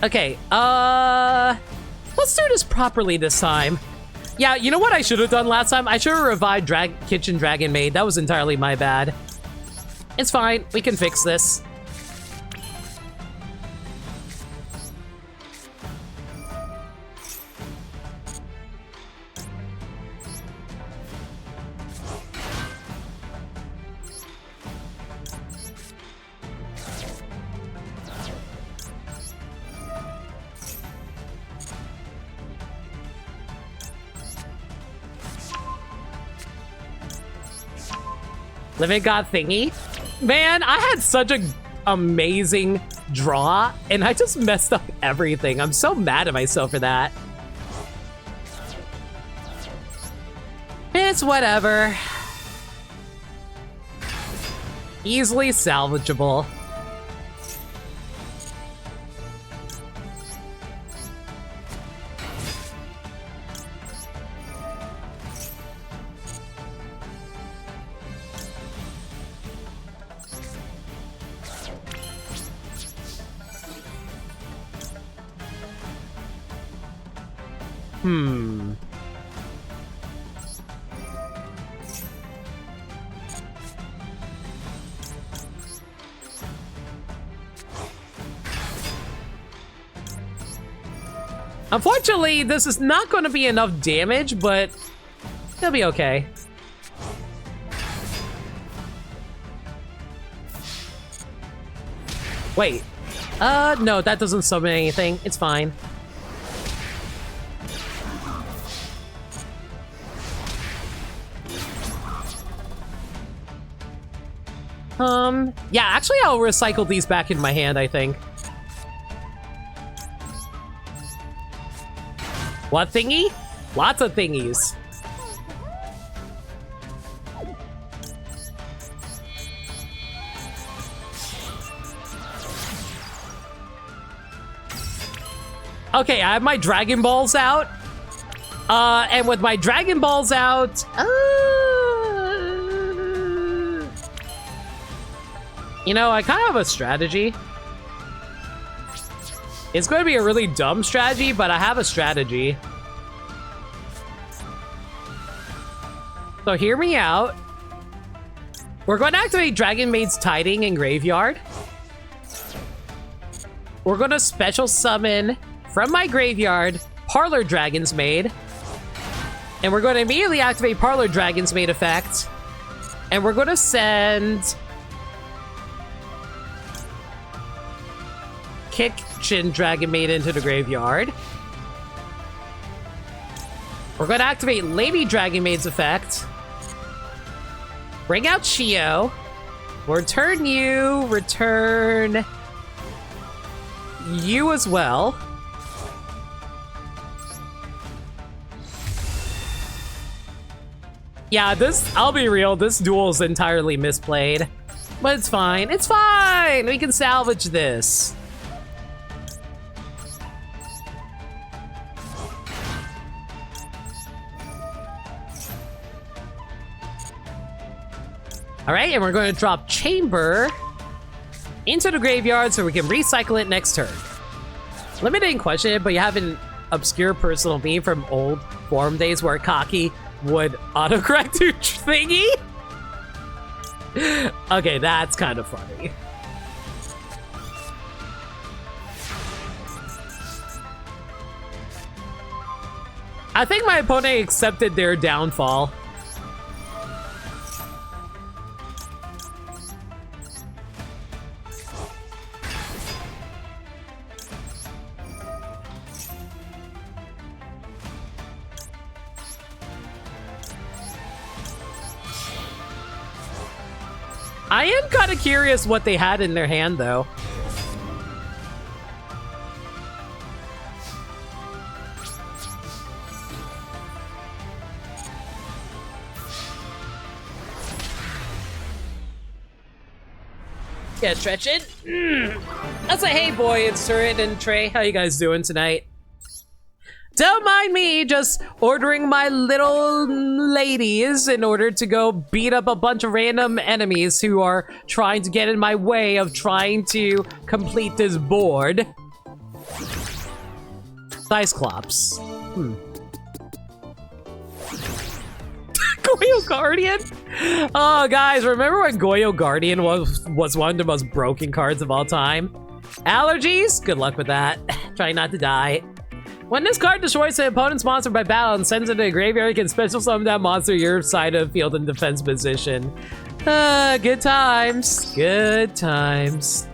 [SPEAKER 1] Okay, let's do this properly this time. Yeah, you know what I should have done last time? I should have revived Kitchen Dragon Maid. That was entirely my bad. It's fine. We can fix this. Limit got thingy. Man, I had such a amazing draw, and I just messed up everything. I'm so mad at myself for that. It's whatever. Easily salvageable. Unfortunately, this is not going to be enough damage, but it'll be okay. Wait. No, that doesn't summon anything. It's fine. Yeah, actually I'll recycle these back in my hand, I think. What thingy? Lots of thingies. Okay, I have my Dragon Balls out. And with my Dragon Balls out... you know, I kind of have a strategy. It's going to be a really dumb strategy, but I have a strategy. So hear me out. We're going to activate Dragon Maid's Tiding in Graveyard. We're going to special summon from my graveyard Parlor Dragon's Maid. And we're going to immediately activate Parlor Dragon's Maid effect. And we're going to send... Kitchen Dragon Maid into the graveyard. We're going to activate Lady Dragon Maid's effect. Bring out Chio. Return you. Return you as well. Yeah, I'll be real, this duel is entirely misplayed. But it's fine. It's fine! We can salvage this. All right, and we're going to drop Chamber into the graveyard so we can recycle it next turn. Let me didn't question it, but you have an obscure personal meme from old forum days where Kaki would autocorrect to thingy? Okay, that's kind of funny. I think my opponent accepted their downfall. I am kind of curious what they had in their hand, though. Yeah, stretch it. That's a hey boy, it's Turret and Trey. How you guys doing tonight? Don't mind me just ordering my little ladies in order to go beat up a bunch of random enemies who are trying to get in my way of trying to complete this board. Cyclops. Goyo Guardian? Oh, guys, remember when Goyo Guardian was one of the most broken cards of all time? Allergies? Good luck with that. Try not to die. When this card destroys an opponent's monster by battle and sends it to the graveyard, you can special summon that monster to your side of field in defense position. Good times. Good times.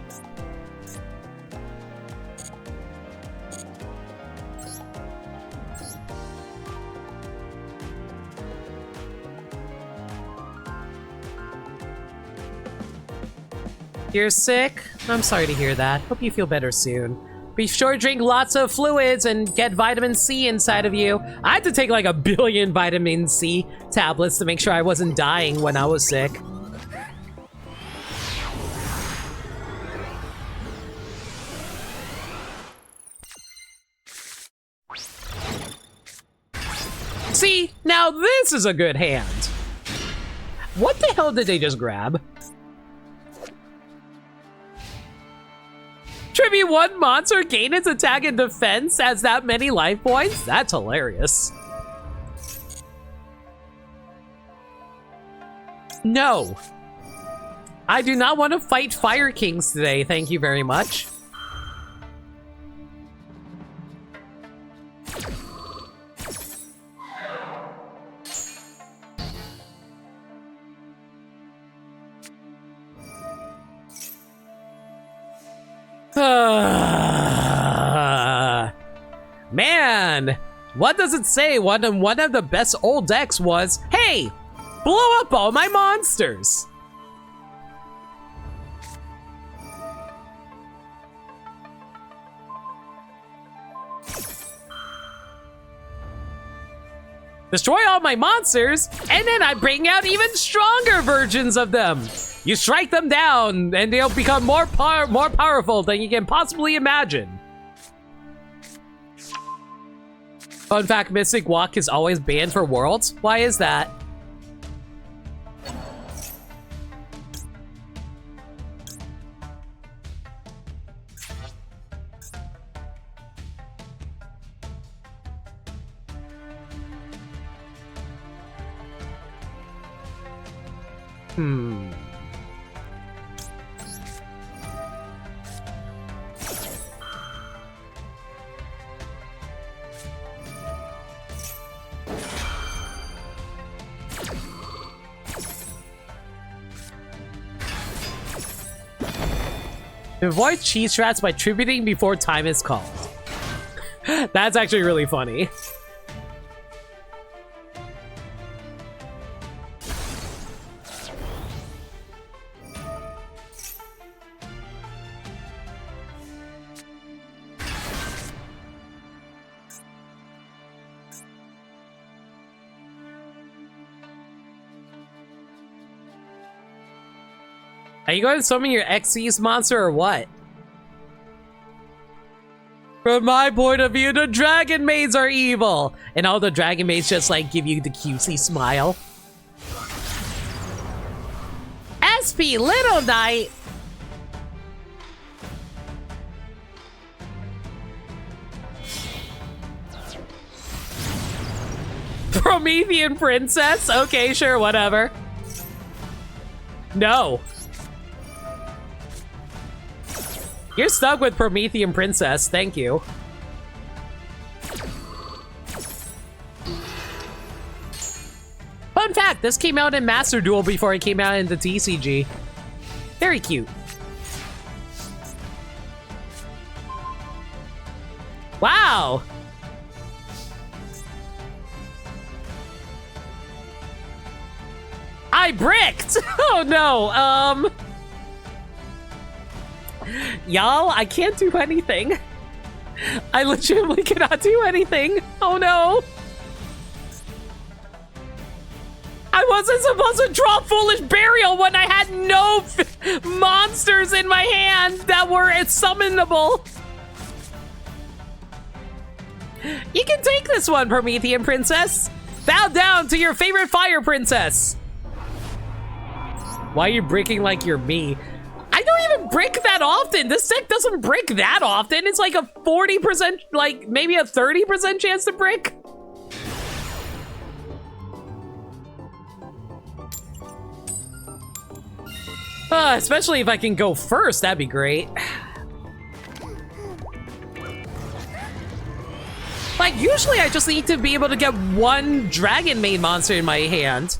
[SPEAKER 1] You're sick? I'm sorry to hear that. Hope you feel better soon. Be sure to drink lots of fluids and get vitamin C inside of you. I had to take like 1 billion vitamin C tablets to make sure I wasn't dying when I was sick. See, now this is a good hand. What the hell did they just grab? Tribute 1 monster, gain its attack and defense, has that many life points? That's hilarious. No. I do not want to fight Fire Kings today, thank you very much. Man, what does it say? One of the best old decks was, hey, blow up all my monsters. Destroy all my monsters, and then I bring out even stronger versions of them. You strike them down, and they'll become more powerful than you can possibly imagine. Fun fact, Mystic Walk is always banned for Worlds. Why is that? Avoid cheese traps by tributing before time is called. That's actually really funny. Are you going to summon your Xyz monster or what? From my point of view, the Dragon Maids are evil! And all the Dragon Maids just like give you the cutesy smile. SP Little Knight! Promethean Princess? Okay, sure, whatever. No. You're stuck with Promethean Princess, thank you. Fun fact, this came out in Master Duel before it came out in the TCG. Very cute. Wow! I bricked! Oh no, y'all, I can't do anything. I legitimately cannot do anything. Oh no. I wasn't supposed to draw Foolish Burial when I had no monsters in my hand that were summonable. You can take this one, Promethean Princess. Bow down to your favorite fire princess. Why are you breaking like you're me? I don't even brick that often. This deck doesn't brick that often. It's like a 40%, like maybe a 30% chance to brick. Especially if I can go first, that'd be great. Like, usually I just need to be able to get one Dragon Maid monster in my hand.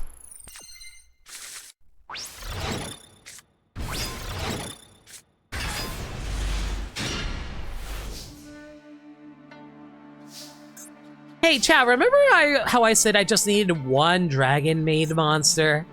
[SPEAKER 1] Hey, chat, remember how I said I just needed one Dragon Maid monster?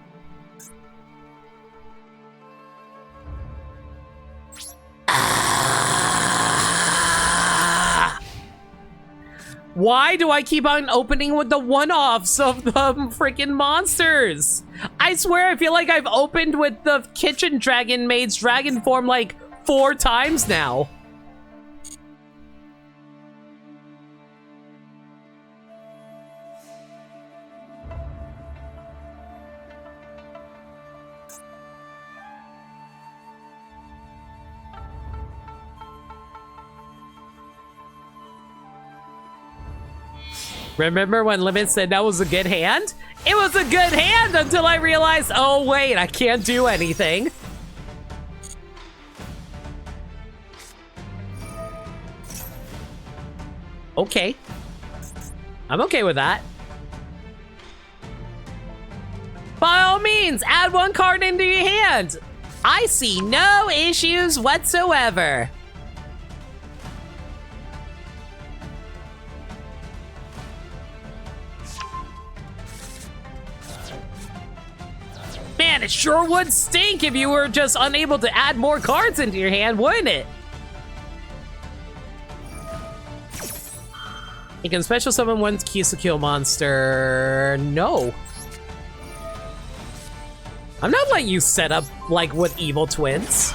[SPEAKER 1] Why do I keep on opening with the one-offs of the freaking monsters? I swear I feel like I've opened with the kitchen dragon maid's dragon form like 4 times now. Remember when Limit said that was a good hand? It was a good hand until I realized, oh wait, I can't do anything. Okay. I'm okay with that. By all means, add 1 card into your hand. I see no issues whatsoever. Man, it sure would stink if you were just unable to add more cards into your hand, wouldn't it? You can special summon 1 keys to kill monster. No. I'm not letting you set up like with Evil Twins.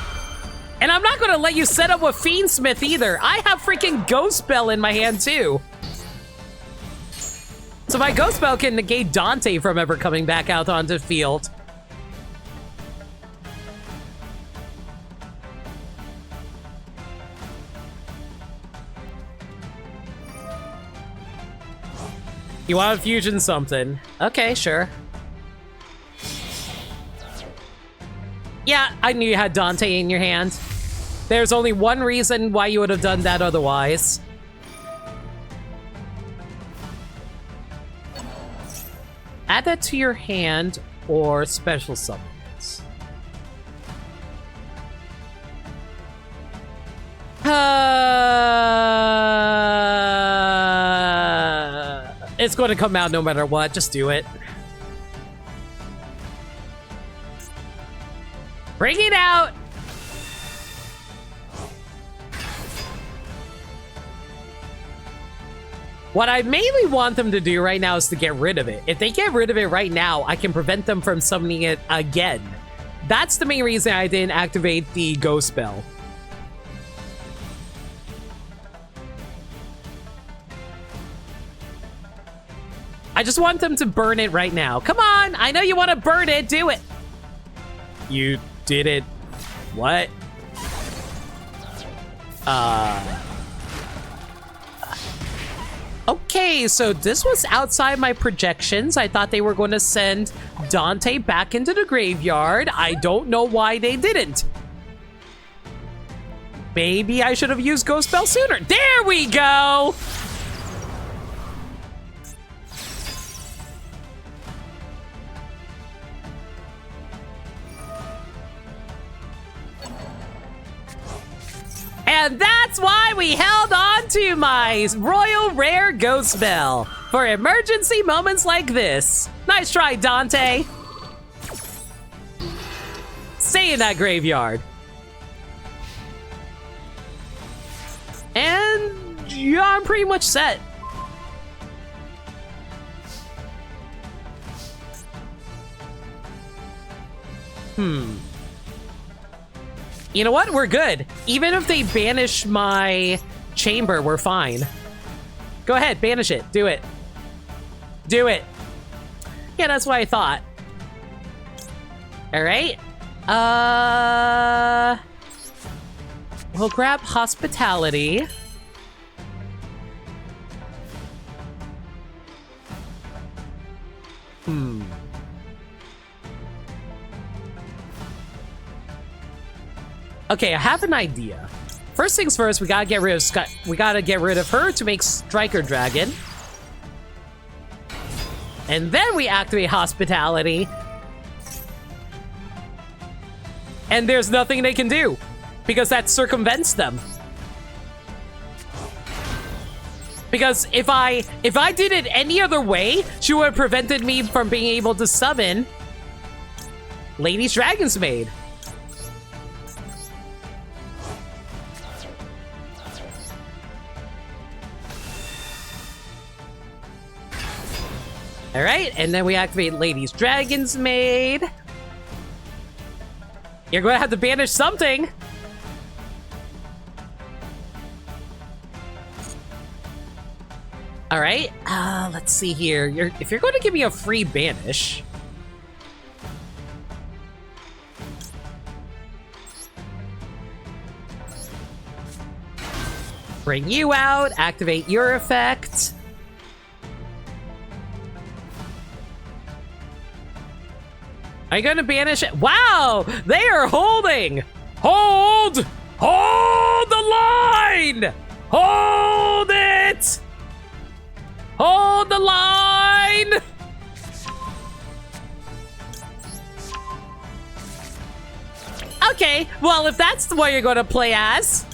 [SPEAKER 1] And I'm not gonna let you set up with Fiendsmith either. I have freaking Ghost Spell in my hand too. So my Ghost Spell can negate Dante from ever coming back out onto the field. You want to fusion something? Okay, sure. Yeah, I knew you had Dante in your hand. There's only one reason why you would have done that otherwise. Add that to your hand or special summons. It's going to come out no matter what. Just do it. Bring it out! What I mainly want them to do right now is to get rid of it. If they get rid of it right now, I can prevent them from summoning it again. That's the main reason I didn't activate the Ghost Spell. I just want them to burn it right now. Come on! I know you want to burn it. Do it! You did it. What? Okay, so this was outside my projections. I thought they were going to send Dante back into the graveyard. I don't know why they didn't. Maybe I should have used Ghost Spell sooner. There we go! And that's why we held on to my Royal Rare Ghost Spell for emergency moments like this. Nice try, Dante. Stay in that graveyard. And yeah, I'm pretty much set. You know what? We're good. Even if they banish my chamber, we're fine. Go ahead, banish it. Do it. Do it. Yeah, that's what I thought. All right. We'll grab hospitality. Okay, I have an idea. First things first, we gotta get rid of Scott. We gotta get rid of her to make Striker Dragon. And then we activate Hospitality. And there's nothing they can do, because that circumvents them. Because if I did it any other way, she would have prevented me from being able to summon Lady's Dragon's Maid. All right, and then we activate Lady's Dragon's Maid. You're going to have to banish something. All right, let's see here. If you're going to give me a free banish... Bring you out, activate your effect. Are you going to banish it? Wow, they are holding. Hold! Hold the line! Hold it! Hold the line! Okay, well, if that's the way you're going to play as...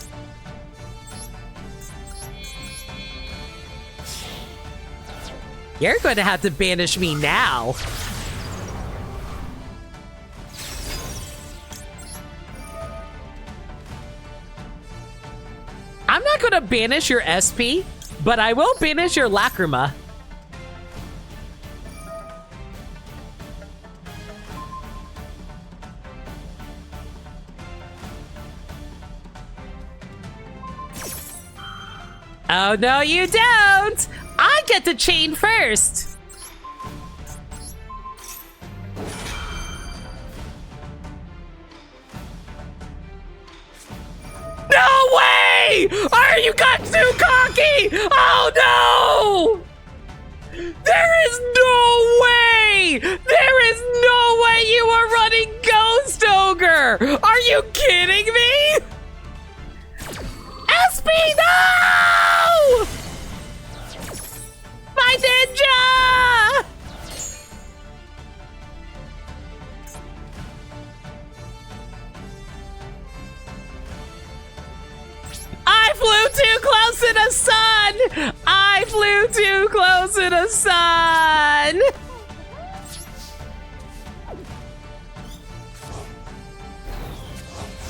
[SPEAKER 1] You're going to have to banish me now. I'm not going to banish your SP, but I will banish your Lacrima. Oh, no, you don't! I get to chain first! No way! You got too cocky! Oh, no! There is no way! There is no way you are running Ghost Ogre! Are you kidding me? SP, no! My ninja! I flew too close to the sun! I flew too close to the sun!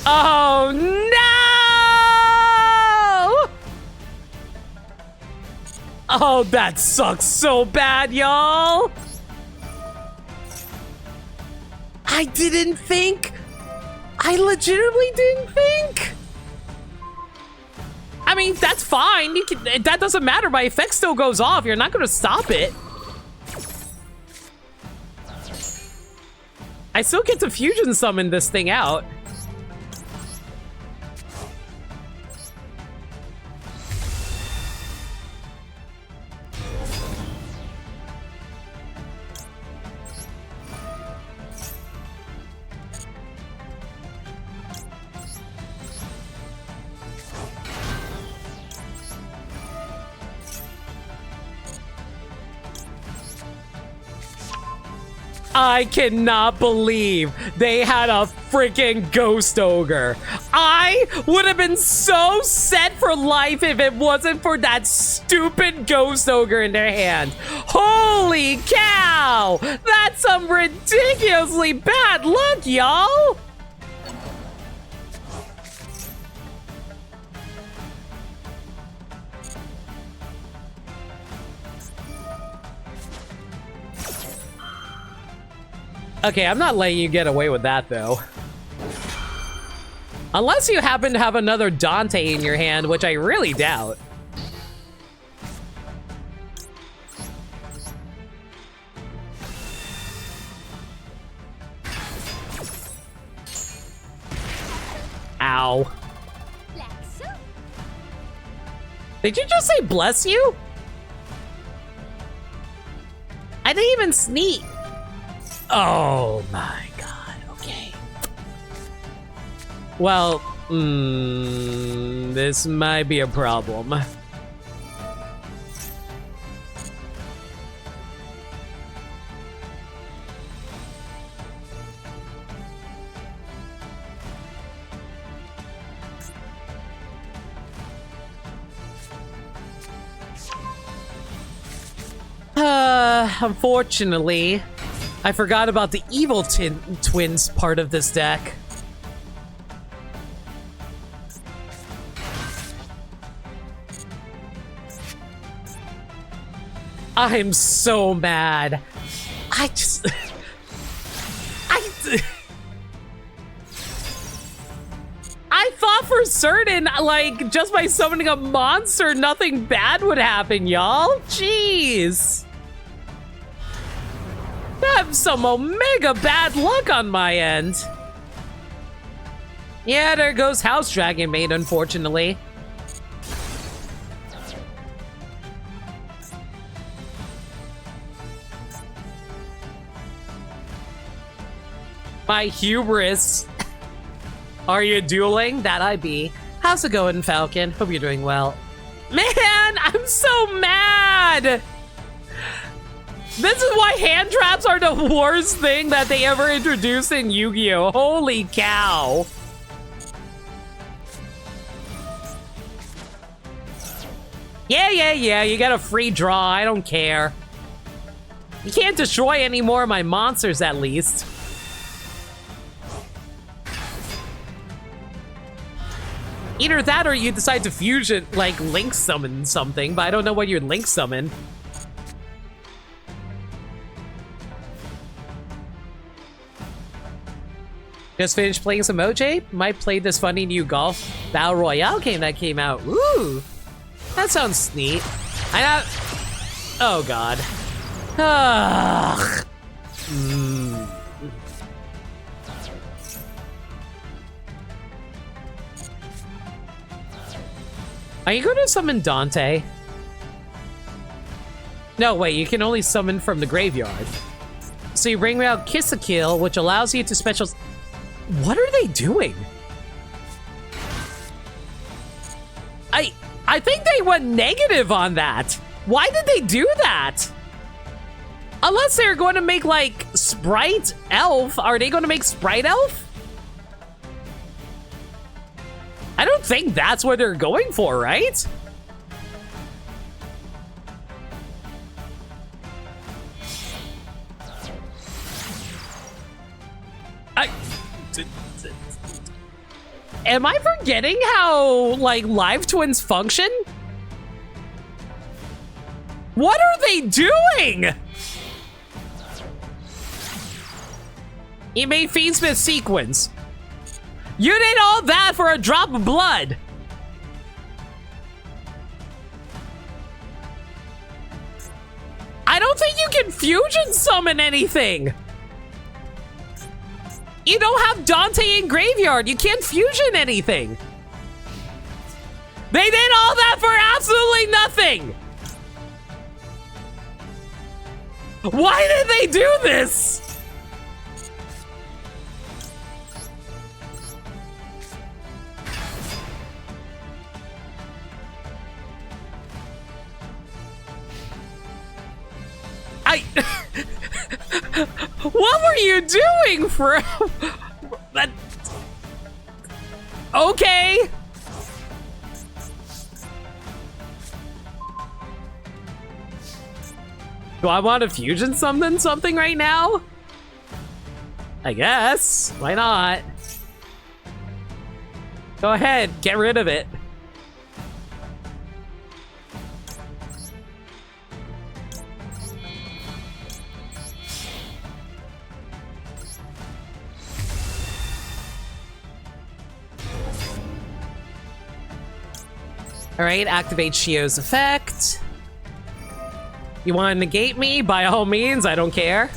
[SPEAKER 1] Oh no! Oh, that sucks so bad, y'all! I didn't think. I legitimately didn't think. I mean, that's fine. That doesn't matter. My effect still goes off. You're not going to stop it. I still get to fusion summon this thing out. I cannot believe they had a freaking Ghost Ogre. I would have been so set for life if it wasn't for that stupid Ghost Ogre in their hand. Holy cow! That's some ridiculously bad luck, y'all! Okay, I'm not letting you get away with that, though. Unless you happen to have another Dante in your hand, which I really doubt. Ow. Did you just say bless you? I didn't even sneak. Oh my god, okay. Well, this might be a problem. Unfortunately, I forgot about the evil twins part of this deck. I'm so mad. I just... I thought for certain, like, just by summoning a monster, nothing bad would happen, y'all. Jeez. That's some omega bad luck on my end. Yeah, there goes House Dragon Maid, unfortunately. My hubris. Are you dueling? That I be. How's it going, Falcon? Hope you're doing well. Man, I'm so mad! This is why hand traps are the worst thing that they ever introduced in Yu-Gi-Oh! Holy cow! Yeah, you get a free draw, I don't care. You can't destroy any more of my monsters, at least. Either that or you decide to fusion, like, Link summon something, but I don't know what you'd Link summon. Just finished playing some OJ? Might play this funny new golf battle royale game that came out. Ooh, that sounds neat. I know. Oh god. Ugh. Are you going to summon Dante? No, wait, you can only summon from the graveyard. So you bring out Kiss a Kill, which allows you to special... What are they doing? I think they went negative on that. Why did they do that? Unless they're going to make, like, Sprite Elf. Are they going to make Sprite Elf? I don't think that's what they're going for, right? Am I forgetting how, like, Live Twins function? What are they doing? You made Fiendsmith sequence. You did all that for a drop of blood. I don't think you can fusion summon anything. You don't have Dante in graveyard. You can't fusion anything. They did all that for absolutely nothing. Why did they do this? What were you doing for that? Okay. Do I want to fusion something right now? I guess. Why not? Go ahead, get rid of it. Alright, activate Shio's effect. You want to negate me? By all means, I don't care.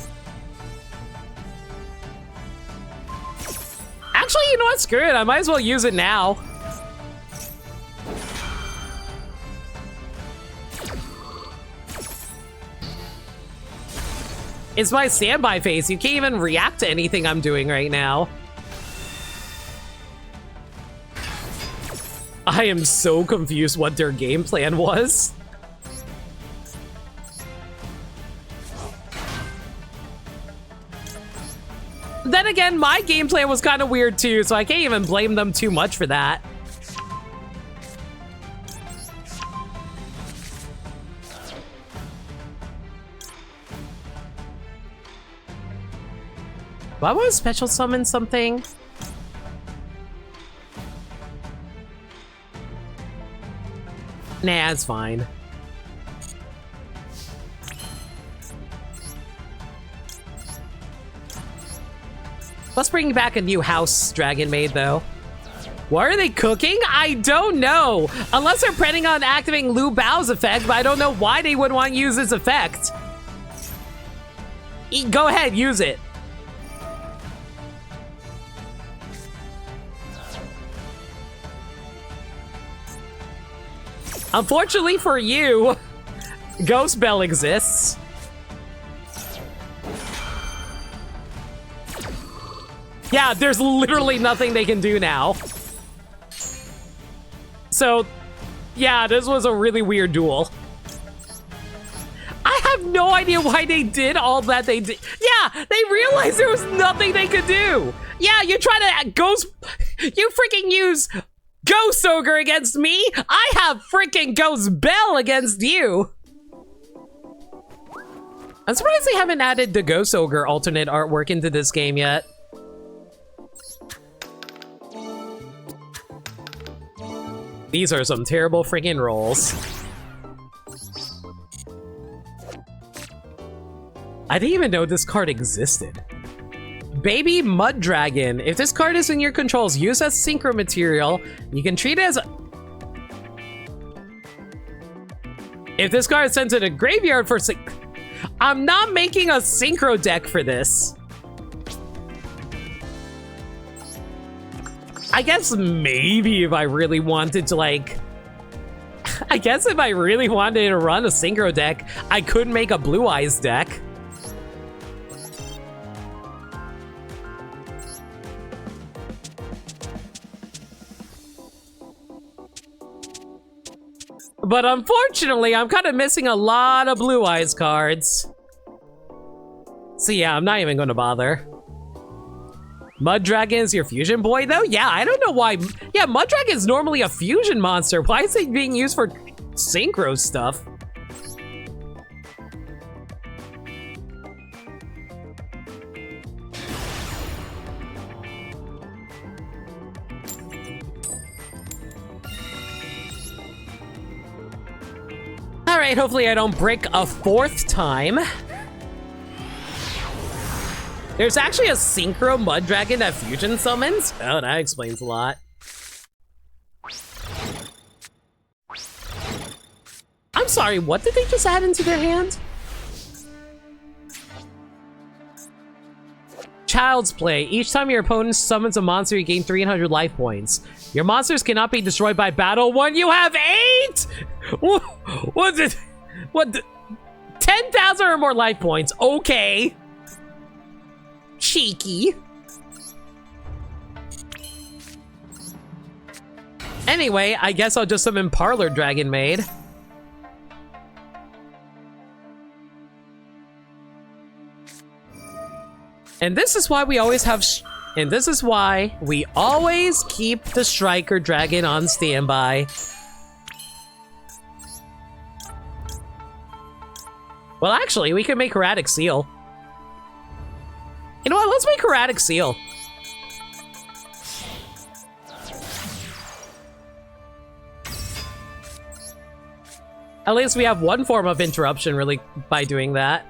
[SPEAKER 1] Actually, you know what? Screw it. I might as well use it now. It's my standby phase. You can't even react to anything I'm doing right now. I am so confused what their game plan was. Then again, my game plan was kind of weird too, so I can't even blame them too much for that. Do I want to special summon something? Nah, it's fine. Let's bring back a new house dragon maid, though. What are they cooking? I don't know. Unless they're planning on activating Lu Bao's effect, but I don't know why they would want to use this effect. Go ahead, use it. Unfortunately for you, Ghost Bell exists. Yeah, there's literally nothing they can do now. So, yeah, this was a really weird duel. I have no idea why they did all that they did. Yeah, they realized there was nothing they could do. Yeah, you try to you freaking use Ghost Ogre against me. I have freaking Ghost Bell against you. I'm surprised they haven't added the Ghost Ogre alternate artwork into this game yet. These are some terrible freaking rolls. I didn't even know this card existed. Baby Mud Dragon. If this card is in your controls, use as synchro material. You can treat it as... If this card is sent to the graveyard for... I'm not making a synchro deck for this. I guess maybe if I really wanted to, like... I guess if I really wanted to run a synchro deck, I could make a Blue Eyes deck. But unfortunately, I'm kind of missing a lot of Blue Eyes cards. So yeah, I'm not even going to bother. Mud Dragon is your fusion boy, though? Yeah, I don't know why. Yeah, Mud Dragon is normally a fusion monster. Why is it being used for synchro stuff? All right, hopefully I don't break a fourth time. There's actually a synchro Mud Dragon that fusion summons? Oh, that explains a lot. I'm sorry, what did they just add into their hand? Child's Play. Each time your opponent summons a monster, you gain 300 life points. Your monsters cannot be destroyed by battle when you have 8! What's it? What? 10,000 or more life points. Okay. Cheeky. Anyway, I guess I'll just summon Parlor Dragon Maid. And this is why we always have and this is why we always keep the Striker Dragon on standby. Well, actually, we can make Erratic Seal. You know what? Let's make Erratic Seal. At least we have one form of interruption, really, by doing that.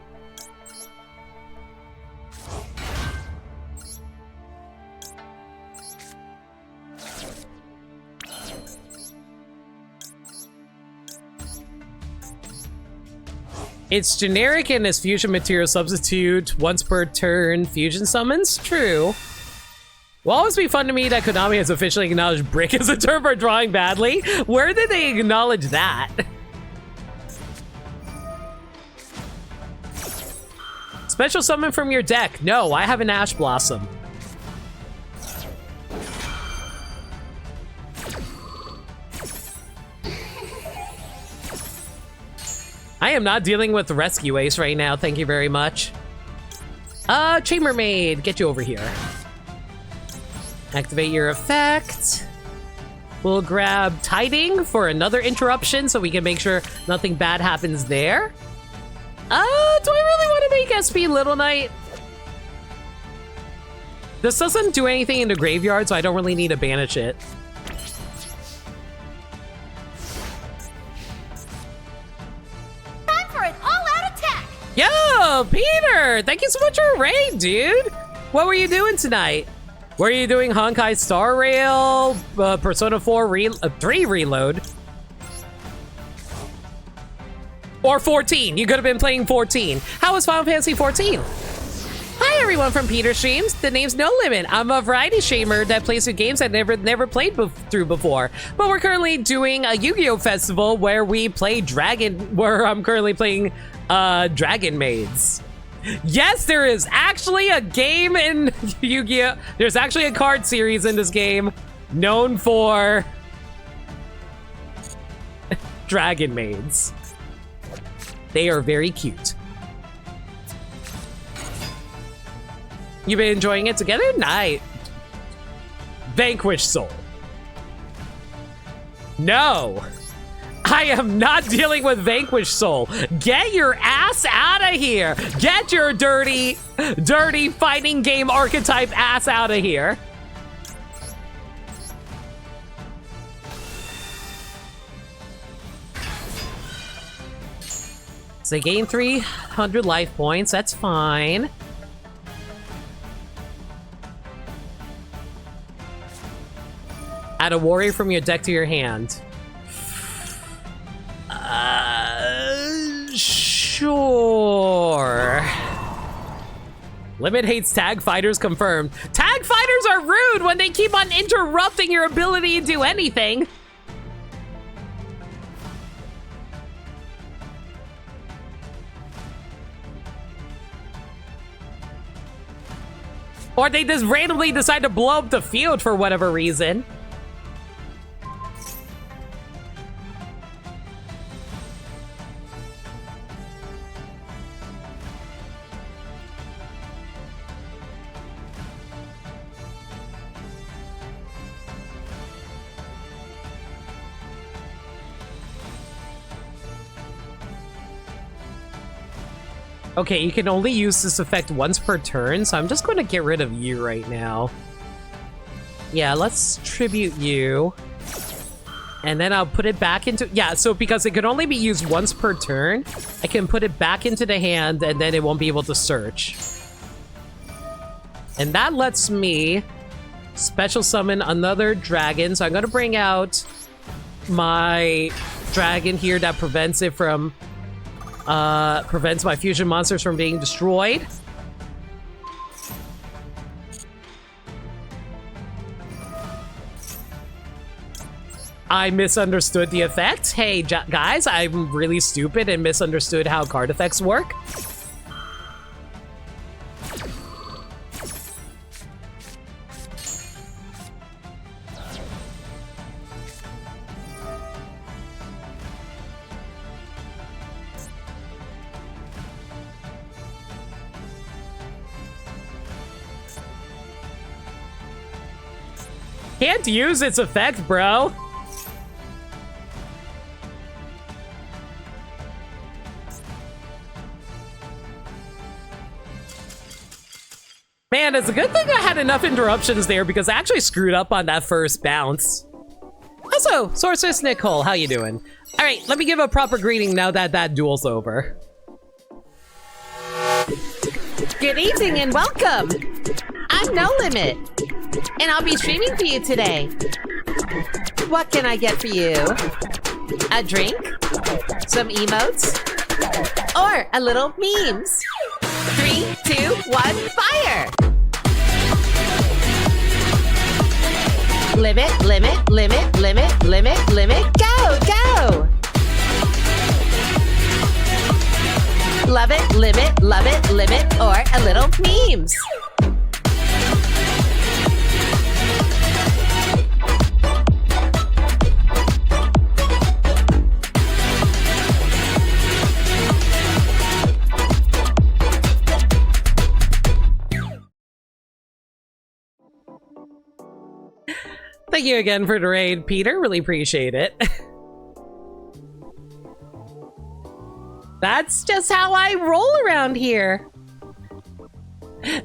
[SPEAKER 1] It's generic and as fusion material substitute once per turn fusion summons? True. Will always be fun to me that Konami has officially acknowledged Brick as a term for drawing badly. Where did they acknowledge that? Special summon from your deck. No, I have an Ash Blossom. I am not dealing with Rescue Ace right now, thank you very much. Chambermaid, get you over here. Activate your effect. We'll grab Tiding for another interruption so we can make sure nothing bad happens there. Do I really want to make SP Little Knight? This doesn't do anything in the graveyard, so I don't really need to banish it.
[SPEAKER 3] Time for an all-out attack!
[SPEAKER 1] Yo, Peter! Thank you so much for a raid, dude! What were you doing tonight? Were you doing Honkai Star Rail, Persona 4 3 Reload? Or 14. You could have been playing 14. How was Final Fantasy 14? Hi everyone from Peter Streams. The name's No Limit. I'm a variety streamer that plays through games I've never played through before. But we're currently doing a Yu-Gi-Oh festival where we play where I'm currently playing Dragon Maids. Yes, there is actually a game in Yu-Gi-Oh! There's actually a card series in this game known for Dragon Maids. They are very cute. You been enjoying it together? Night. Vanquish Soul. No. I am not dealing with Vanquish Soul. Get your ass out of here. Get your dirty fighting game archetype ass out of here. So they gain 300 life points. That's fine. Add a warrior from your deck to your hand. Sure. Limit hates tag fighters confirmed. Tag fighters are rude when they keep on interrupting your ability to do anything. Or they just randomly decide to blow up the field for whatever reason. Okay, you can only use this effect once per turn, so I'm just going to get rid of you right now. Yeah, let's tribute you. And then I'll put it back into... Yeah, so because it can only be used once per turn, I can put it back into the hand, and then it won't be able to search. And that lets me special summon another dragon, so I'm going to bring out my dragon here that prevents it from... prevents my fusion monsters from being destroyed. I misunderstood the effect. Hey, guys, I'm really stupid and misunderstood how card effects work. Can't use its effect, bro. Man, it's a good thing I had enough interruptions there because I actually screwed up on that first bounce. Also, Sorceress Nicole, how you doing? All right, let me give a proper greeting now that that duel's over.
[SPEAKER 3] Good evening and welcome. I'm No Limit, and I'll be streaming for you today. What can I get for you? A drink? Some emotes? Or a little memes? 3, 2, 1, fire! Limit, limit, limit, limit, limit, limit, go, go! Love it, limit, or a little memes.
[SPEAKER 1] Thank you again for the raid, Peter. Really appreciate it. That's just how I roll around here.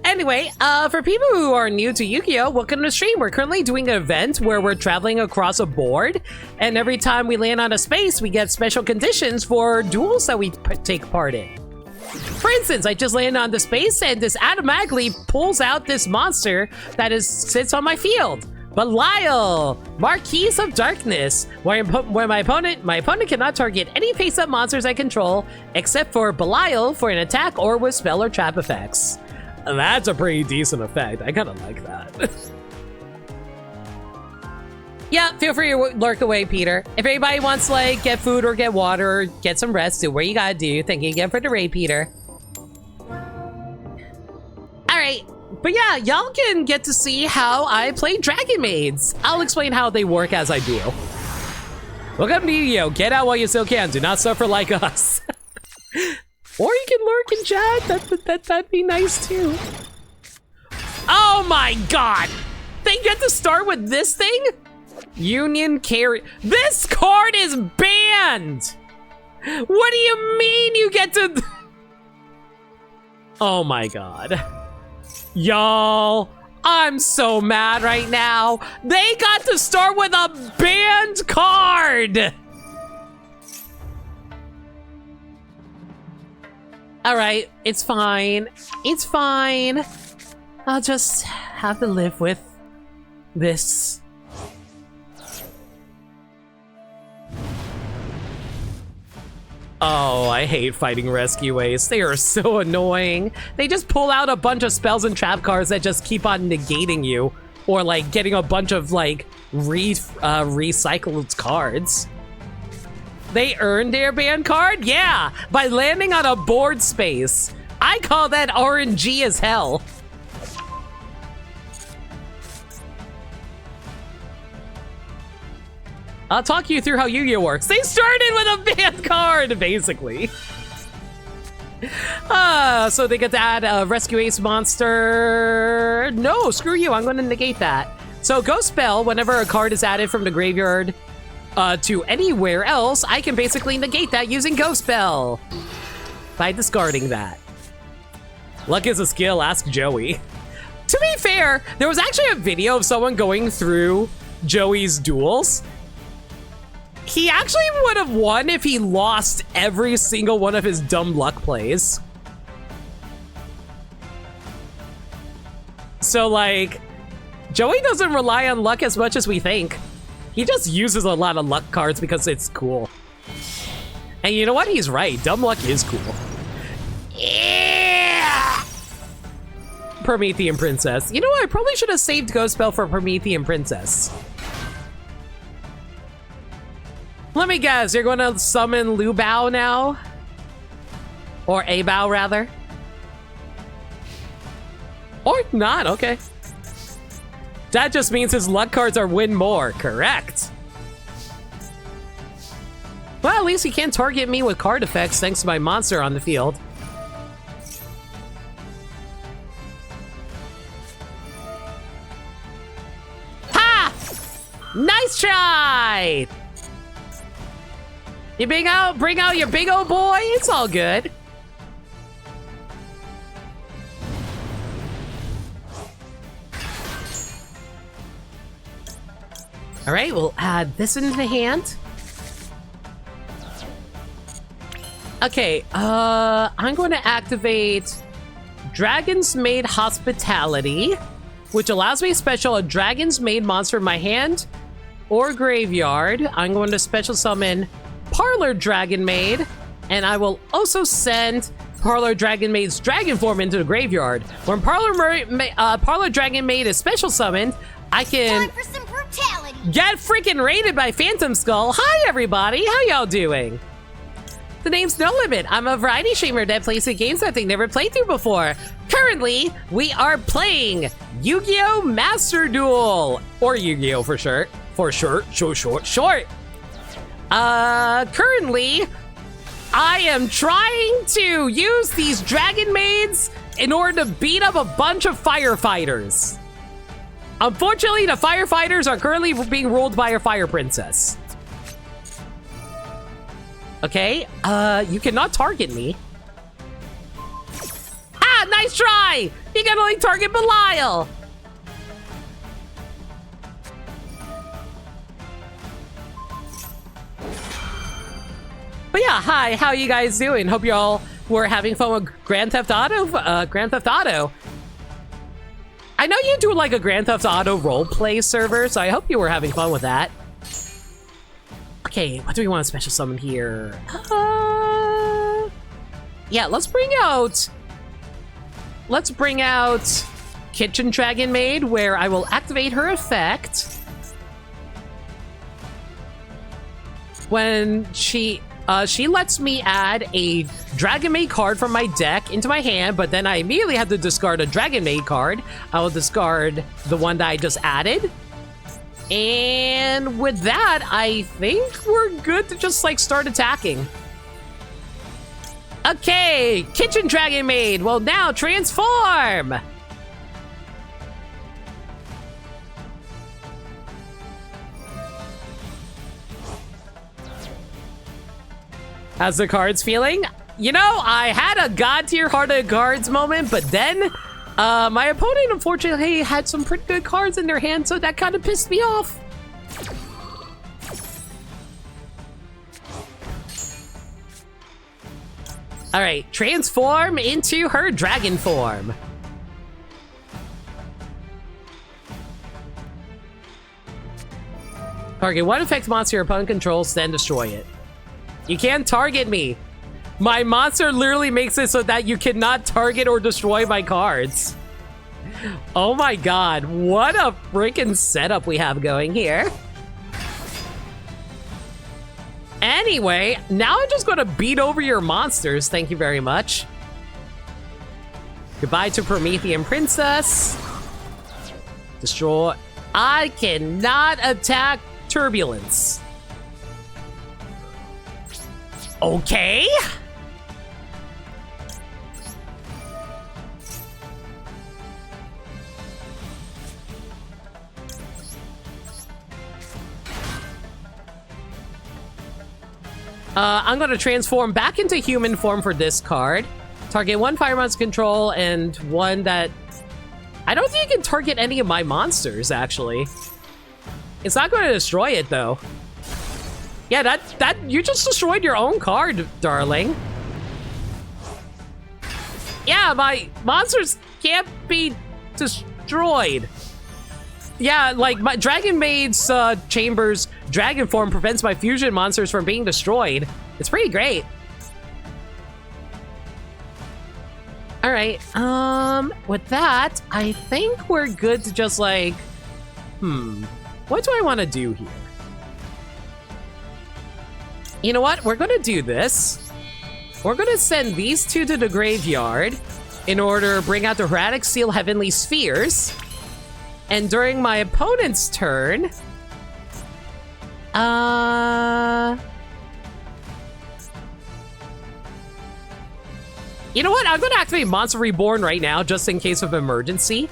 [SPEAKER 1] Anyway, for people who are new to Yu-Gi-Oh, welcome to the stream. We're currently doing an event where we're traveling across a board, and every time we land on a space, we get special conditions for duels that we take part in. For instance, I just landed on the space and this automatically pulls out this monster that sits on my field. Belial, Marquise of Darkness, where my opponent cannot target any face-up monsters I control except for Belial for an attack or with spell or trap effects. That's a pretty decent effect. I kind of like that. Yeah, feel free to lurk away, Peter. If anybody wants to, like, get food or get water or get some rest, do what you gotta do. Thank you again for the raid, Peter. Alright, but yeah, y'all can get to see how I play Dragon Maids. I'll explain how they work as I do. Welcome to Yu-Gi-Oh! Get out while you still can. Do not suffer like us. Or you can lurk in chat. That'd be nice, too. Oh my god! They get to start with this thing? Union carry. This card is banned! What do you mean you get to... Oh my god. Y'all, I'm so mad right now. They got to start with a banned card! Alright, it's fine. It's fine. I'll just have to live with this. Oh, I hate fighting Rescue Ace. They are so annoying. They just pull out a bunch of spells and trap cards that just keep on negating you. Or like getting a bunch of like recycled cards. They earned their ban card? Yeah, by landing on a board space. I call that RNG as hell. I'll talk you through how Yu-Gi-Oh works. They started with a banned card, basically. So they get to add a Rescue Ace monster. No, screw you, I'm gonna negate that. So Ghost Spell, whenever a card is added from the graveyard to anywhere else, I can basically negate that using Ghost Spell by discarding that. Luck is a skill, ask Joey. To be fair, there was actually a video of someone going through Joey's duels. He actually would have won if he lost every single one of his dumb luck plays. So like, Joey doesn't rely on luck as much as we think. He just uses a lot of luck cards because it's cool. And you know what? He's right. Dumb luck is cool. Yeah! Promethean Princess. You know what? I probably should have saved Ghost Spell for Promethean Princess. Let me guess, you're gonna summon Lu Bao now? Or A Bao, rather? Or not, okay. That just means his luck cards are win more, correct. Well, at least he can't target me with card effects thanks to my monster on the field. Ha! Nice try! You bring out your big old boy? It's all good. All right, we'll add this into the hand. Okay, I'm going to activate Dragon's Maid Hospitality, which allows me to special a Dragon's Maid monster in my hand or graveyard. I'm going to special summon Parlor Dragon Maid, and I will also send Parlor Dragon Maid's dragon form into the graveyard. When Parlor Dragon Maid is special summoned, I can
[SPEAKER 2] Time for some brutality.
[SPEAKER 1] get freaking raided by Phantom Skull. Hi everybody, how y'all doing? The name's No Limit. I'm a variety streamer that plays the games that they never played through before. Currently, we are playing Yu-Gi-Oh! Master Duel, or Yu-Gi-Oh! For short. Currently, I am trying to use these Dragon Maids in order to beat up a bunch of firefighters. Unfortunately, the firefighters are currently being ruled by a fire princess. Okay, you cannot target me. Ah, nice try! You can only target Belial. But yeah, hi, how you guys doing? Hope you're all were having fun with Grand Theft Auto. I know you do like a Grand Theft Auto roleplay server, so I hope you were having fun with that. Okay, what do we want to special summon here? Yeah, let's bring out Kitchen Dragon Maid, where I will activate her effect when she lets me add a Dragon Maid card from my deck into my hand, but then I immediately have to discard a Dragon Maid card. I will discard the one that I just added. And with that, I think we're good to just, like, start attacking. Okay, Kitchen Dragon Maid will now transform! How's the cards feeling? You know, I had a God tier Heart of Cards moment, but then my opponent unfortunately had some pretty good cards in their hand, so that kind of pissed me off. All right, transform into her dragon form. Target one effect monster your opponent controls, then destroy it. You can't target me. My monster literally makes it so that you cannot target or destroy my cards. Oh my god, what a freaking setup we have going here. Anyway, now I'm just gonna beat over your monsters, thank you very much. Goodbye to Promethean Princess. Destroy. I cannot attack Turbulence. Okay. I'm going to transform back into human form for this card. Target one fire monster control and one that... I don't think you can target any of my monsters, actually. It's not going to destroy it, though. Yeah, that you just destroyed your own card, darling. Yeah, my monsters can't be destroyed. Yeah, like my Dragon Maid's Chamber's dragon form prevents my fusion monsters from being destroyed. It's pretty great. All right, with that, I think we're good to just like, what do I want to do here? You know what? We're gonna do this. We're gonna send these two to the graveyard in order to bring out the Hermetic Seal Heavenly Spheres. And during my opponent's turn, you know what? I'm gonna activate Monster Reborn right now, just in case of emergency.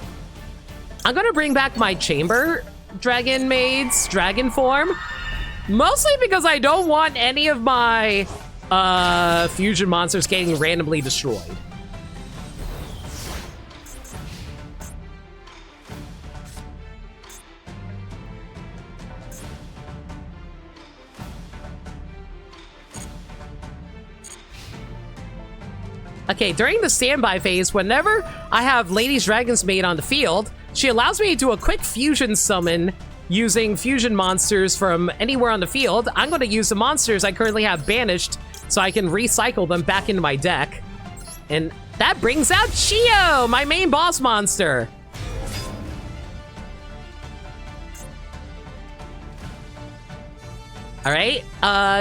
[SPEAKER 1] I'm gonna bring back my Chamber Dragon Maid's dragon form, mostly because I don't want any of my fusion monsters getting randomly destroyed. Okay, during the standby phase, whenever I have Lady's Dragon's Maid on the field, she allows me to do a quick fusion summon using fusion monsters from anywhere on the field. I'm going to use the monsters I currently have banished so I can recycle them back into my deck. And that brings out Chio, my main boss monster. All right,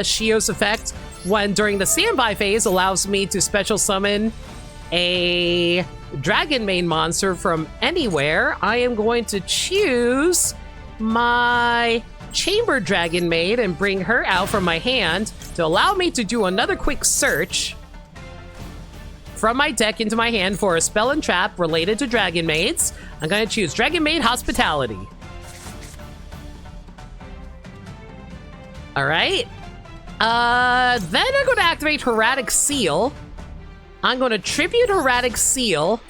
[SPEAKER 1] Chio's effect when during the standby phase allows me to special summon a Dragon Maid monster from anywhere. I am going to choose my Chamber Dragon Maid and bring her out from my hand to allow me to do another quick search from my deck into my hand for a spell and trap related to Dragon Maids. I'm going to choose Dragon Maid Hospitality. All right. Then I'm going to activate Hermetic Seal. I'm going to tribute Hermetic Seal.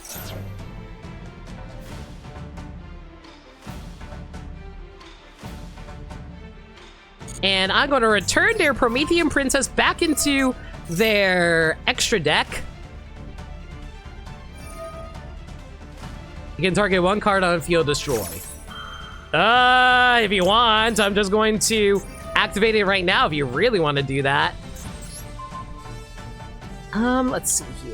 [SPEAKER 1] And I'm going to return their Promethean Princess back into their extra deck. You can target one card on field destroy. If you want, I'm just going to activate it right now if you really want to do that. Let's see here.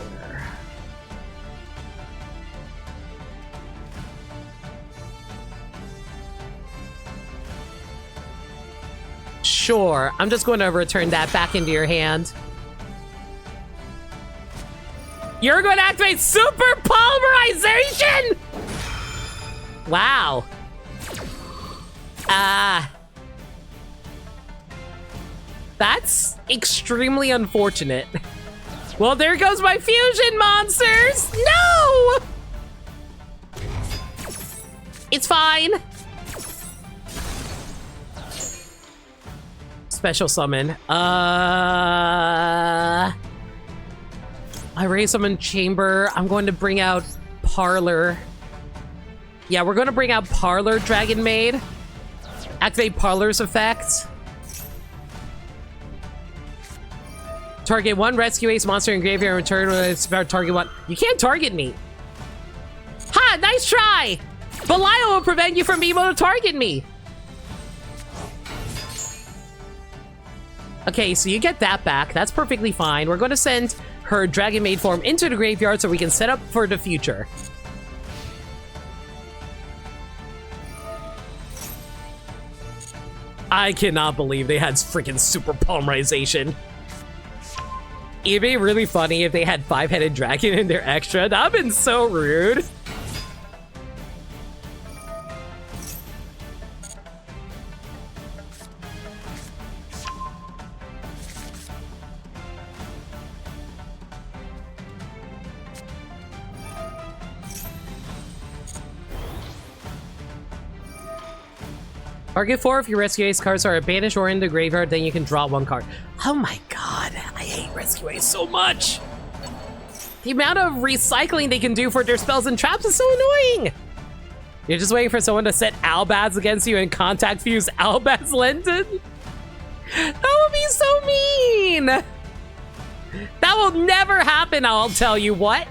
[SPEAKER 1] Sure, I'm just going to return that back into your hand. You're going to activate Super Polymerization? Wow. That's extremely unfortunate. Well, there goes my fusion monsters! No! It's fine. Special summon. I raise summon chamber. I'm going to bring out Parlor. Yeah, we're going to bring out Parlor Dragon Maid. Activate Parlor's effect. Target one rescue ace monster in graveyard and return when it's about target one. You can't target me. Ha! Nice try! Belial will prevent you from being able to target me. Okay, so you get that back. That's perfectly fine. We're going to send her Dragon Maid form into the graveyard so we can set up for the future. I cannot believe they had freaking Super Polymerization. It'd be really funny if they had 5-headed dragon in their extra. That would've been so rude. Target 4 if your Rescue Ace cards are banished or in the graveyard, then you can draw one card. Oh my god, I hate Rescue Ace so much. The amount of recycling they can do for their spells and traps is so annoying. You're just waiting for someone to set Albaz against you and contact fuse Albaz Lendon? That would be so mean. That will never happen, I'll tell you what.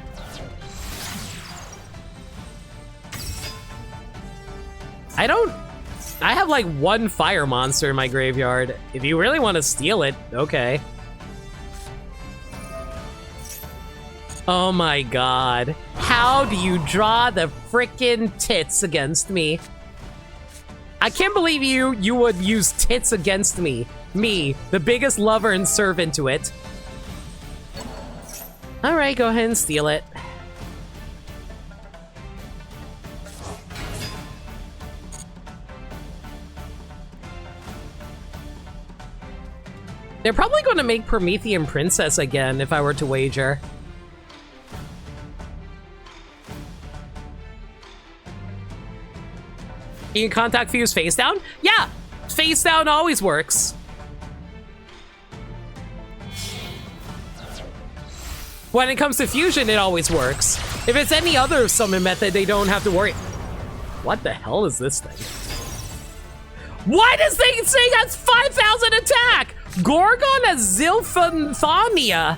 [SPEAKER 1] I have like one fire monster in my graveyard. If you really want to steal it, okay. Oh my god. How do you draw the frickin' tits against me? I can't believe you would use tits against me. Me, the biggest lover and servant to it. Alright, go ahead and steal it. They're probably going to make Promethean Princess again, if I were to wager. You can contact fuse face down? Yeah! Face down always works. When it comes to fusion, it always works. If it's any other summon method, they don't have to worry. What the hell is this thing? Why does this thing has 5,000 attack? Gorgon has Zilphanthania.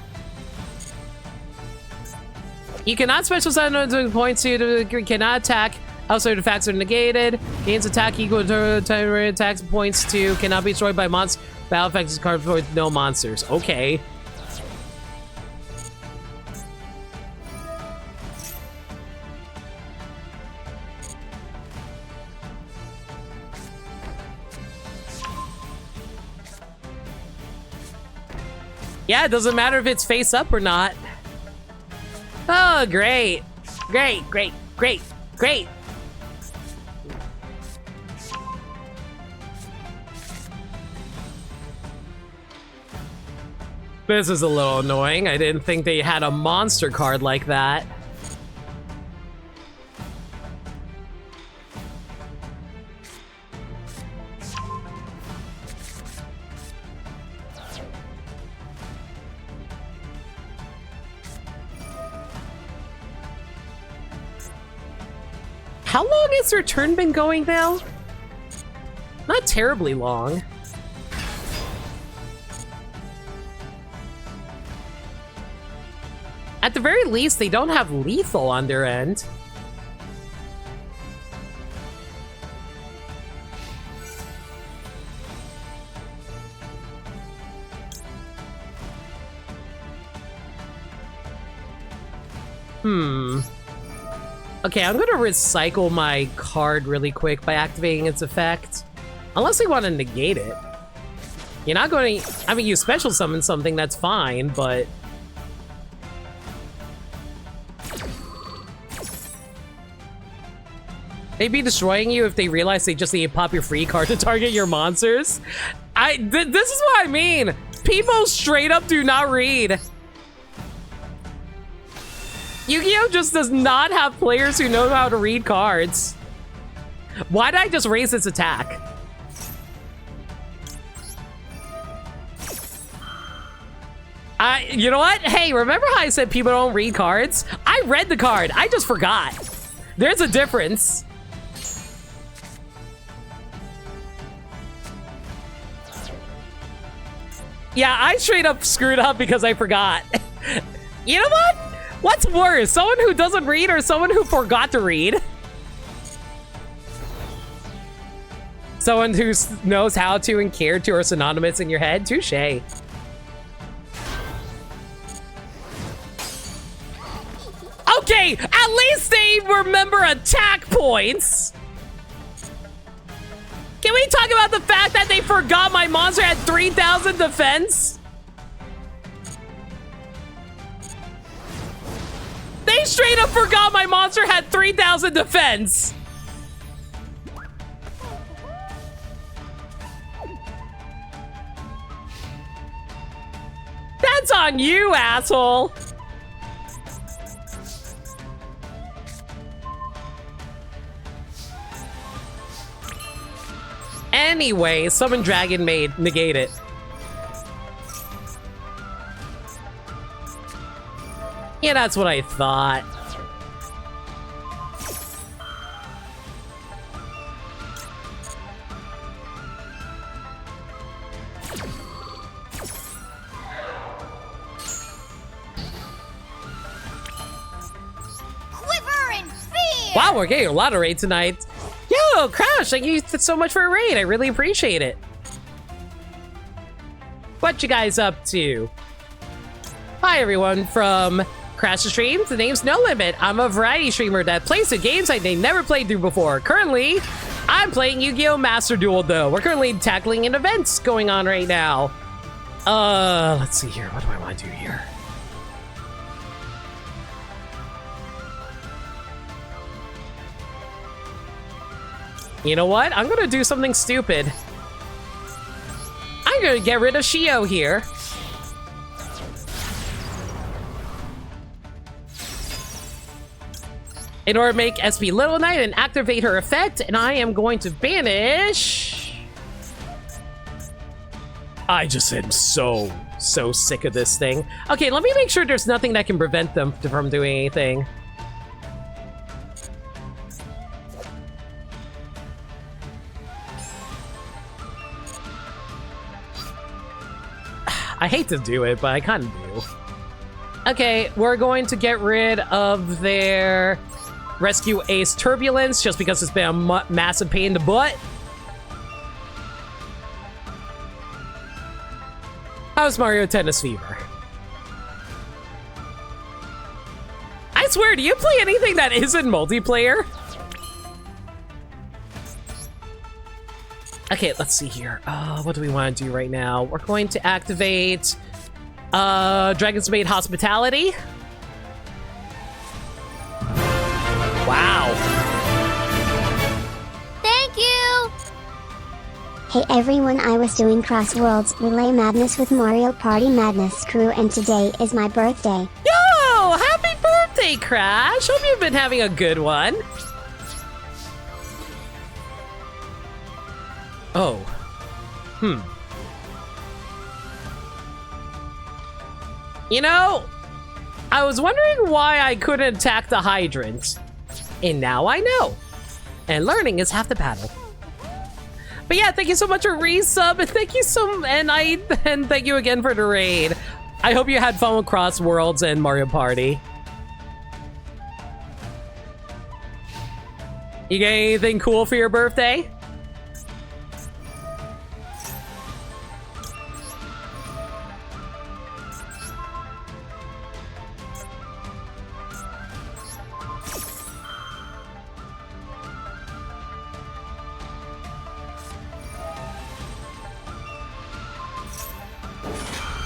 [SPEAKER 1] You cannot special summon points you cannot attack. Outside effects are negated. Gains attack equal to attacks points to cannot be destroyed by monsters. Battle effects cards with no monsters. Okay. Yeah, it doesn't matter if it's face up or not. Oh, great. Great, great, great, great. This is a little annoying. I didn't think they had a monster card like that. How long has their turn been going now? Not terribly long. At the very least, they don't have lethal on their end. Okay, I'm gonna recycle my card really quick by activating its effect. Unless they want to negate it. You're not going to... I mean, you special summon something, that's fine, but... They'd be destroying you if they realize they just need to pop your free card to target your monsters. This is what I mean. People straight up do not read. Yu-Gi-Oh! Just does not have players who know how to read cards. Why did I just raise its attack? You know what? Hey, remember how I said people don't read cards? I read the card. I just forgot. There's a difference. Yeah, I straight up screwed up because I forgot. You know what? What's worse, someone who doesn't read or someone who forgot to read? Someone who knows how to and care to are synonymous in your head? Touche. Okay, at least they remember attack points. Can we talk about the fact that they forgot my monster had 3,000 defense? They straight up forgot my monster had 3,000 defense. That's on you, asshole. Anyway, summon dragon maid, negate it. Yeah, that's what I thought.
[SPEAKER 4] Quiver in fear!
[SPEAKER 1] Wow, we're getting a lot of raid tonight. Yo, Crash, thank you so much for a raid. I really appreciate it. What you guys up to? Hi, everyone from Crash the Stream. The name's No Limit. I'm a variety streamer that plays the games they never played through before. Currently, I'm playing Yu-Gi-Oh! Master Duel, though. We're currently tackling an event going on right now. Let's see here. What do I want to do here? You know what? I'm gonna do something stupid. I'm gonna get rid of Shio here. In order to make SP Little Knight and activate her effect, and I am going to banish... I just am so sick of this thing. Okay, let me make sure there's nothing that can prevent them from doing anything. I hate to do it, but I kind of do. Okay, we're going to get rid of their Rescue Ace Turbulence, just because it's been a massive pain in the butt. How's Mario Tennis Fever? I swear, do you play anything that isn't multiplayer? Okay, let's see here. What do we want to do right now? We're going to activate Dragon's Maid Hospitality. Wow.
[SPEAKER 4] Thank you!
[SPEAKER 2] Hey everyone, I was doing Cross Worlds Relay Madness with Mario Party Madness crew, and today is my birthday.
[SPEAKER 1] Yo! Happy birthday, Crash! Hope you've been having a good one. Oh. You know, I was wondering why I couldn't attack the hydrant. And now I know. And learning is half the battle. But yeah, thank you so much for resub, and thank you and thank you again for the raid. I hope you had fun with Cross Worlds and Mario Party. You get anything cool for your birthday?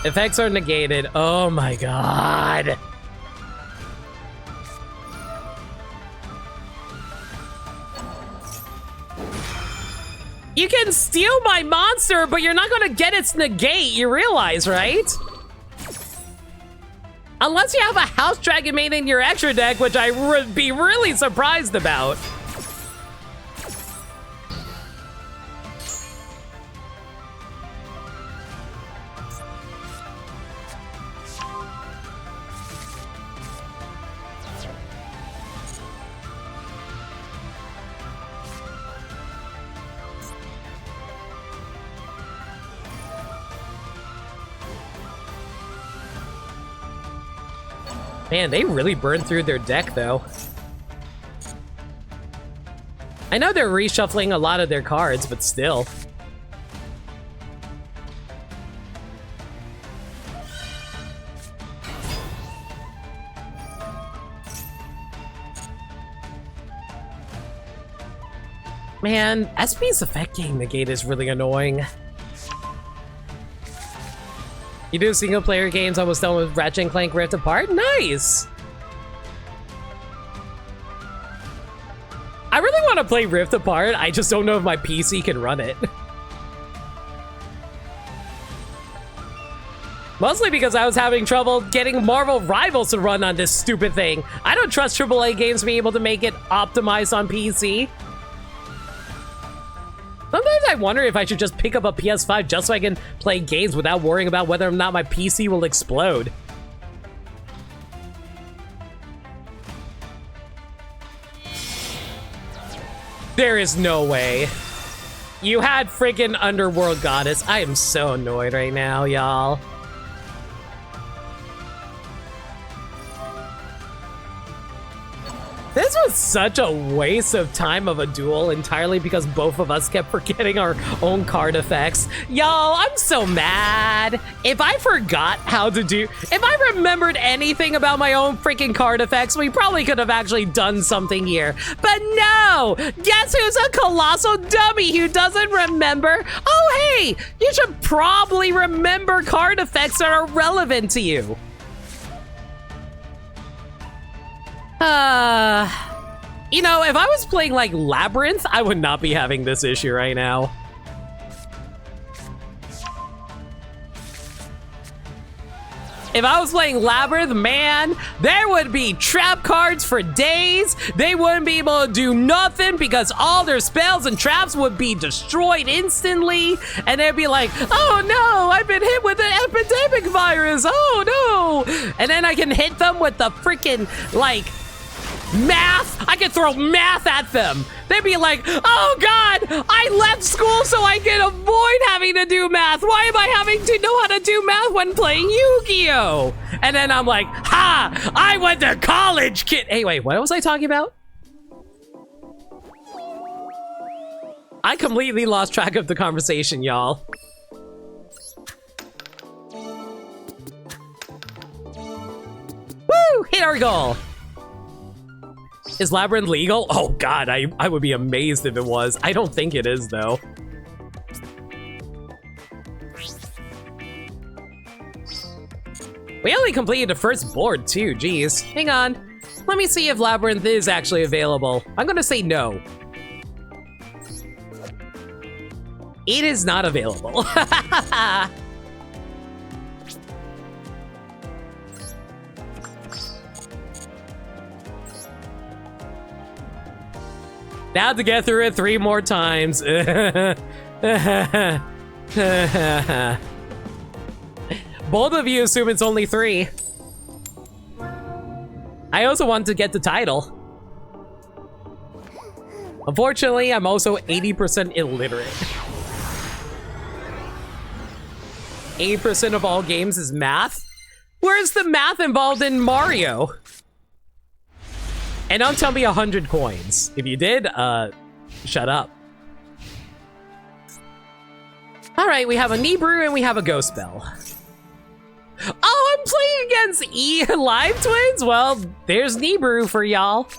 [SPEAKER 1] Effects are negated. Oh my god. You can steal my monster, but you're not gonna get its negate, you realize, right? Unless you have a house dragon main in your extra deck, which I would be really surprised about. Man, they really burned through their deck, though. I know they're reshuffling a lot of their cards, but still. Man, SP's effect game negate is really annoying. You do single player games almost done with Ratchet & Clank Rift Apart? Nice! I really want to play Rift Apart, I just don't know if my PC can run it. Mostly because I was having trouble getting Marvel Rivals to run on this stupid thing. I don't trust AAA games being able to make it optimized on PC. Sometimes I wonder if I should just pick up a PS5 just so I can play games without worrying about whether or not my PC will explode. There is no way. You had freaking Underworld Goddess. I am so annoyed right now, y'all. This was such a waste of time of a duel entirely because both of us kept forgetting our own card effects. Y'all, I'm so mad. If I forgot how to do, if I remembered anything about my own freaking card effects, we probably could have actually done something here. But no, guess who's a colossal dummy who doesn't remember? Oh, hey, you should probably remember card effects that are relevant to you. You know, if I was playing like Labyrinth, I would not be having this issue right now. If I was playing Labyrinth, man, there would be trap cards for days. They wouldn't be able to do nothing because all their spells and traps would be destroyed instantly. And they'd be like, oh no, I've been hit with an epidemic virus. Oh no. And then I can hit them with the freaking, like, math. I can throw math at them. They'd be like, oh god, I left school so I can avoid having to do math. Why am I having to know how to do math when playing Yu-Gi-Oh? And then I'm like, ha, I went to college, kid. Hey, wait, what was I talking about? I completely lost track of the conversation, y'all. Woo, hit our goal. Is Labyrinth legal? Oh god, I would be amazed if it was. I don't think it is, though. We only completed the first board, too. Jeez. Hang on. Let me see if Labyrinth is actually available. I'm gonna say no. It is not available. Now to get through it 3 more times. Both of you assume it's only 3. I also want to get the title. Unfortunately, I'm also 80% illiterate. 80% of all games is math? Where's the math involved in Mario? And don't tell me 100 coins. If you did, shut up. All right, we have a Nibru and we have a Ghost Bell. Oh, I'm playing against Live Twins? Well, there's Nibru for y'all.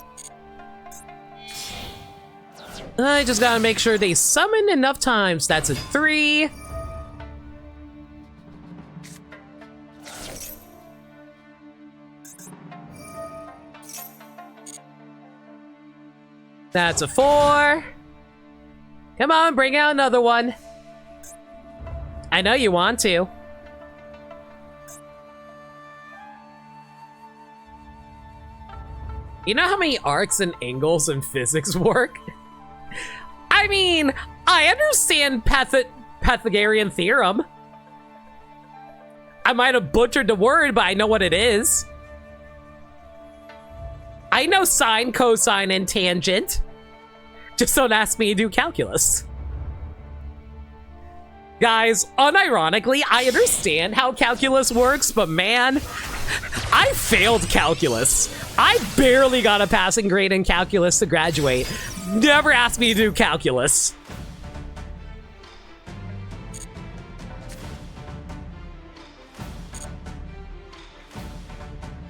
[SPEAKER 1] I just gotta make sure they summon enough times. That's a 3. That's a 4. Come on, bring out another one. I know you want to. You know how many arcs and angles in physics work? I mean, I understand Pythagorean theorem. I might have butchered the word, but I know what it is. I know sine, cosine, and tangent. Just don't ask me to do calculus. Guys, unironically, I understand how calculus works, but man, I failed calculus. I barely got a passing grade in calculus to graduate. Never asked me to do calculus.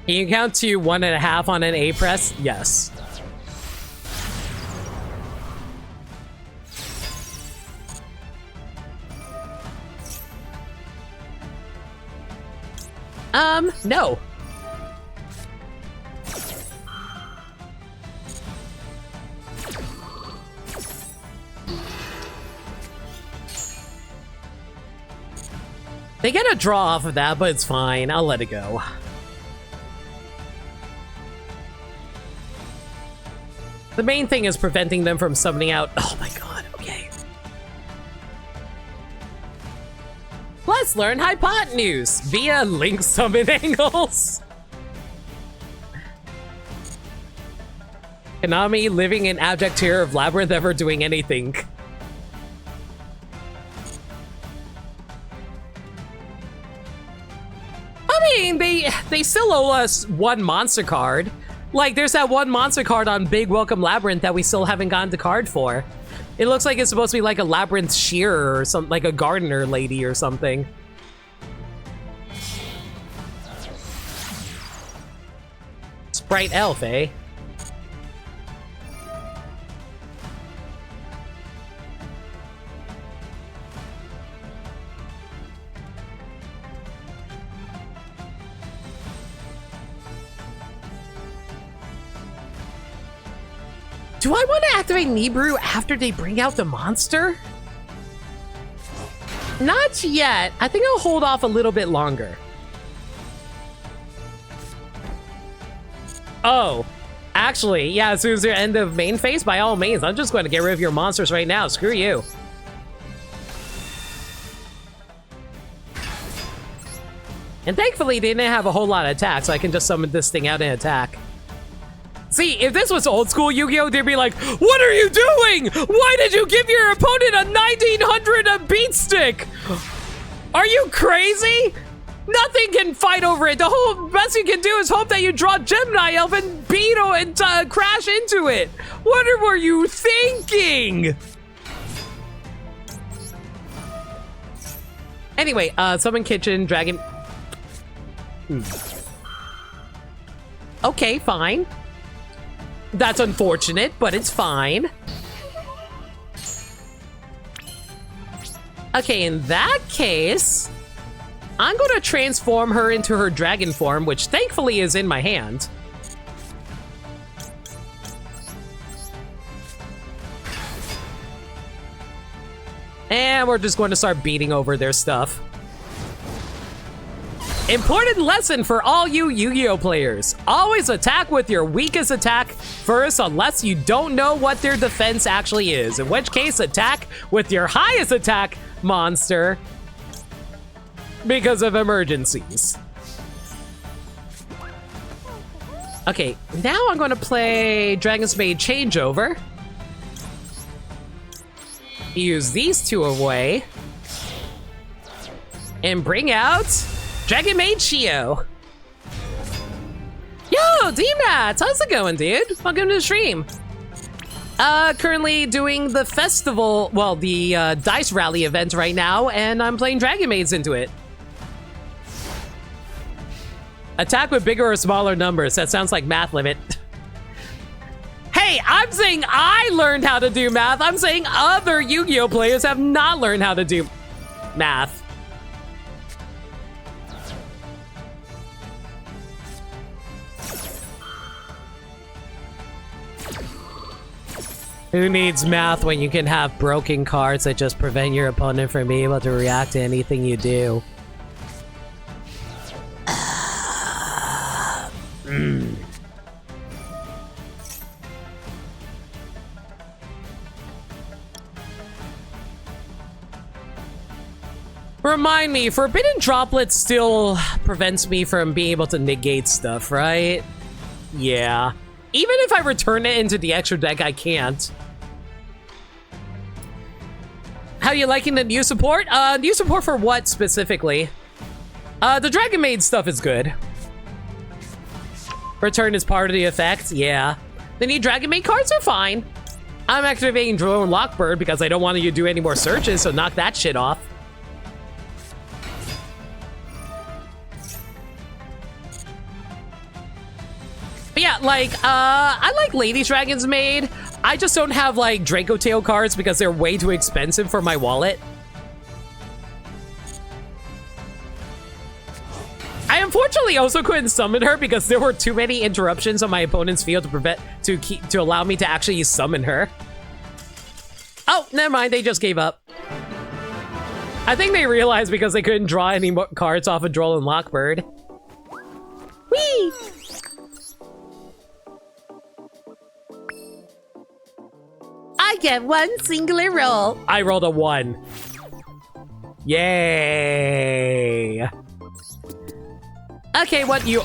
[SPEAKER 1] Can you count to 1.5 on an A press? Yes. No. They get a draw off of that, but it's fine. I'll let it go. The main thing is preventing them from summoning out. Oh my god, okay. Let's learn hypotenuse via link summon angles. Konami living in abject terror of Labyrinth ever doing anything. I mean, they still owe us one monster card. Like, there's that one monster card on Big Welcome Labyrinth that we still haven't gotten the card for. It looks like it's supposed to be like a Labyrinth shearer or something, like a gardener lady or something. Sprite elf, eh? Do I want to activate Nibiru after they bring out the monster? Not yet. I think I'll hold off a little bit longer. Oh, actually, yeah, as soon as your end of main phase, by all means, I'm just going to get rid of your monsters right now. Screw you. And thankfully, they didn't have a whole lot of attack, so I can just summon this thing out and attack. See, if this was old school Yu-Gi-Oh, they'd be like, what are you doing? Why did you give your opponent a 1900 a beat stick? Are you crazy? Nothing can fight over it. The whole best you can do is hope that you draw Gemini Elf and beat and crash into it. What were you thinking? Anyway, summon kitchen, dragon. Okay, fine. That's unfortunate, but it's fine. Okay, in that case, I'm going to transform her into her dragon form, which thankfully is in my hand. And we're just going to start beating over their stuff. Important lesson for all you Yu-Gi-Oh players. Always attack with your weakest attack first unless you don't know what their defense actually is. In which case, attack with your highest attack monster because of emergencies. Okay, now I'm going to play Dragon's Maid Changeover. Use these two away. And bring out Dragon Maid Shio. Yo, D-Mats, how's it going, dude? Welcome to the stream. Currently doing the festival, well, the Dice Rally event right now, and I'm playing Dragon Maids into it. Attack with bigger or smaller numbers. That sounds like math limit. Hey, I'm saying I learned how to do math. I'm saying other Yu-Gi-Oh players have not learned how to do math. Who needs math when you can have broken cards that just prevent your opponent from being able to react to anything you do? Remind me, Forbidden Droplet still prevents me from being able to negate stuff, right? Yeah. Even if I return it into the extra deck, I can't. How are you liking the new support? New support for what specifically? The Dragon Maid stuff is good. Return is part of the effect, yeah. The new Dragon Maid cards are fine. I'm activating Duel and Lockbird because I don't want you to do any more searches, so knock that shit off. But yeah, like, I like Lady Dragon's Maid. I just don't have, like, Draco Tail cards because they're way too expensive for my wallet. I unfortunately also couldn't summon her because there were too many interruptions on my opponent's field to allow me to actually summon her. Oh, never mind, they just gave up. I think they realized because they couldn't draw any more cards off of Duel and Lockbird. Whee!
[SPEAKER 3] I get one singular roll.
[SPEAKER 1] I rolled a 1. Yay! Okay, what you...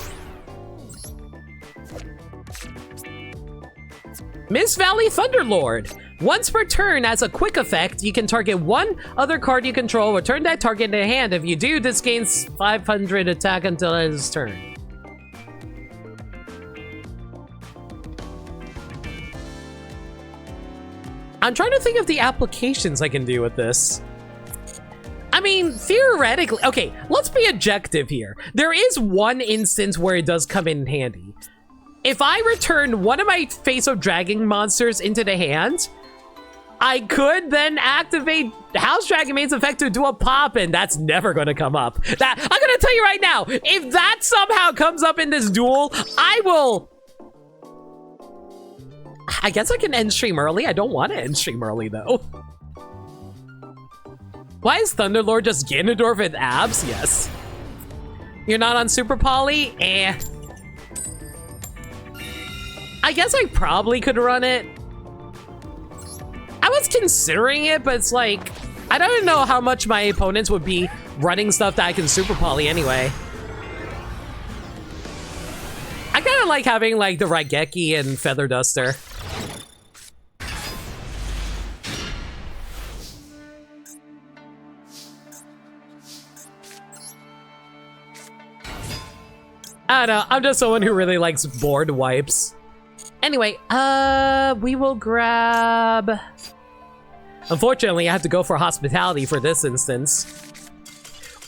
[SPEAKER 1] Miss Valley Thunderlord. Once per turn, as a quick effect, you can target one other card you control, return that target in hand. If you do, this gains 500 attack until its turn. I'm trying to think of the applications I can do with this. I mean, theoretically... Okay, let's be objective here. There is one instance where it does come in handy. If I return one of my Face-Up Dragon monsters into the hand, I could then activate House Dragon Maid's effect to do a pop, and that's never going to come up. I'm going to tell you right now, if that somehow comes up in this duel, I will... I guess I can end stream early. I don't want to end stream early, though. Why is Thunderlord just Ganondorf with abs? Yes. You're not on Super Poly? Eh. I guess I probably could run it. I was considering it, but it's like... I don't know how much my opponents would be running stuff that I can Super Poly anyway. I kind of like having, like, the Raigeki and Feather Duster. I don't know, I'm just someone who really likes board wipes. Anyway, we will grab... Unfortunately, I have to go for hospitality for this instance.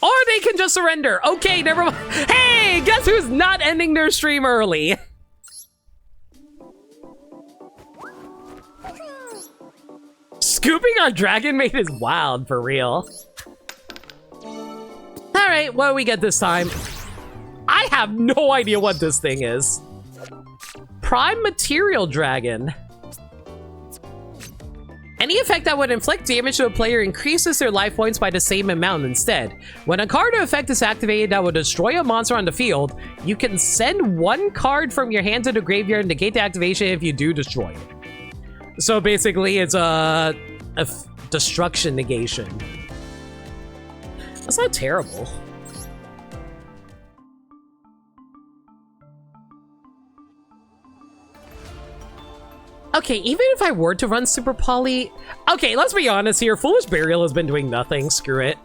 [SPEAKER 1] Or they can just surrender. Okay, never mind. Hey, guess who's not ending their stream early? Scooping on Dragon Maid is wild, for real. Alright, what do we get this time? I have no idea what this thing is. Prime Material Dragon. Any effect that would inflict damage to a player increases their life points by the same amount instead. When a card or effect is activated that will destroy a monster on the field, you can send one card from your hand to the graveyard and negate the activation if you do destroy it. So basically, it's a destruction negation. That's not terrible. Okay, even if I were to run Super Poly... Okay, let's be honest here. Foolish Burial has been doing nothing. Screw it.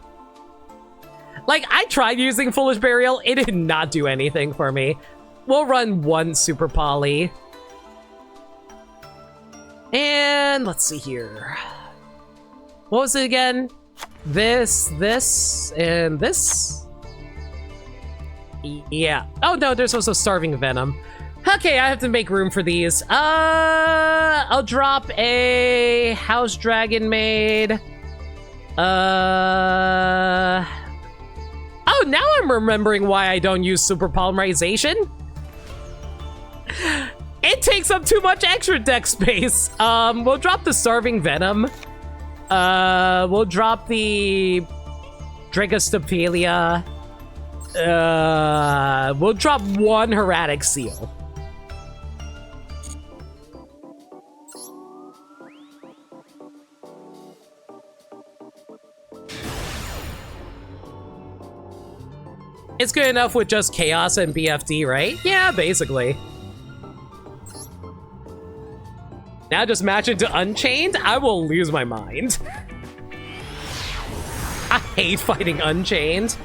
[SPEAKER 1] Like, I tried using Foolish Burial. It did not do anything for me. We'll run one Super Poly. And let's see here. What was it again? This, and this? Yeah. Oh, no, there's also Starving Venom. Okay, I have to make room for these. I'll drop a House Dragon Maid. Oh, now I'm remembering why I don't use Super Polymerization. It It takes up too much extra deck space. We'll drop the Starving Venom. We'll drop the Dragostophilia. We'll drop one Hieratic Seal. It's good enough with just Chaos and BFD, right? Yeah, basically. Now just match into Unchained? I will lose my mind. I hate fighting Unchained.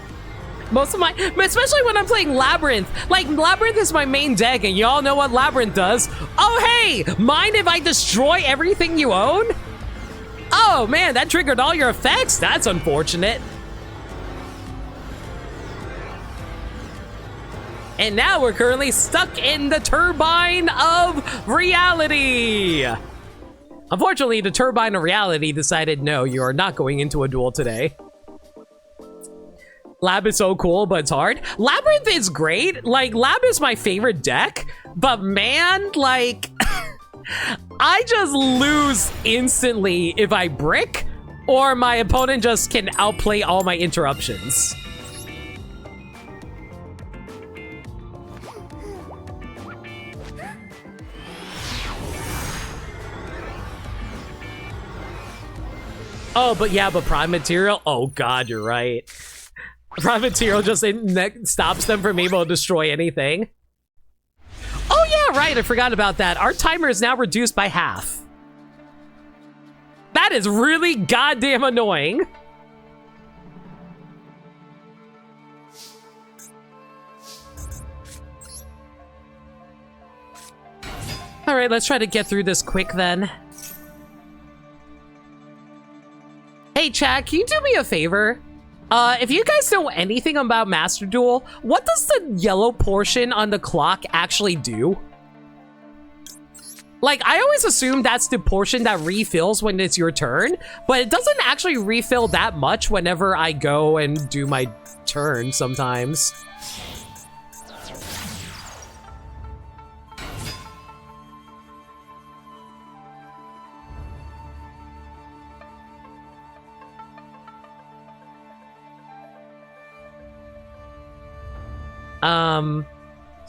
[SPEAKER 1] Most of my, especially when I'm playing Labyrinth. Like, Labyrinth is my main deck, and y'all know what Labyrinth does. Oh, hey, mind if I destroy everything you own? Oh, man, that triggered all your effects? That's unfortunate. And now we're currently stuck in the Turbine of Reality. Unfortunately, the Turbine of Reality decided, no, you are not going into a duel today. Lab is so cool, but it's hard. Labyrinth is great. Like, Lab is my favorite deck, but man, like, I just lose instantly if I brick, or my opponent just can outplay all my interruptions. Oh, but yeah, but Prime Material? Oh god, you're right. Prime Material just stops them from able to destroy anything. Oh yeah, right, I forgot about that. Our timer is now reduced by half. That is really goddamn annoying. All right, let's try to get through this quick then. Hey, chat, can you do me a favor? If you guys know anything about Master Duel, what does the yellow portion on the clock actually do? Like, I always assume that's the portion that refills when it's your turn, but it doesn't actually refill that much whenever I go and do my turn sometimes.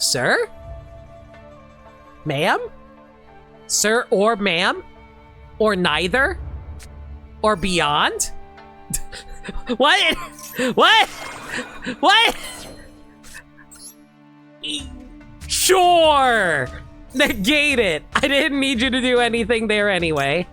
[SPEAKER 1] Sir? Ma'am? Sir or ma'am? Or neither? Or beyond? What? What? What? Sure! Negate it! I didn't need you to do anything there anyway.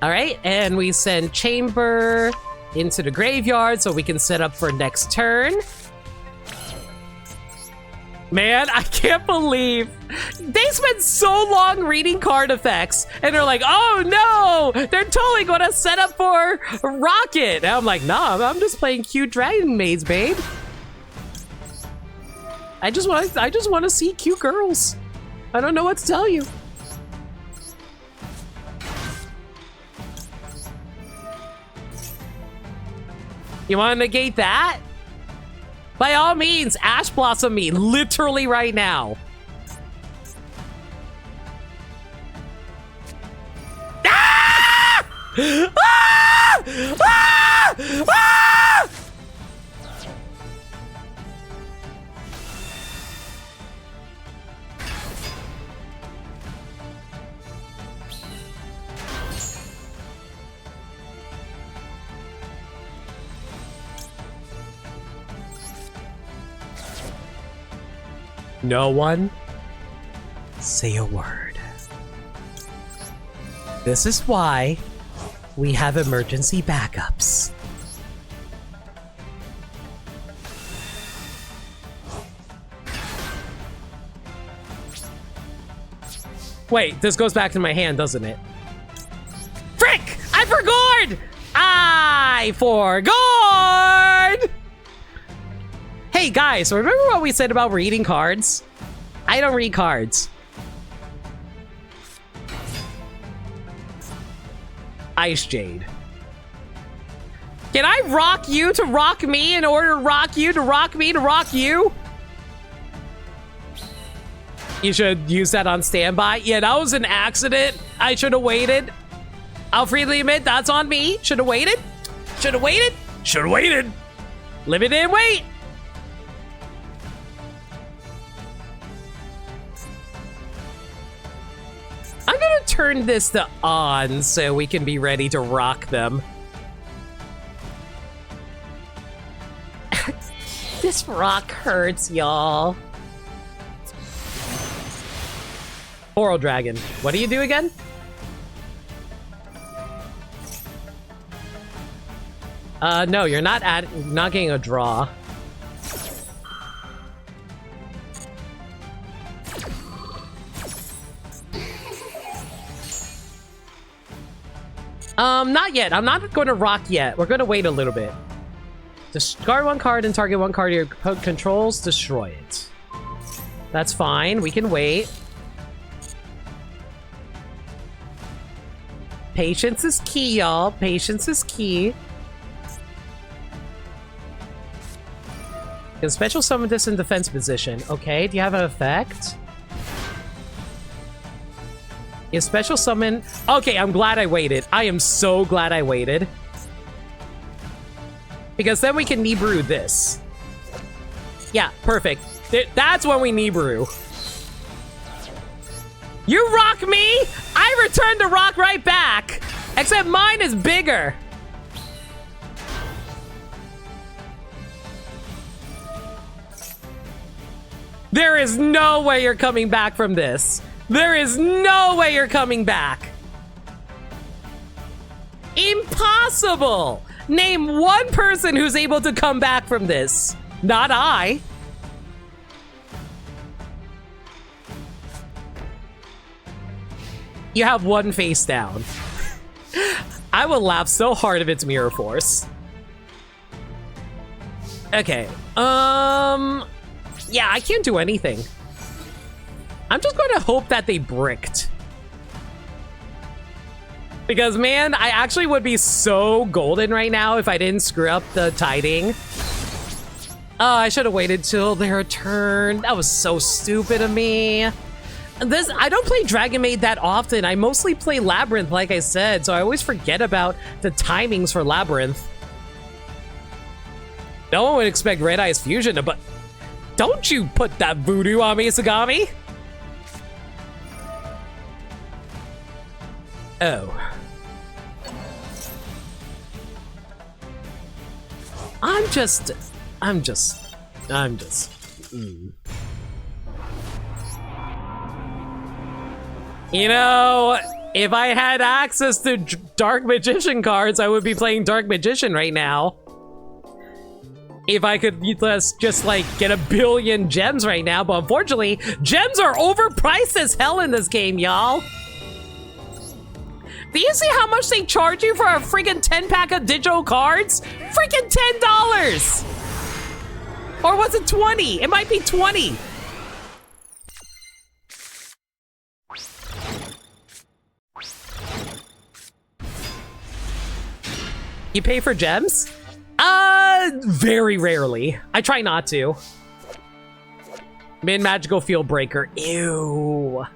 [SPEAKER 1] All right, and we send Chamber into the graveyard so we can set up for next turn. Man, I can't believe they spent so long reading card effects and they're like, oh no, they're totally gonna set up for Rocket. And I'm like, nah, I'm just playing cute Dragon Maids, babe. I just want to see cute girls. I don't know what to tell you. You want to negate that? By all means, Ash Blossom me literally right now. Ah! Ah! Ah! Ah! No one say a word. This is why we have emergency backups. Wait, this goes back to my hand, doesn't it? Frick! I forgot! I forgot! Hey, Hey guys, remember what we said about reading cards? I don't read cards. Ice Jade. Can I rock you to rock me in order to rock you to rock me to rock you? You should use that on standby. Yeah, that was an accident. I should have waited. I'll freely admit that's on me. Should have waited. Should have waited. Should have waited. Limit and wait. I'm gonna turn this to on so we can be ready to rock them. This rock hurts, y'all. Oral Dragon. What do you do again? No, you're not getting a draw. Not yet. I'm not going to rock yet. We're going to wait a little bit. Discard one card and target one card your opponent controls. Destroy it. That's fine. We can wait. Patience is key, y'all. Patience is key. You can special summon this in defense position. Okay, do you have an effect? You special summon... Okay, I'm glad I waited. I am so glad I waited. Because then we can Nibiru this. Yeah, perfect. That's when we Nibiru. You rock me, I return to rock right back. Except mine is bigger. There is no way you're coming back from this. There is no way you're coming back. Impossible. Name one person who's able to come back from this. Not I. You have one face down. I will laugh so hard if it's Mirror Force. Okay. Yeah, I can't do anything. I'm just going to hope that they bricked. Because, man, I actually would be so golden right now if I didn't screw up the tiding. Oh, I should have waited till their turn. That was so stupid of me. I don't play Dragon Maid that often. I mostly play Labyrinth, like I said, so I always forget about the timings for Labyrinth. No one would expect Red Eyes Fusion to, but don't you put that voodoo on me, Sagami. Oh. I'm just. You know, if I had access to Dark Magician cards, I would be playing Dark Magician right now. If I could just like get a billion gems right now, but unfortunately, gems are overpriced as hell in this game, y'all. Do you see how much they charge you for a freaking 10-pack of digital cards? Freaking $10! Or was it 20? It might be 20. You pay for gems? Very rarely. I try not to. Magical Field Breaker. Ew.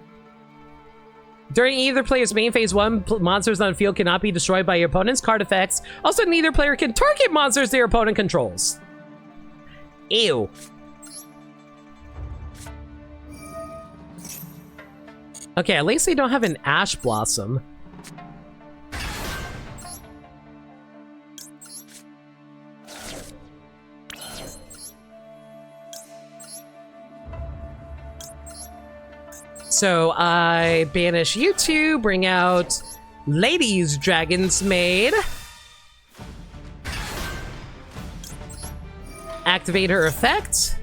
[SPEAKER 1] During either player's main phase 1, monsters on the field cannot be destroyed by your opponent's card effects. Also, neither player can target monsters their opponent controls. Ew. Okay, at least they don't have an Ash Blossom. So I banish you two, bring out Ladies Dragon's Maid. Activate her effect.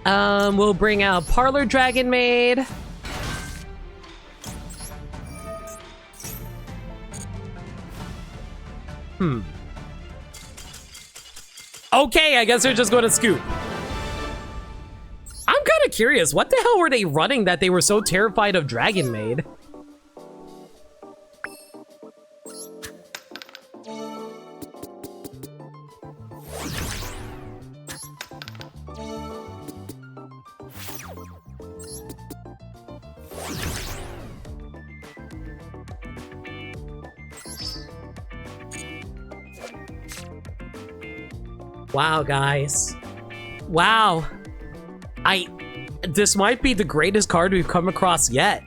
[SPEAKER 1] We'll bring out Parlor Dragon Maid. Okay, I guess they're just going to scoop. I'm kind of curious, what the hell were they running that they were so terrified of Dragon Maid? Wow, guys. Wow. This might be the greatest card we've come across yet.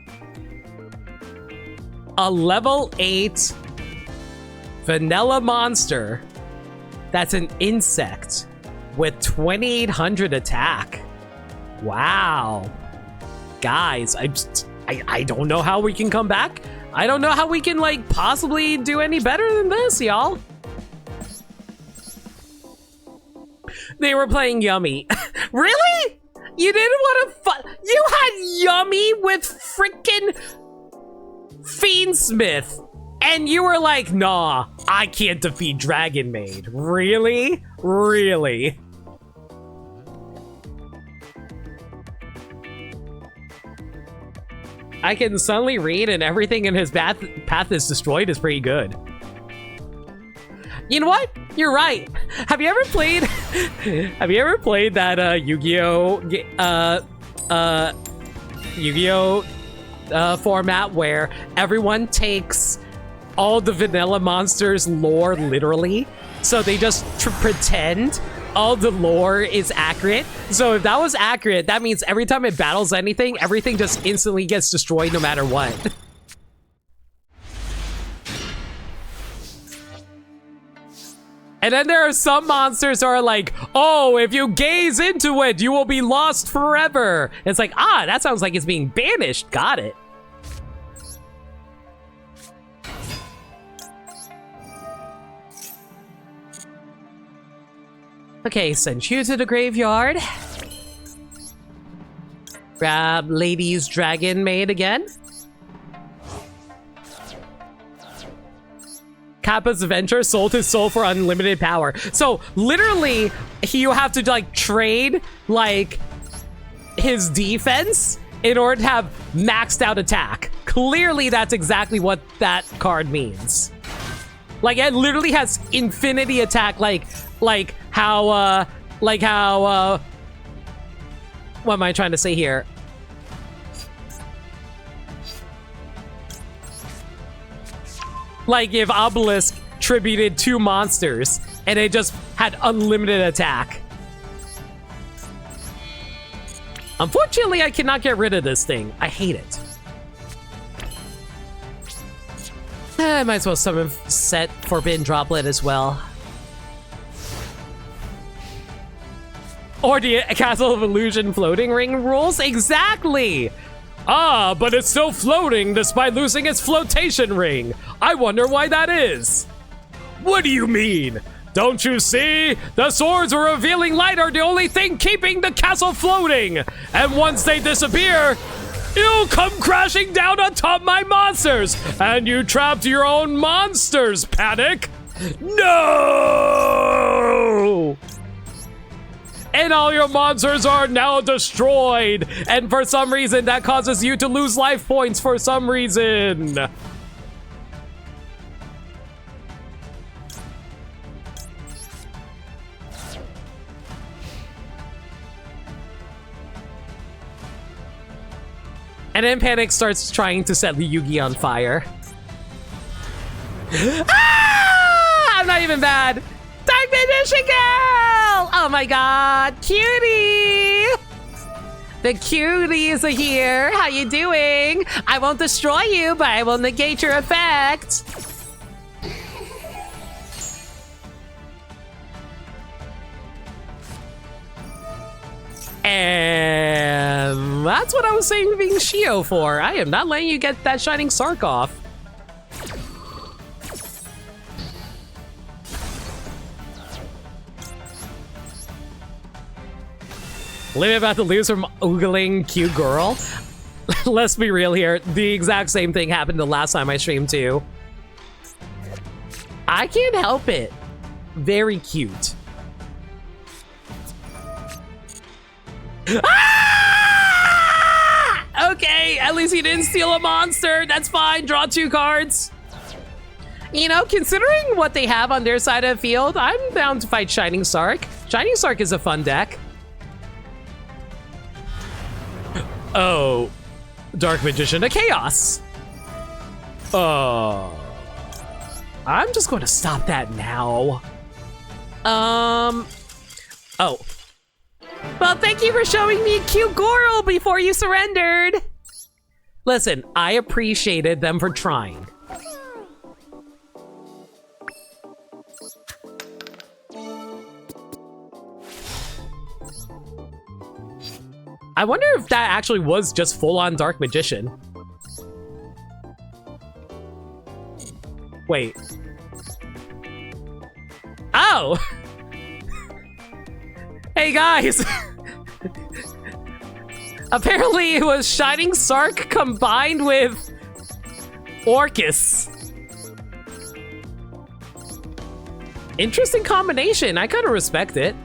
[SPEAKER 1] A level 8 vanilla monster that's an insect with 2800 attack. Wow. Guys, I don't know how we can come back. I don't know how we can, like, possibly do any better than this, y'all. They were playing Yummy. Really? You didn't want to you had Yummy with frickin' Fiendsmith. And you were like, nah, I can't defeat Dragon Maid. Really? Really? I can suddenly read and everything in his path is destroyed is pretty good. You know what? You're right. Have you ever played that Yu-Gi-Oh format where everyone takes all the vanilla monsters lore literally? So they just pretend all the lore is accurate. So if that was accurate, that means every time it battles anything, everything just instantly gets destroyed no matter what. And then there are some monsters who are like, oh, if you gaze into it, you will be lost forever. It's like, ah, that sounds like it's being banished. Got it. Okay, send you to the graveyard. Grab Lady's Dragon Maid again. Kappa's Adventure sold his soul for unlimited power. So literally, you have to like trade like his defense in order to have maxed out attack. Clearly, that's exactly what that card means. Like it literally has infinity attack, like how what am I trying to say here? Like if Obelisk tributed 2 monsters and it just had unlimited attack. Unfortunately, I cannot get rid of this thing. I hate it. I might as well summon set Forbidden Droplet as well. Or the Castle of Illusion floating ring rules? Exactly! Ah, but it's still floating despite losing its flotation ring. I wonder why that is. What do you mean? Don't you see? The swords of revealing light are the only thing keeping the castle floating. And once they disappear, you'll come crashing down on top my monsters. And you trapped your own monsters, Panic. No! And all your monsters are now destroyed. And for some reason, that causes you to lose life points for some reason. And then Panic starts trying to set Yugi on fire. Ah! I'm not even bad. Diamond Girl! Oh my god, cutie! The cuties are here. How you doing? I won't destroy you, but I will negate your effect. And that's what I was saying being Shio for. I am not letting you get that Shining Sark off. Limit about to lose from oogling cute girl. Let's be real here. The exact same thing happened the last time I streamed too. I can't help it. Very cute. Ah! Okay, at least he didn't steal a monster. That's fine. Draw 2 cards. You know, considering what they have on their side of the field, I'm down to fight Shining Sark. Shining Sark is a fun deck. Oh, Dark Magician to Chaos. Oh, I'm just going to stop that now. Oh. Well, thank you for showing me a cute Goral before you surrendered. Listen, I appreciated them for trying. I wonder if that actually was just full-on Dark Magician. Wait. Oh! Hey guys! Apparently it was Shining Sark combined with Orcus. Interesting combination. I kind of respect it.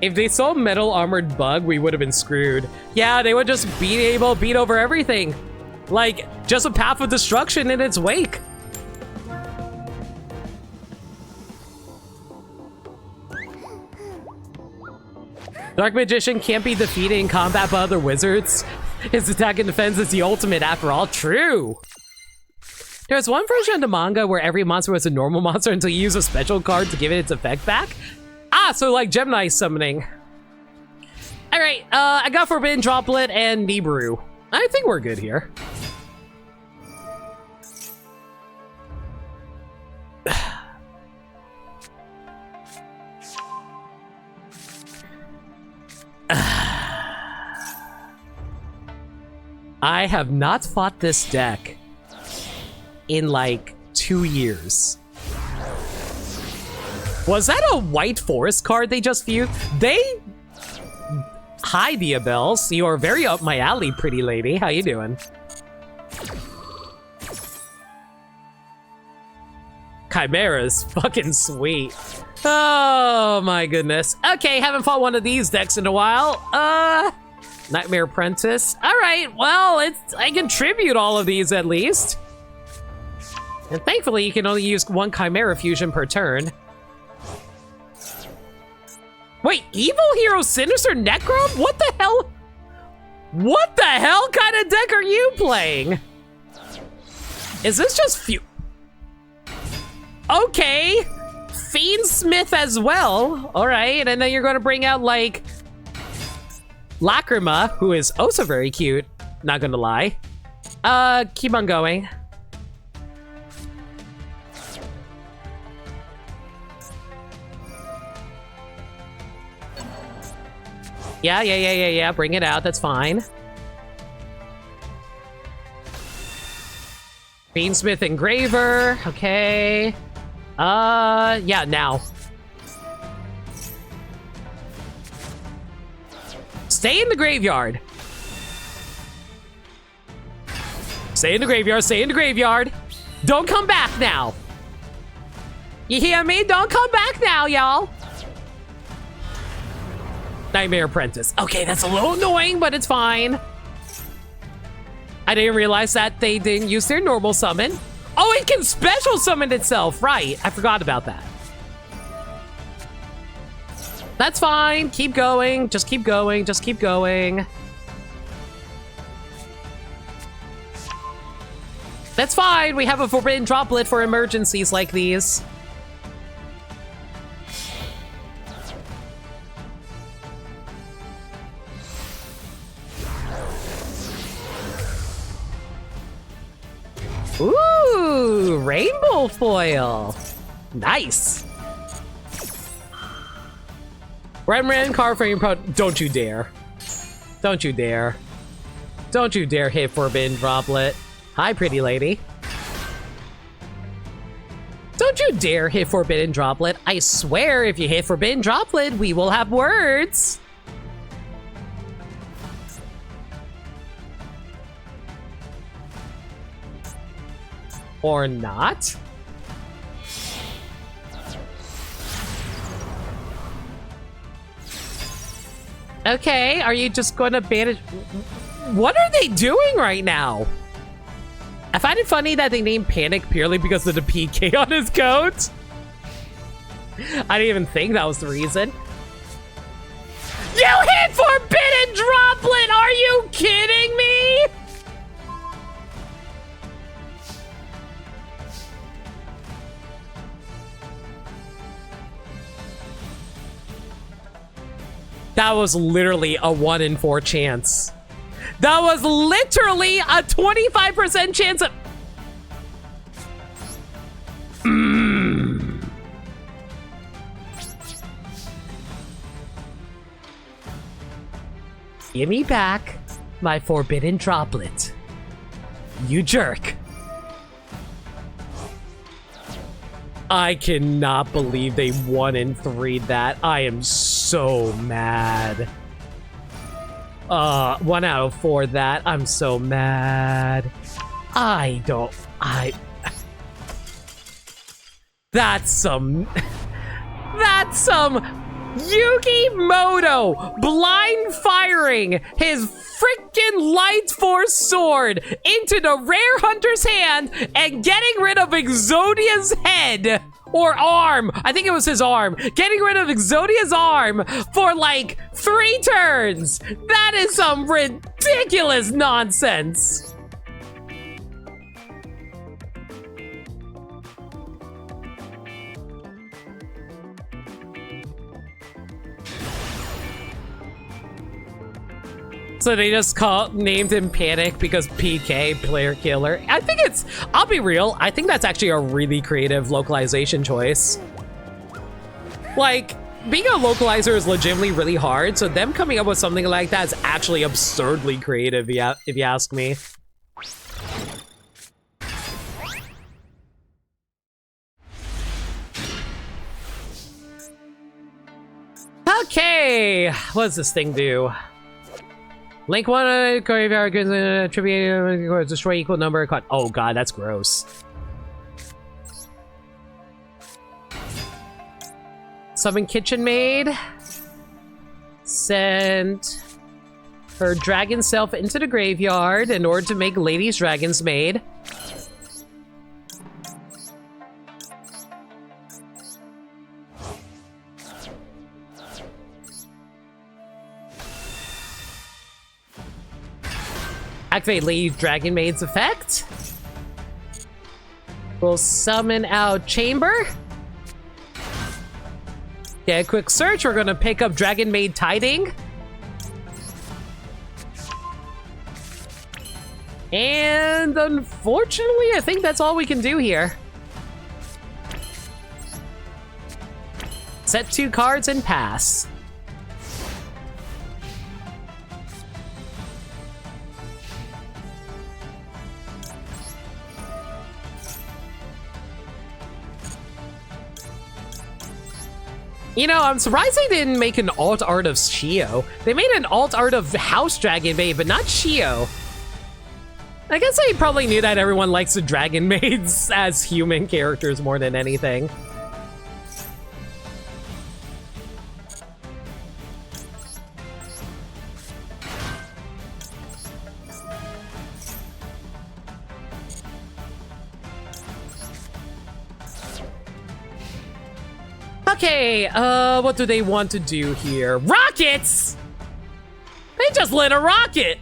[SPEAKER 1] If they saw Metal Armored Bug, we would have been screwed. Yeah, they would just beat over everything. Like, just a path of destruction in its wake. Dark Magician can't be defeated in combat by other wizards. His attack and defense is the ultimate after all. True. There's one version of the manga where every monster was a normal monster until you use a special card to give it its effect back. Ah, so like Gemini summoning. All right, I got Forbidden Droplet and Nibiru. I think we're good here. I have not fought this deck in like 2 years. Was that a White Forest card they just viewed? Hi, Diabels. You are very up my alley, pretty lady. How you doing? Chimera's fucking sweet. Oh my goodness. Okay, haven't fought one of these decks in a while. Nightmare Apprentice. All right, well, I can tribute all of these at least. And thankfully, you can only use 1 Chimera Fusion per turn. Wait, Evil Hero Sinister Necrom? What the hell? What the hell kind of deck are you playing? Is this just Okay. Fiendsmith as well. All right, and then you're going to bring out, like, Lacrima, who is also very cute. Not gonna lie. Keep on going. Yeah. Bring it out. That's fine. Fiendsmith Engraver. Okay. Yeah, now. Stay in the graveyard. Stay in the graveyard. Stay in the graveyard. Don't come back now. You hear me? Don't come back now, y'all. Nightmare Apprentice. Okay, that's a little annoying, but it's fine. I didn't realize that they didn't use their normal summon. Oh, it can special summon itself. Right. I forgot about that. That's fine. Keep going. Just keep going. Just keep going. That's fine. We have a Forbidden Droplet for emergencies like these. Ooh, rainbow foil. Nice. Ren card frame pro. Don't you dare. Don't you dare. Don't you dare hit Forbidden Droplet. Hi, pretty lady. Don't you dare hit Forbidden Droplet. I swear if you hit Forbidden Droplet, we will have words. Or not. Okay, are you just going to banish? What are they doing right now? I find it funny that they named Panic purely because of the PK on his coat. I didn't even think that was the reason. You hit Forbidden Droplet! Are you kidding me? That was literally a 1 in 4 chance. That was literally a 25% chance of... Give me back my Forbidden Droplet. You jerk. I cannot believe they 1 in 3'd that. I am so mad. 1 out of 4 that. I'm so mad. That's some Yukimoto blind firing his freaking Light Force sword into the Rare Hunter's hand and getting rid of Exodia's head or arm. I think it was his arm. Getting rid of Exodia's arm for like 3 turns. That is some ridiculous nonsense. So they just named him Panic because PK, player killer. I think I'll be real, I think that's actually a really creative localization choice. Like, being a localizer is legitimately really hard, so them coming up with something like that is actually absurdly creative, if you ask me. Okay, what does this thing do? Link 1 graveyard tribute destroy equal number of cards. Oh god, that's gross. Summon Kitchen Maid. Send her dragon self into the graveyard in order to make Lady's Dragon's Maid. Activate Lady Dragon Maid's effect. We'll summon out Chamber. Get a quick search. We're gonna pick up Dragon Maid Tiding. And unfortunately, I think that's all we can do here. Set 2 cards and pass. You know, I'm surprised they didn't make an alt art of Shio. They made an alt art of House Dragon Maid, but not Shio. I guess they probably knew that everyone likes the Dragon Maids as human characters more than anything. Okay, what do they want to do here? Rockets! They just lit a rocket!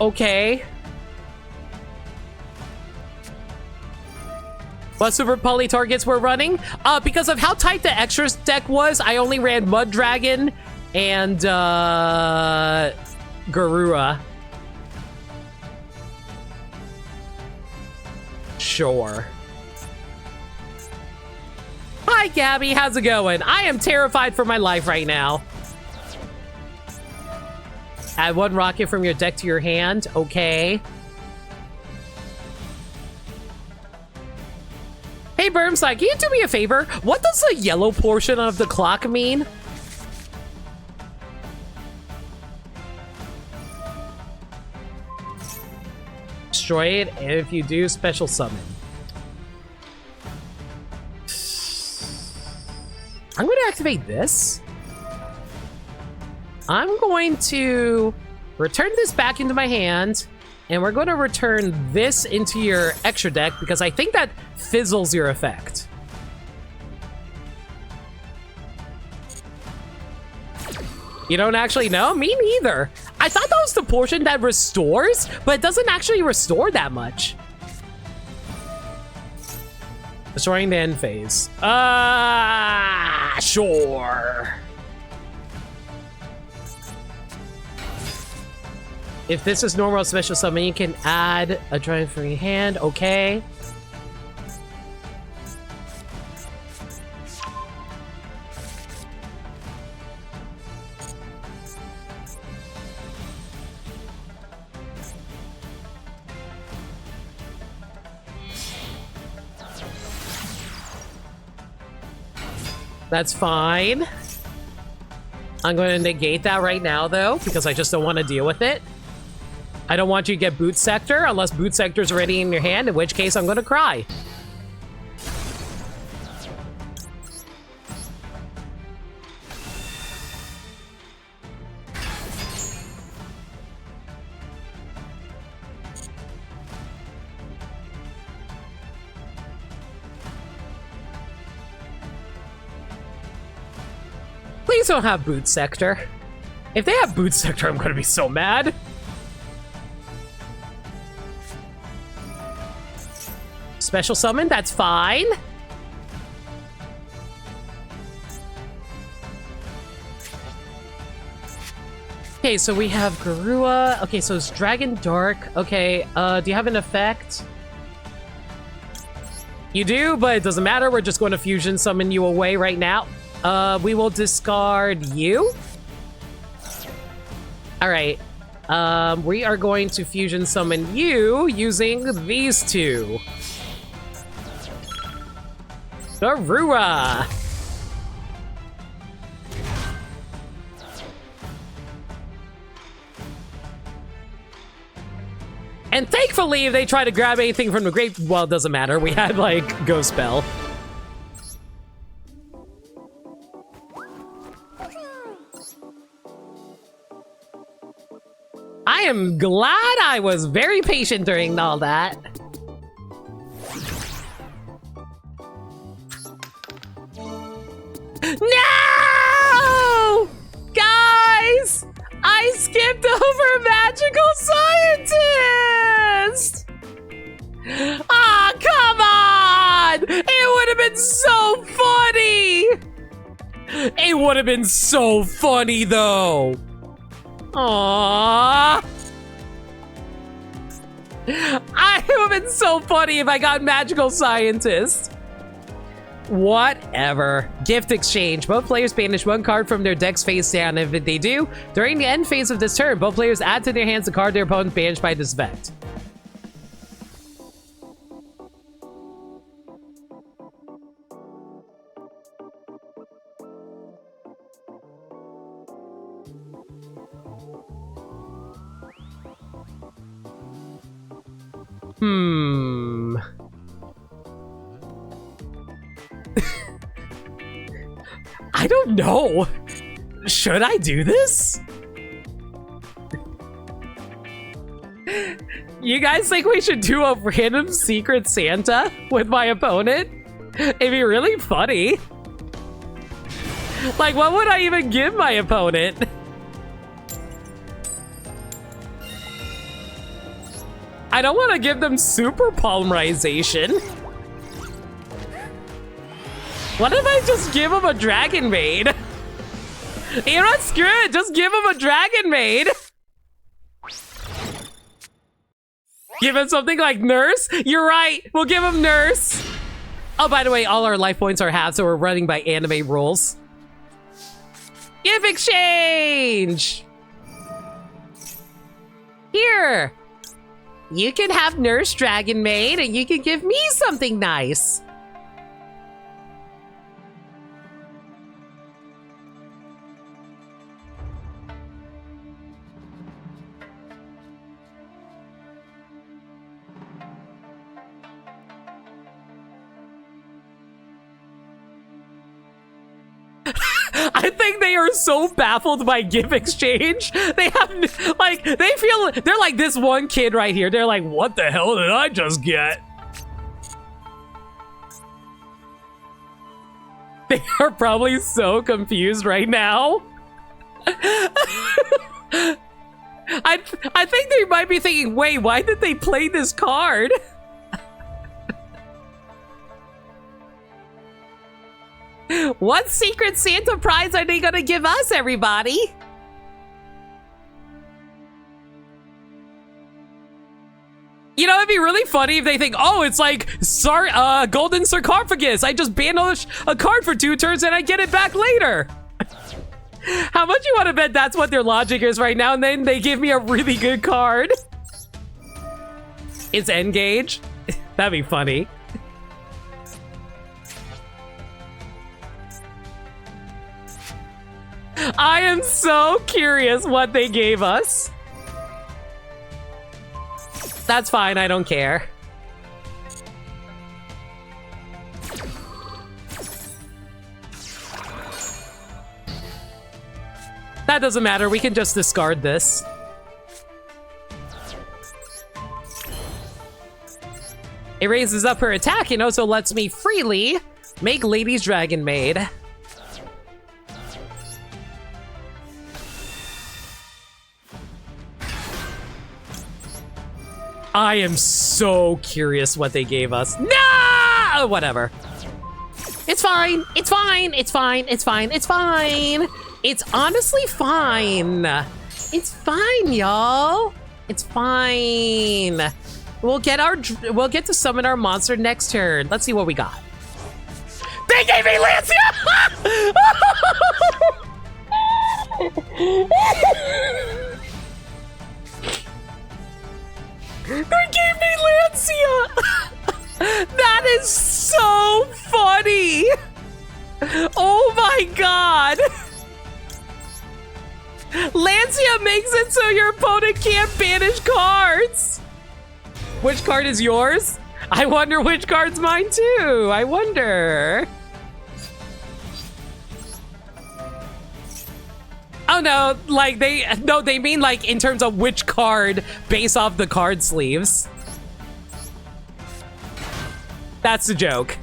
[SPEAKER 1] Okay. What super poly targets we're running? Because of how tight the extras deck was, I only ran Mud Dragon and Garura. Sure. Hi, Gabby. How's it going? I am terrified for my life right now. Add 1 rocket from your deck to your hand. Okay. Hey, Bermside, can you do me a favor? What does the yellow portion of the clock mean? destroy it if you do special summon. I'm going to activate this. I'm going to return this back into my hand, and we're going to return this into your extra deck because I think that fizzles your effect. You don't actually know? Me neither. I thought that was the portion that restores, but it doesn't actually restore that much. Destroying the end phase. Sure. If this is normal special summon, you can add a drive from your hand. Okay. That's fine. I'm going to negate that right now, though, because I just don't want to deal with it. I don't want you to get Boot Sector unless Boot Sector's already in your hand, in which case I'm going to cry. Please don't have Boot Sector. If they have Boot Sector, I'm going to be so mad. Special summon, that's fine. Okay, so we have Garua. Okay, so it's Dragon Dark. Okay, do you have an effect? You do, but it doesn't matter. We're just going to fusion summon you away right now. We will discard you. All right. We are going to fusion summon you using these two. Garua. And thankfully, if they try to grab anything from the grave, well, it doesn't matter. We had, like, Ghost Spell. I am glad I was very patient during all that. No! Guys! I skipped over Magical Scientist! Ah, come on! It would have been so funny! It would have been so funny, though! Aww! I would have been so funny if I got Magical Scientist. Whatever. Gift exchange. Both players banish one card from their deck's face down. If they do, during the end phase of this turn, both players add to their hands the card their opponent banished by this effect. I don't know. Should I do this? You guys think we should do a random Secret Santa with my opponent? It'd be really funny. Like, what would I even give my opponent? I don't want to give them super polymerization. What if I just give him a Dragon Maid? You know what? Screw it. Just give him a Dragon Maid. Give him something like Nurse. You're right. We'll give him Nurse. Oh, by the way, all our life points are half, so we're running by anime rules. Gift exchange. Here. You can have Nurse Dragon Maid, and you can give me something nice. I think they are so baffled by gift exchange. They have, like, they feel, they're like this one kid right here. They're like, what the hell did I just get? They are probably so confused right now. I think they might be thinking, wait, why did they play this card? What secret Santa prize are they gonna give us, everybody? You know, it'd be really funny if they think, oh, it's like golden sarcophagus. I just banish a card for 2 turns and I get it back later. How much you want to bet that's what their logic is right now, and then they give me a really good card? It's Engage. That'd be funny. I am so curious what they gave us. That's fine, I don't care. That doesn't matter, we can just discard this. It raises up her attack and also lets me freely make Lady's Dragon Maid. I am so curious what they gave us. No! Whatever. It's fine. It's fine. It's fine. It's fine. It's fine. It's honestly fine. It's fine, y'all. It's fine. We'll get to summon our monster next turn. Let's see what we got. They gave me Lancia! They gave me Lancia! That is so funny! Oh my god! Lancia makes it so your opponent can't banish cards! Which card is yours? I wonder which card's mine too! I wonder... Oh no, like they mean like in terms of which card based off the card sleeves. That's the joke.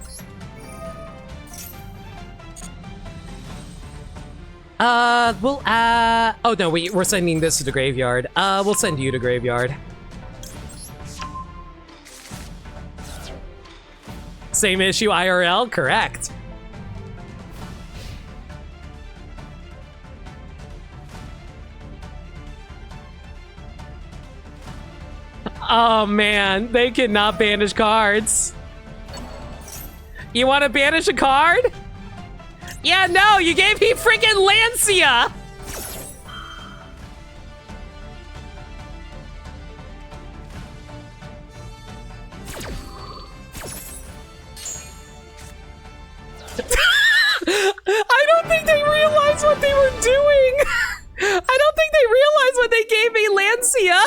[SPEAKER 1] Oh no, we're sending this to the graveyard. We'll send you to graveyard. Same issue IRL, correct. Oh man, they cannot banish cards. You want to banish a card? Yeah, no, you gave me freaking Lancia! I don't think they realized what they were doing! I don't think they realized when they gave me Lancia!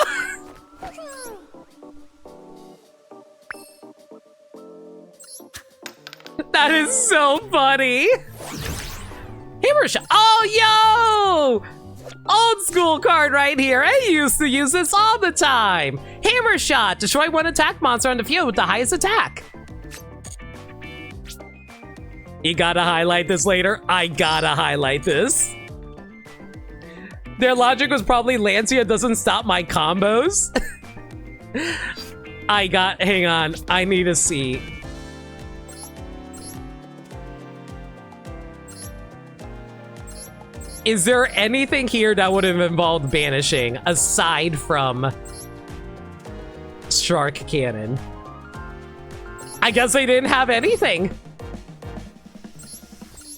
[SPEAKER 1] That is so funny. Hammer shot. Oh, yo! Old school card right here. I used to use this all the time. Hammer shot. Destroy one attack monster on the field with the highest attack. You gotta highlight this later. I gotta highlight this. Their logic was probably Lancia doesn't stop my combos. Hang on. I need to see. Is there anything here that would have involved banishing aside from Shark Cannon? I guess they didn't have anything.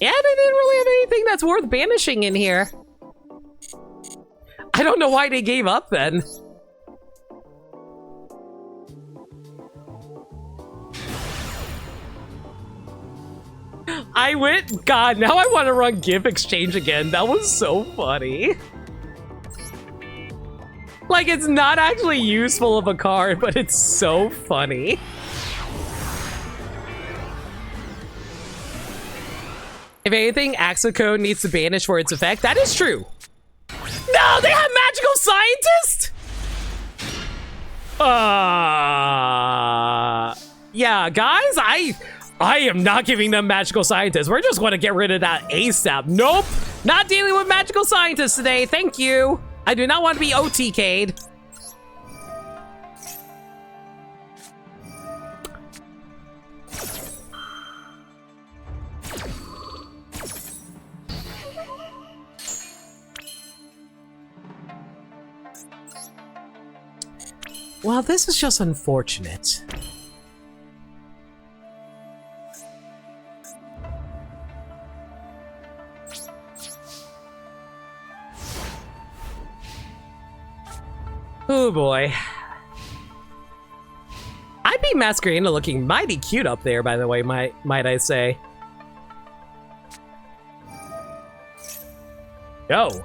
[SPEAKER 1] Yeah, they didn't really have anything that's worth banishing in here. I don't know why they gave up then. I went, God, now I want to run gift exchange again. That was so funny. Like, it's not actually useful of a card, but it's so funny. If anything, Axicode needs to banish for its effect. That is true. No, they have magical scientist? Yeah, guys, I am not giving them magical scientists. We're just going to get rid of that ASAP. Nope, not dealing with magical scientists today. Thank you. I do not want to be OTK'd. Well, this is just unfortunate. Oh boy. I'd be Masquerena looking mighty cute up there, by the way, might I say. Yo.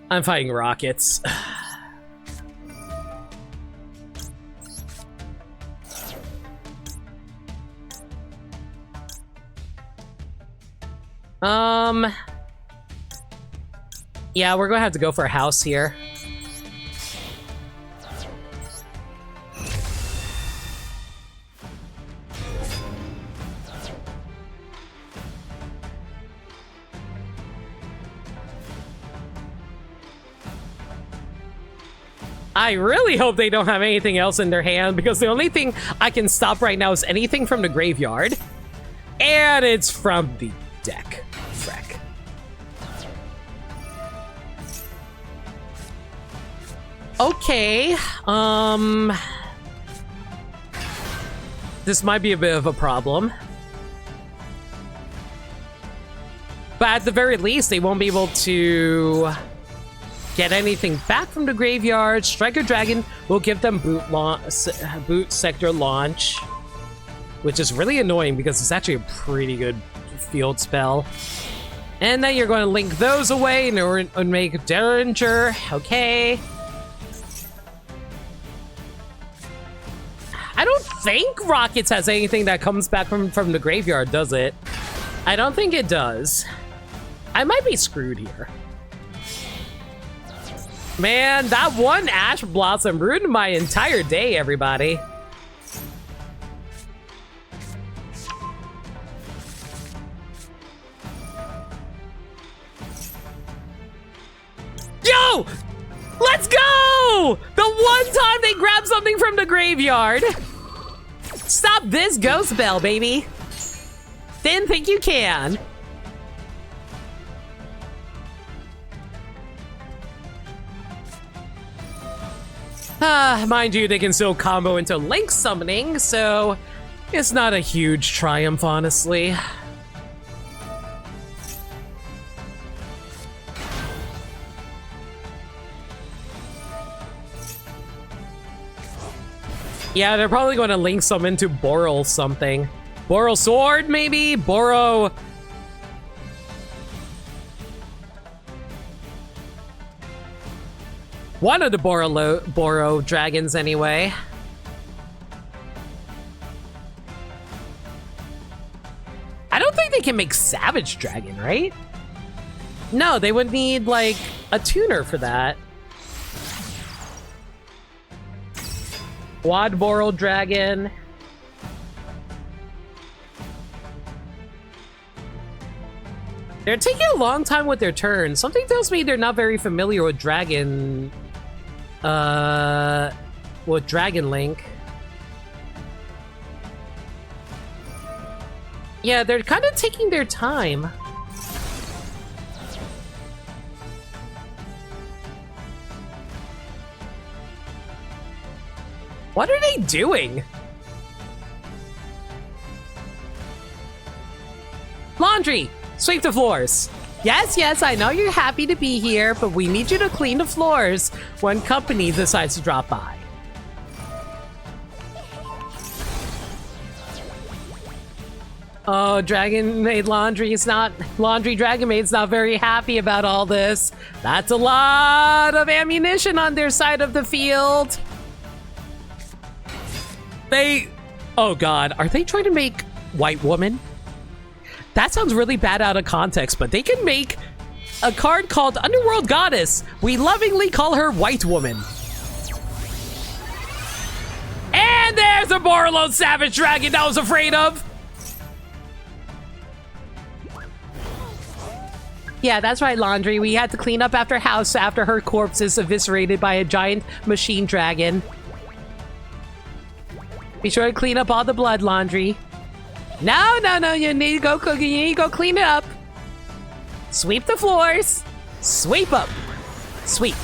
[SPEAKER 1] I'm fighting rockets. Yeah, we're gonna have to go for a house here. I really hope they don't have anything else in their hand, because the only thing I can stop right now is anything from the graveyard. And it's from the deck. Freck. Okay, this might be a bit of a problem. But at the very least, they won't be able to get anything back from the graveyard. Striker Dragon will give them boot sector launch, which is really annoying because it's actually a pretty good field spell. And then you're going to link those away and make Derringer. Okay. I don't think Rockets has anything that comes back from the graveyard, does it? I don't think it does. I might be screwed here. Man, that one Ash Blossom ruined my entire day, everybody. Yo! Let's go! The one time they grab something from the graveyard. Stop this ghost bell, baby. Didn't think you can. Mind you, they can still combo into Link summoning, so it's not a huge triumph, honestly. Yeah, they're probably going to link summon to Boral something. Boral Sword, maybe? Boro... One of the Boro dragons, anyway. I don't think they can make Savage Dragon, right? No, they would need, like, a tuner for that. Quad Boral Dragon. They're taking a long time with their turn. Something tells me they're not very familiar with Dragon... with Dragon Link. Yeah, they're kind of taking their time. What are they doing? Laundry! Sweep the floors. Yes, yes, I know you're happy to be here, but we need you to clean the floors when company decides to drop by. Oh, Dragon Maid Laundry is not... Laundry Dragon Maid's not very happy about all this. That's a lot of ammunition on their side of the field. Oh god, are they trying to make White Woman? That sounds really bad out of context, but they can make a card called Underworld Goddess. We lovingly call her White Woman. And there's a Borderlone Savage Dragon I was afraid of. Yeah, that's right, Laundry. We had to clean up after House after her corpse is eviscerated by a giant machine dragon. Be sure to clean up all the blood, Laundry. No, you need to go cook. You need to go clean it up. Sweep the floors. Sweep up. Sweep.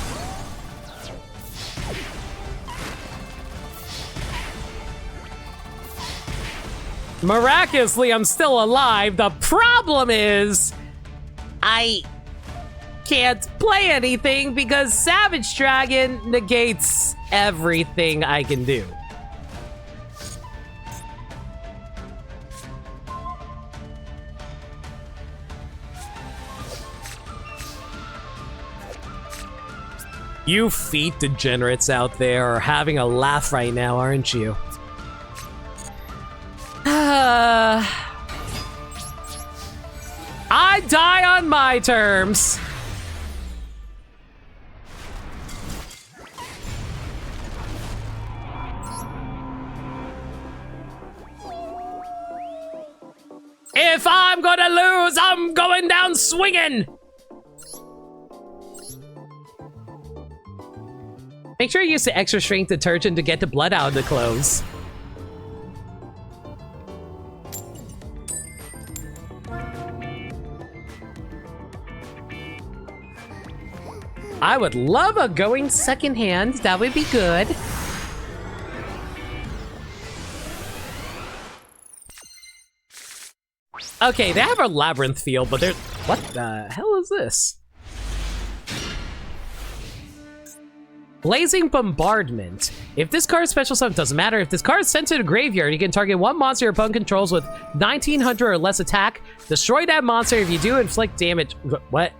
[SPEAKER 1] Miraculously, I'm still alive. The problem is, I can't play anything because Savage Dragon negates everything I can do. You feet degenerates out there are having a laugh right now, aren't you? I die on my terms. If I'm gonna lose, I'm going down swinging. Make sure you use the extra strength detergent to get the blood out of the clothes. I would love a going secondhand. That would be good. Okay, they have a labyrinth field, but they're... What the hell is this? Blazing Bombardment. If this card's special summon, doesn't matter. If this card is sent to the graveyard, you can target one monster your opponent controls with 1900 or less attack. Destroy that monster. If you do, inflict damage. What?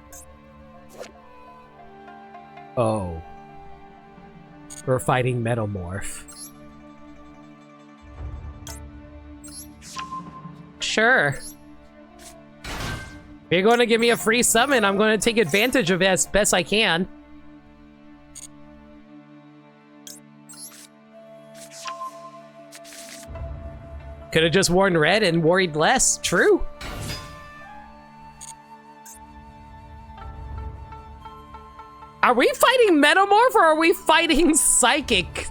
[SPEAKER 1] Oh. We're fighting Metamorph. Sure. If you're going to give me a free summon, I'm going to take advantage of it as best I can. Could have just worn red and worried less. True. Are we fighting Metamorph or are we fighting Psychic?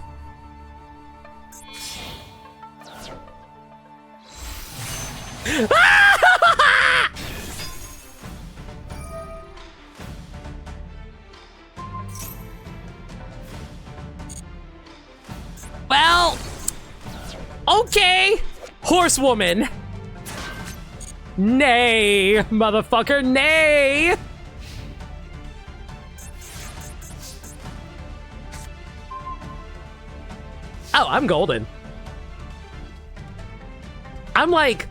[SPEAKER 1] Well, okay. Horsewoman. Nay, motherfucker, nay. Oh, I'm golden. I'm like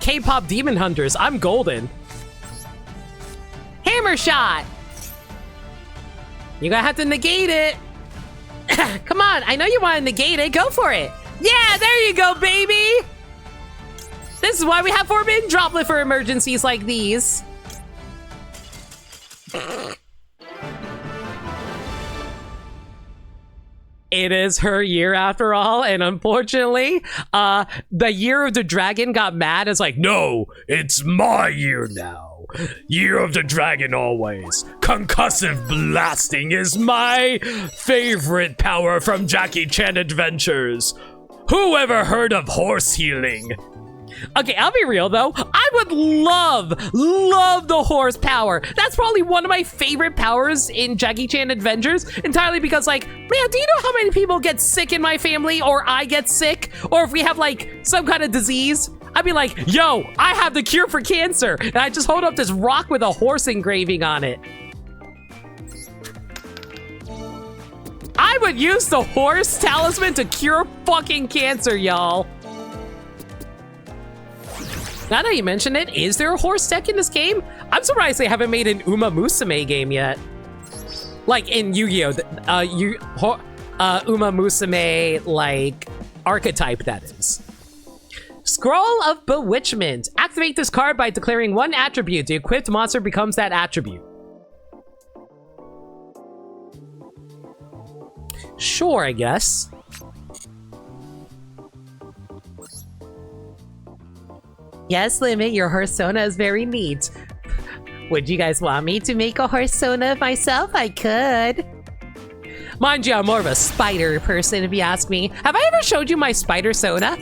[SPEAKER 1] K-pop Demon Hunters. I'm golden. Hammer shot. You're gonna have to negate it. Come on, I know you want to negate it. Go for it. Yeah, there you go, baby. This is why we have Forbidden Droplet for emergencies like these. It is her year after all, and unfortunately, the Year of the Dragon got mad. It's like, no, it's my year now. Year of the Dragon always. Concussive blasting is my favorite power from Jackie Chan Adventures. Who ever heard of horse healing? Okay, I'll be real though. I would love the horse power. That's probably one of my favorite powers in Jackie Chan Adventures, entirely because, like, man, do you know how many people get sick in my family, or I get sick, or if we have like some kind of disease? I'd be like, yo, I have the cure for cancer, and I just hold up this rock with a horse engraving on it. I would use the horse talisman to cure fucking cancer, y'all. Now that you mention it, is there a horse deck in this game? I'm surprised they haven't made an Uma Musume game yet. Like in Yu-Gi-Oh! Uma Musume, like, archetype, that is. Scroll of Bewitchment. Activate this card by declaring one attribute. The equipped monster becomes that attribute. Sure, I guess.
[SPEAKER 3] Yes, Limit, your Hearthstone is very neat. Would you guys want me to make a Hearthstone of myself? I could.
[SPEAKER 1] Mind you, I'm more of a spider person, if you ask me. Have I ever showed you my spider Sona?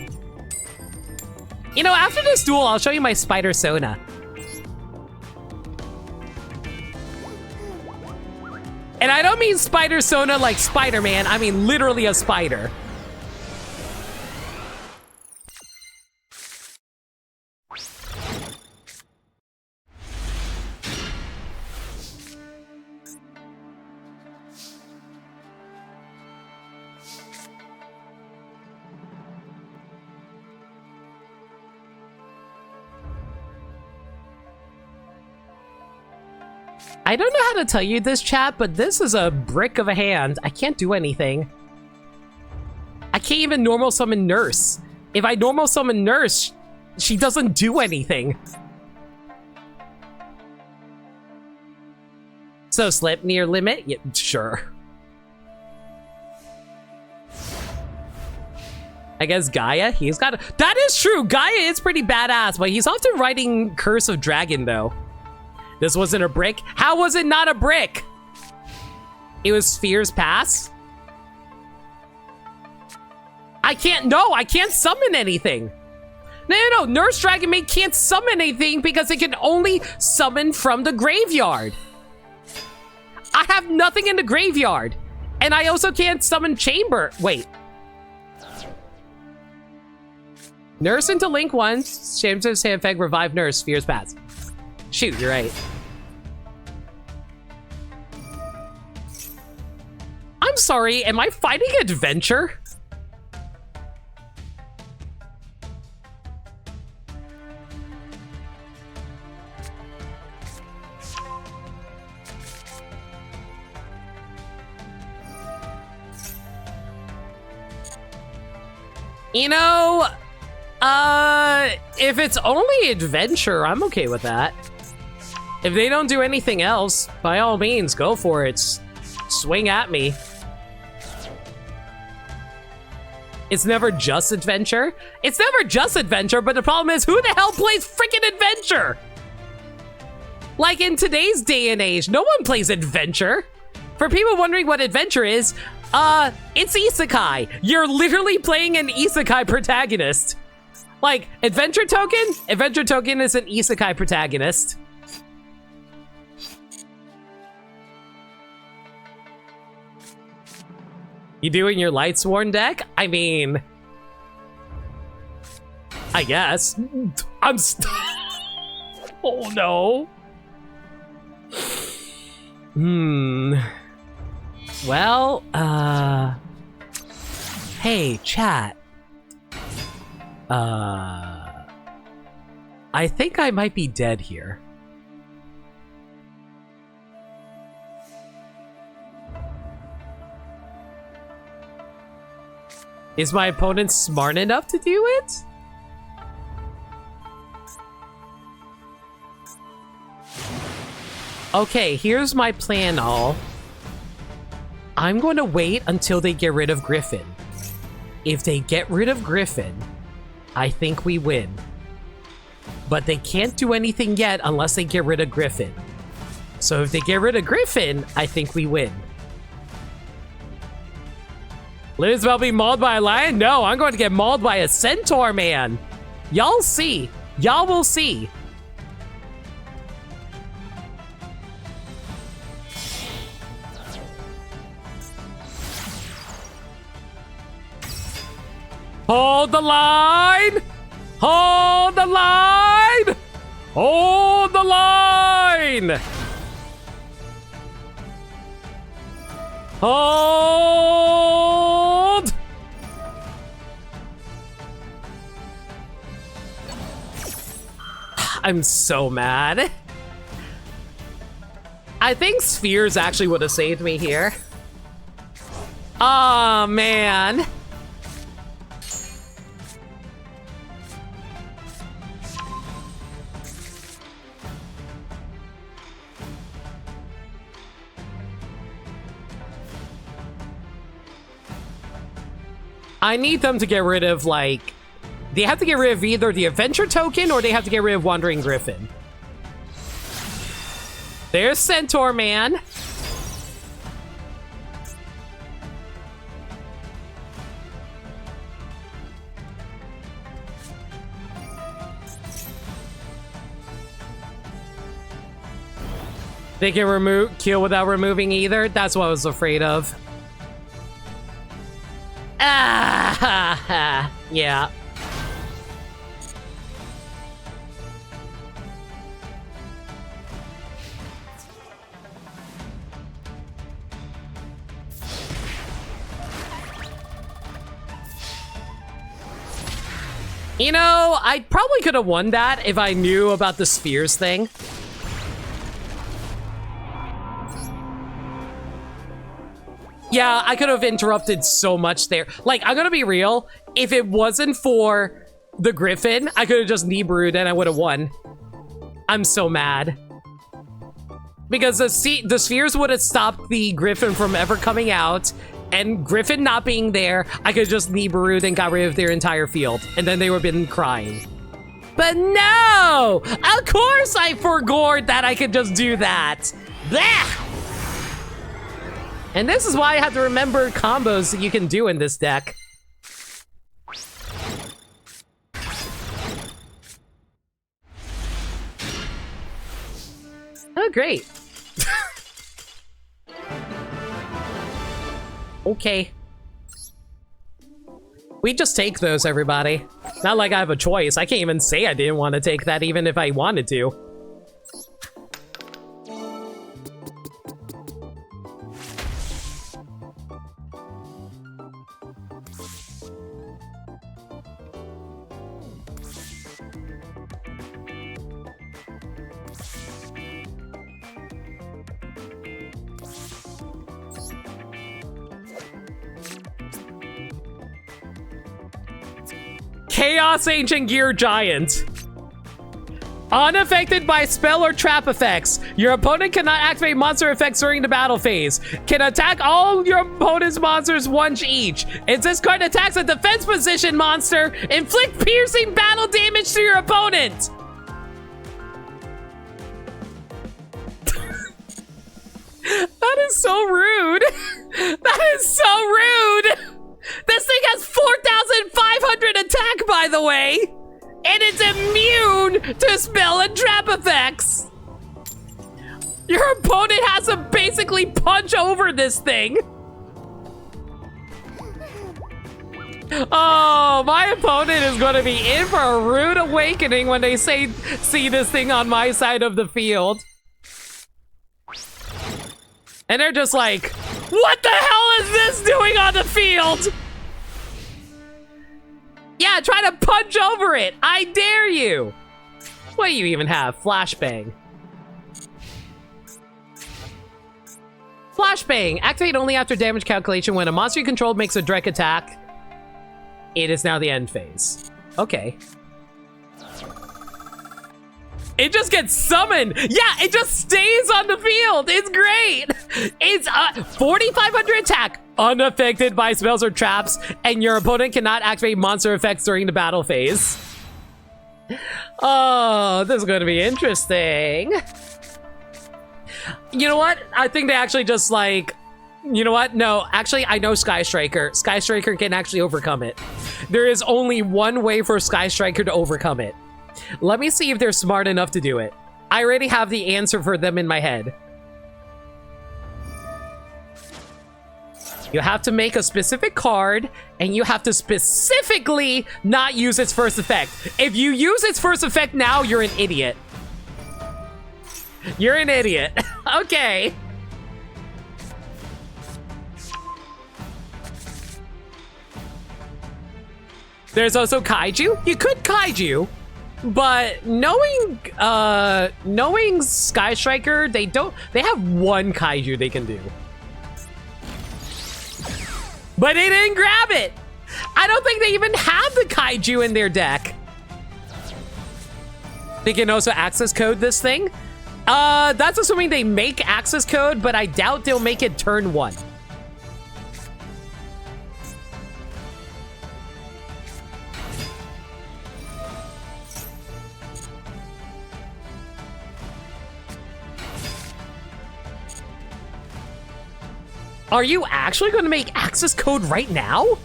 [SPEAKER 1] You know, after this duel, I'll show you my spider Sona. And I don't mean spider Sona like Spider-Man, I mean literally a spider. I don't know how to tell you this, chat, but this is a brick of a hand. I can't do anything. I can't even normal summon Nurse. If I normal summon Nurse, she doesn't do anything. So, Slip, near limit? Yeah, sure. I guess Gaia, he's got a... That is true! Gaia is pretty badass, but he's often writing Curse of Dragon, though. This wasn't a brick? How was it not a brick? It was Sphere's Pass? I can't summon anything. No, Nurse Dragon Maid can't summon anything because it can only summon from the graveyard. I have nothing in the graveyard. And I also can't summon Chamber. Wait. Nurse into Link 1. James Hand Feg, revive Nurse, Sphere's Pass. Shoot, you're right. I'm sorry, am I fighting Adventure? You know, if it's only Adventure, I'm okay with that. If they don't do anything else, by all means, go for it. Swing at me. It's never just Adventure. It's never just Adventure, but the problem is, who the hell plays freaking Adventure? Like, in today's day and age, no one plays Adventure. For people wondering what Adventure is, it's Isekai. You're literally playing an Isekai protagonist. Like, Adventure Token? Adventure Token is an Isekai protagonist. You doing your Lightsworn deck? I mean... I guess. I'm oh no. Well, hey, chat. I think I might be dead here. Is my opponent smart enough to do it? Okay, here's my plan, all. I'm going to wait until they get rid of Griffin. If they get rid of Griffin, I think we win. But they can't do anything yet unless they get rid of Griffin. So if they get rid of Griffin, I think we win. Liz about being mauled by a lion? No, I'm going to get mauled by a centaur, man. Y'all see. Y'all will see. Hold the line! Hold the line! Hold the line! Hold! I'm so mad. I think spheres actually would have saved me here. Oh, man. I need them to get rid of, like... They have to get rid of either the adventure token or they have to get rid of Wandering Griffin. There's Centaur Man. They can kill without removing either? That's what I was afraid of. Ah, yeah. You know, I probably could have won that if I knew about the spheres thing. Yeah, I could have interrupted so much there. Like, I'm gonna be real. If it wasn't for the Griffin, I could have just knee-brewed and I would have won. I'm so mad. Because the spheres would have stopped the Griffin from ever coming out, and Griffin not being there, I could have just knee-brewed and got rid of their entire field, and then they would have been crying. But no! Of course I forgot that I could just do that! Blech! And this is why I have to remember combos that you can do in this deck. Oh, great. Okay. We just take those, everybody. Not like I have a choice. I can't even say I didn't want to take that even if I wanted to. Chaos Ancient Gear Giant. Unaffected by spell or trap effects. Your opponent cannot activate monster effects during the battle phase. Can attack all your opponent's monsters once each. If this card attacks a defense position monster, inflict piercing battle damage to your opponent. That is so rude. That is so rude. This thing has 4,500 attack, by the way, and it's immune to spell and trap effects. Your opponent has to basically punch over this thing. Oh, my opponent is going to be in for a rude awakening when they see this thing on my side of the field. And they're just like, what the hell is this doing on the field? Yeah, try to punch over it. I dare you. What do you even have? Flashbang. Flashbang. Activate only after damage calculation. When a monster you control makes a direct attack, it is now the end phase. Okay. It just gets summoned. Yeah, it just stays on the field. It's great. It's 4,500 attack, unaffected by spells or traps, and your opponent cannot activate monster effects during the battle phase. Oh, this is going to be interesting. You know what? I think they actually just like... You know what? No, actually, I know Sky Striker. Sky Striker can actually overcome it. There is only one way for Sky Striker to overcome it. Let me see if they're smart enough to do it. I already have the answer for them in my head. You have to make a specific card, and you have to specifically not use its first effect. If you use its first effect now, you're an idiot. You're an idiot. Okay. There's also Kaiju. You could Kaiju. But knowing Sky Striker, they have one kaiju they can do. But they didn't grab it. I don't think they even have the kaiju in their deck. They can also access code this thing. That's assuming they make access code, but I doubt they'll make it turn 1. Are you actually going to make access code right now?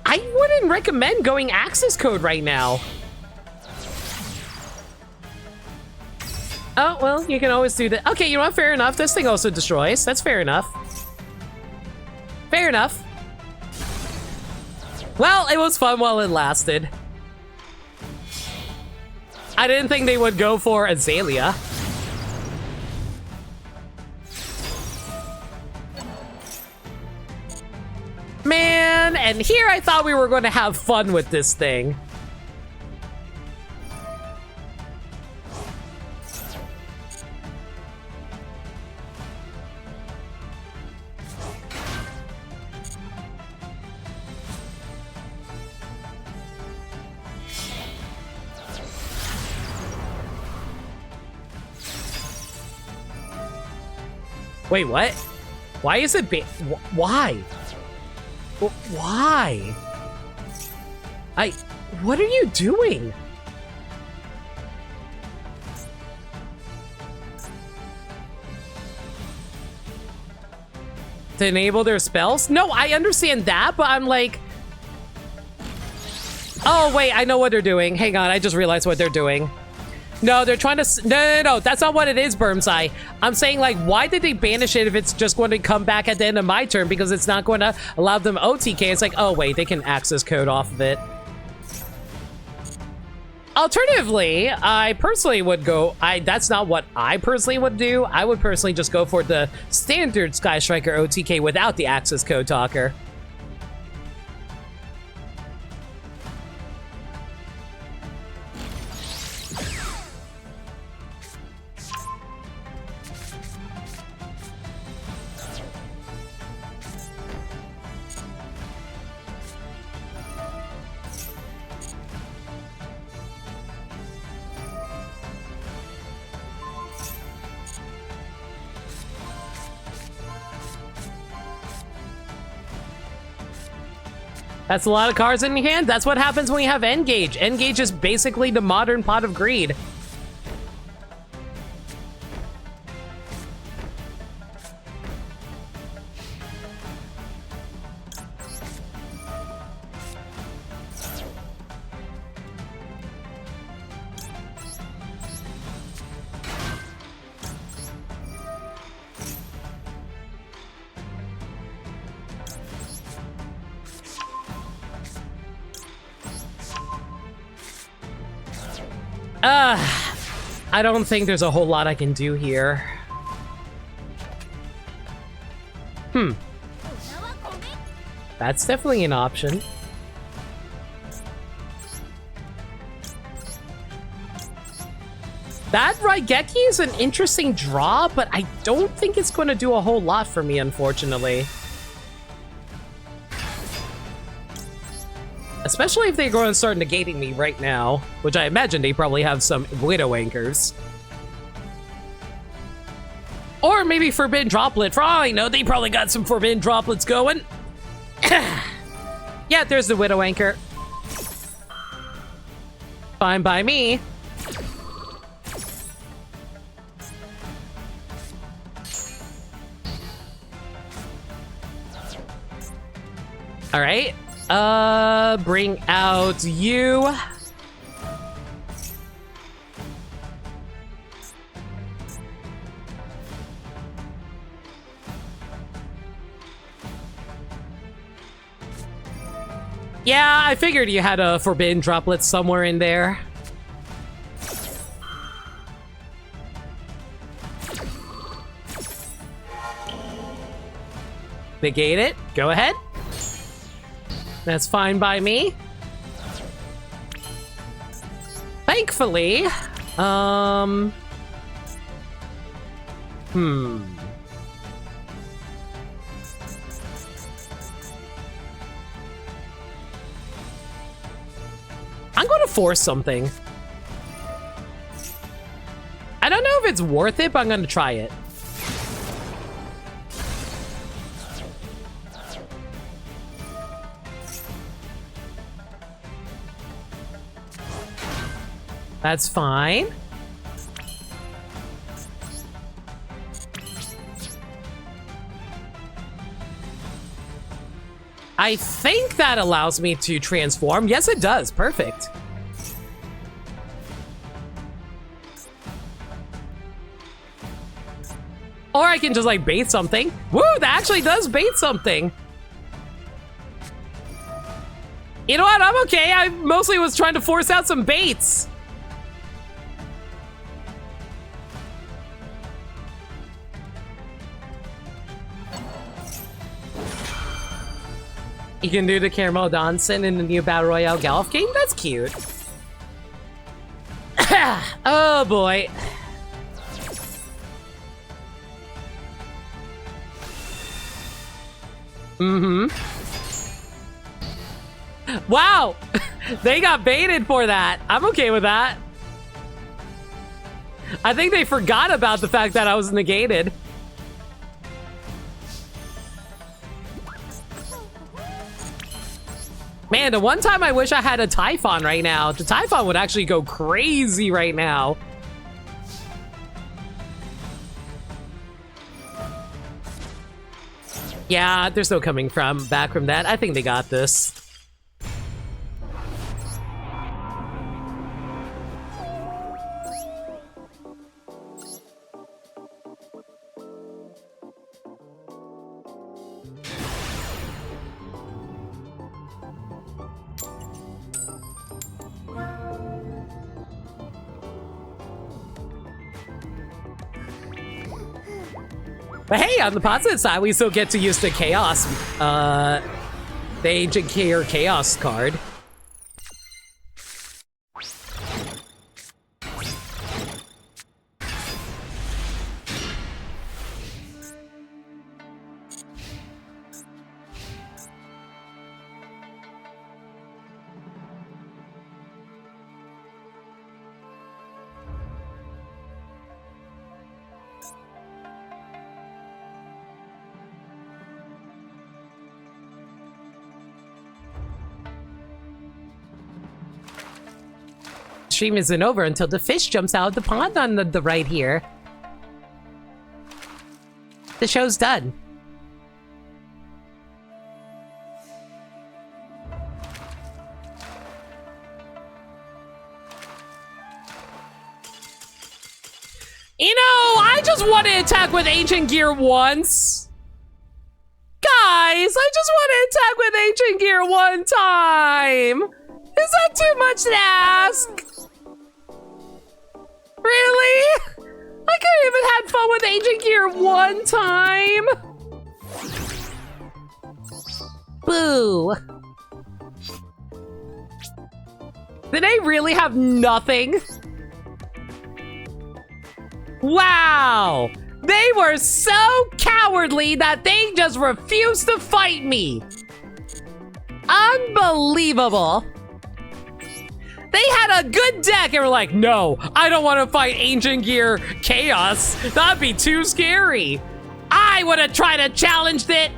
[SPEAKER 1] I wouldn't recommend going access code right now. Oh, well, you can always do that. Okay, you know what? Fair enough. This thing also destroys. That's fair enough. Fair enough. Well, it was fun while it lasted. I didn't think they would go for Azalea. Man, and here I thought we were going to have fun with this thing. Wait, what? Why is it why? Why? What are you doing? To enable their spells? No, I understand that, but I'm like... Oh, wait, I know what they're doing. Hang on, I just realized what they're doing. No, they're trying to... No, that's not what it is, Burmseye. I'm saying, like, why did they banish it if it's just going to come back at the end of my turn because it's not going to allow them OTK? It's like, oh, wait, they can access code off of it. Alternatively, I personally would go... That's not what I personally would do. I would personally just go for the standard Sky Striker OTK without the access code talker. That's a lot of cards in your hand. That's what happens when you have Engage. Engage is basically the modern Pot of Greed. I don't think there's a whole lot I can do here. That's definitely an option. That Raigeki is an interesting draw, but I don't think it's going to do a whole lot for me, unfortunately. Especially if they're going to start negating me right now, which I imagine they probably have some Widow Anchors. Or maybe Forbidden Droplet. For all I know, they probably got some Forbidden Droplets going. Yeah, there's the Widow Anchor. Fine by me. All right. Bring out you. Yeah, I figured you had a Forbidden Droplet somewhere in there. Negate it. Go ahead. That's fine by me. Thank thankfully, I'm going to force something. I don't know if it's worth it, but I'm going to try it. That's fine. I think that allows me to transform. Yes, it does. Perfect. Or I can just like bait something. Woo, that actually does bait something. You know what? I'm okay. I mostly was trying to force out some baits. You can do the caramel dancing in the new Battle Royale golf game? That's cute. Oh boy. Wow! They got baited for that. I'm okay with that. I think they forgot about the fact that I was negated. Man, the one time I wish I had a Typhon right now. The Typhon would actually go crazy right now. Yeah, there's no coming back from that. I think they got this. But hey, on the positive side, we still get to use the Chaos, the Ancient Gear Chaos card. Stream isn't over until the fish jumps out of the pond on the right here. The show's done. You know, I just want to attack with Ancient Gear once. Guys, I just want to attack with Ancient Gear one time. Is that too much to ask? Really? I could have even had fun with Ancient Gear one time. Boo. Did they really have nothing? Wow. They were so cowardly that they just refused to fight me. Unbelievable. They had a good deck and were like, no, I don't want to fight Ancient Gear Chaos. That'd be too scary. I would have tried to challenge it.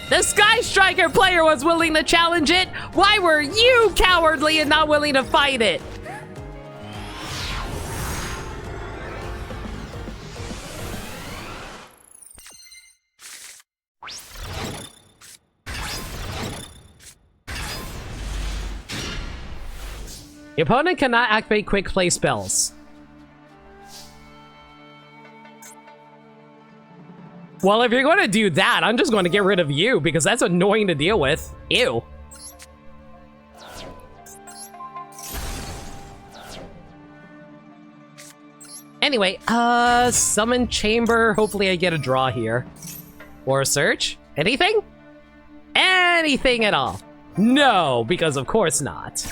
[SPEAKER 1] The Sky Striker player was willing to challenge it. Why were you cowardly and not willing to fight it? The opponent cannot activate quick play spells. Well, if you're going to do that, I'm just going to get rid of you because that's annoying to deal with. Ew. Anyway, summon chamber. Hopefully I get a draw here. Or a search. Anything? Anything at all. No, because of course not.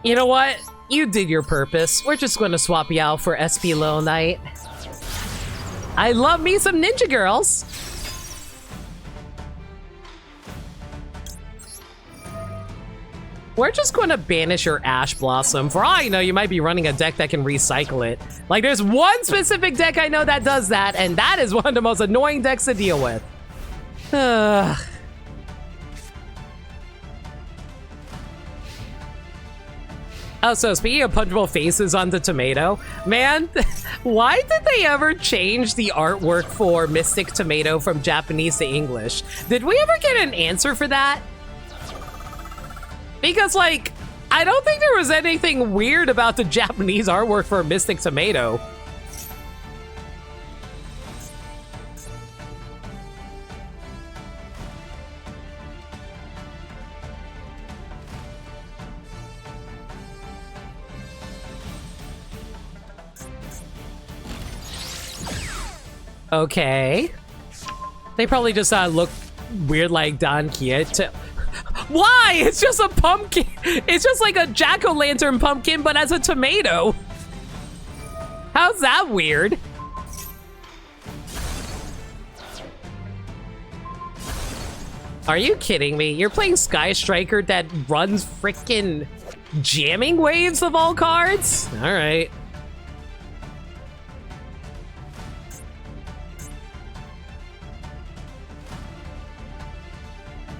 [SPEAKER 1] You know what? You did your purpose. We're just going to swap you out for SP Low Knight. I love me some ninja girls. We're just going to banish your Ash Blossom. For all I know, you might be running a deck that can recycle it. Like, there's one specific deck I know that does that, and that is one of the most annoying decks to deal with. Ugh. Oh, so speaking of punchable faces on the tomato, man, why did they ever change the artwork for Mystic Tomato from Japanese to English? Did we ever get an answer for that? Because, like, I don't think there was anything weird about the Japanese artwork for Mystic Tomato. Okay. They probably just look weird like Don Quiet. Why? It's just a pumpkin. It's just like a jack-o'-lantern pumpkin, but as a tomato. How's that weird? Are you kidding me? You're playing Sky Striker that runs frickin' jamming waves of all cards? All right.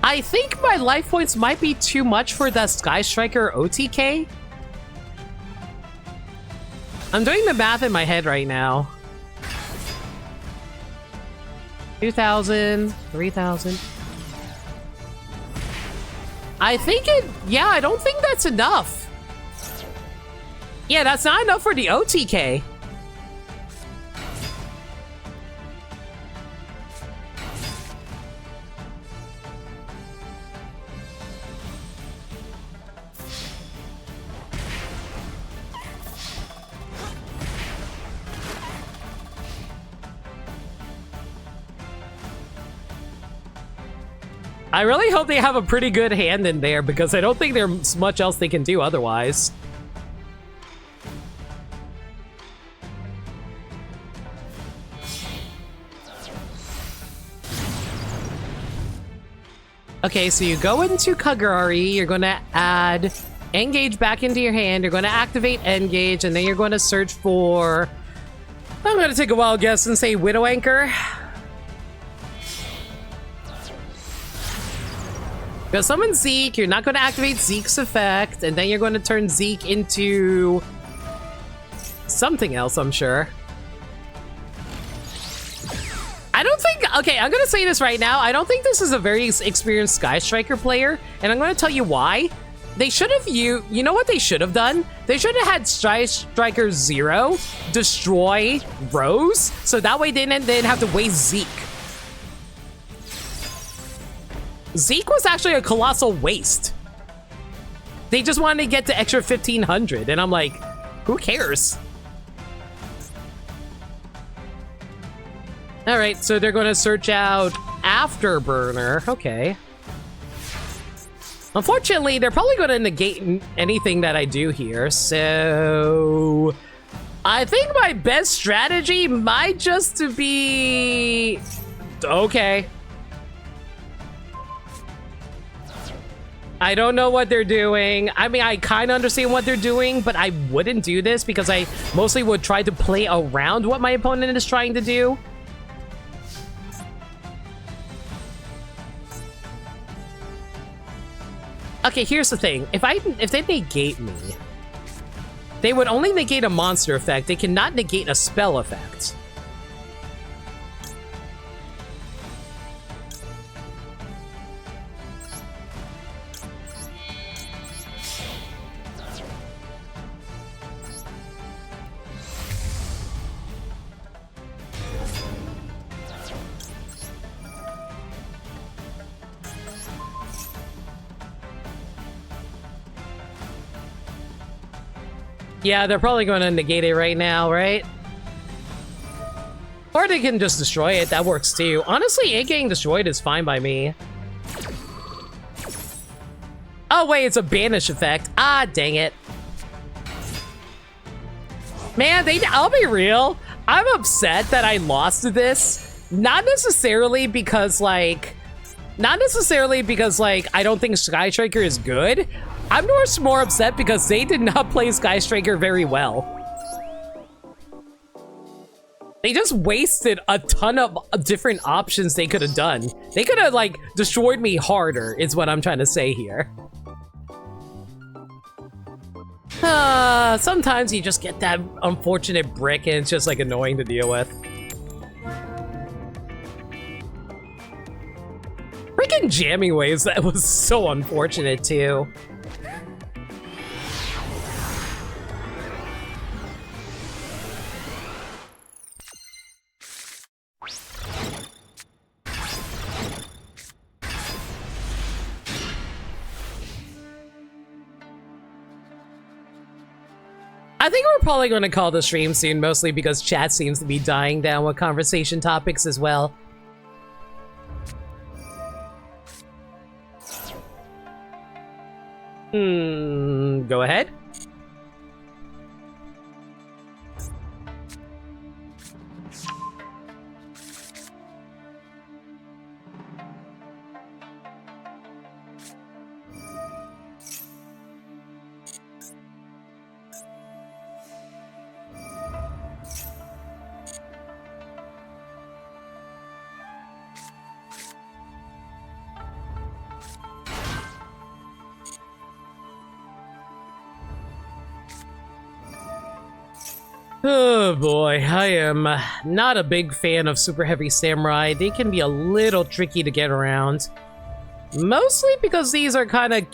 [SPEAKER 1] I think my life points might be too much for the Sky Striker OTK. I'm doing the math in my head right now. 2,000, 3,000. I think yeah, I don't think that's enough. Yeah, that's not enough for the OTK. I really hope they have a pretty good hand in there because I don't think there's much else they can do otherwise. Okay, so you go into Kagari, you're going to add Engage back into your hand, you're going to activate Engage, and then you're going to search for... I'm going to take a wild guess and say Widow Anchor. Go summon Zeke, you're not going to activate Zeke's effect, and then you're going to turn Zeke into something else, I'm sure. I don't think... Okay, I'm going to say this right now. I don't think this is a very experienced Sky Striker player, and I'm going to tell you why. They should have... You know what they should have done? They should have had Sky Striker 0 destroy Rose, so that way they didn't have to waste Zeke. Zeke was actually a colossal waste. They just wanted to get the extra 1,500, and I'm like, who cares? All right, so they're going to search out Afterburner. Okay. Unfortunately, they're probably going to negate anything that I do here, so... I think my best strategy might just to be... Okay. I don't know what they're doing. I mean, I kind of understand what they're doing, but I wouldn't do this because I mostly would try to play around what my opponent is trying to do. Okay, here's the thing. If they negate me, they would only negate a monster effect. They cannot negate a spell effect. Yeah, they're probably going to negate it right now, right? Or they can just destroy it. That works too. Honestly, it getting destroyed is fine by me. Oh, wait, it's a banish effect. Ah, dang it. Man, I'll be real. I'm upset that I lost to this. Not necessarily because, like, I don't think Sky Striker is good. I'm more upset because they did not play Sky Striker very well. They just wasted a ton of different options they could have done. They could have, like, destroyed me harder, is what I'm trying to say here. Sometimes you just get that unfortunate brick and it's just, like, annoying to deal with. Freaking jamming waves, that was so unfortunate, too. I think we're probably going to call the stream soon, mostly because chat seems to be dying down with conversation topics as well. Go ahead. Oh boy, I am not a big fan of Super Heavy Samurai. They can be a little tricky to get around. Mostly because these are kind of